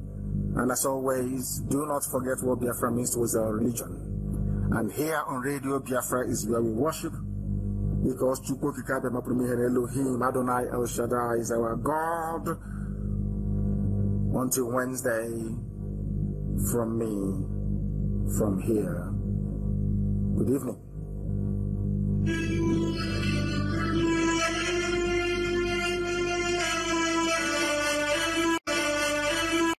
And as always, do not forget what Biafra means to us, our religion. And here on Radio Biafra is where we worship, because Chukwokikabe Mapumihere Elohim Adonai El Shaddai is our God. Until Wednesday, from me, from here. Good evening.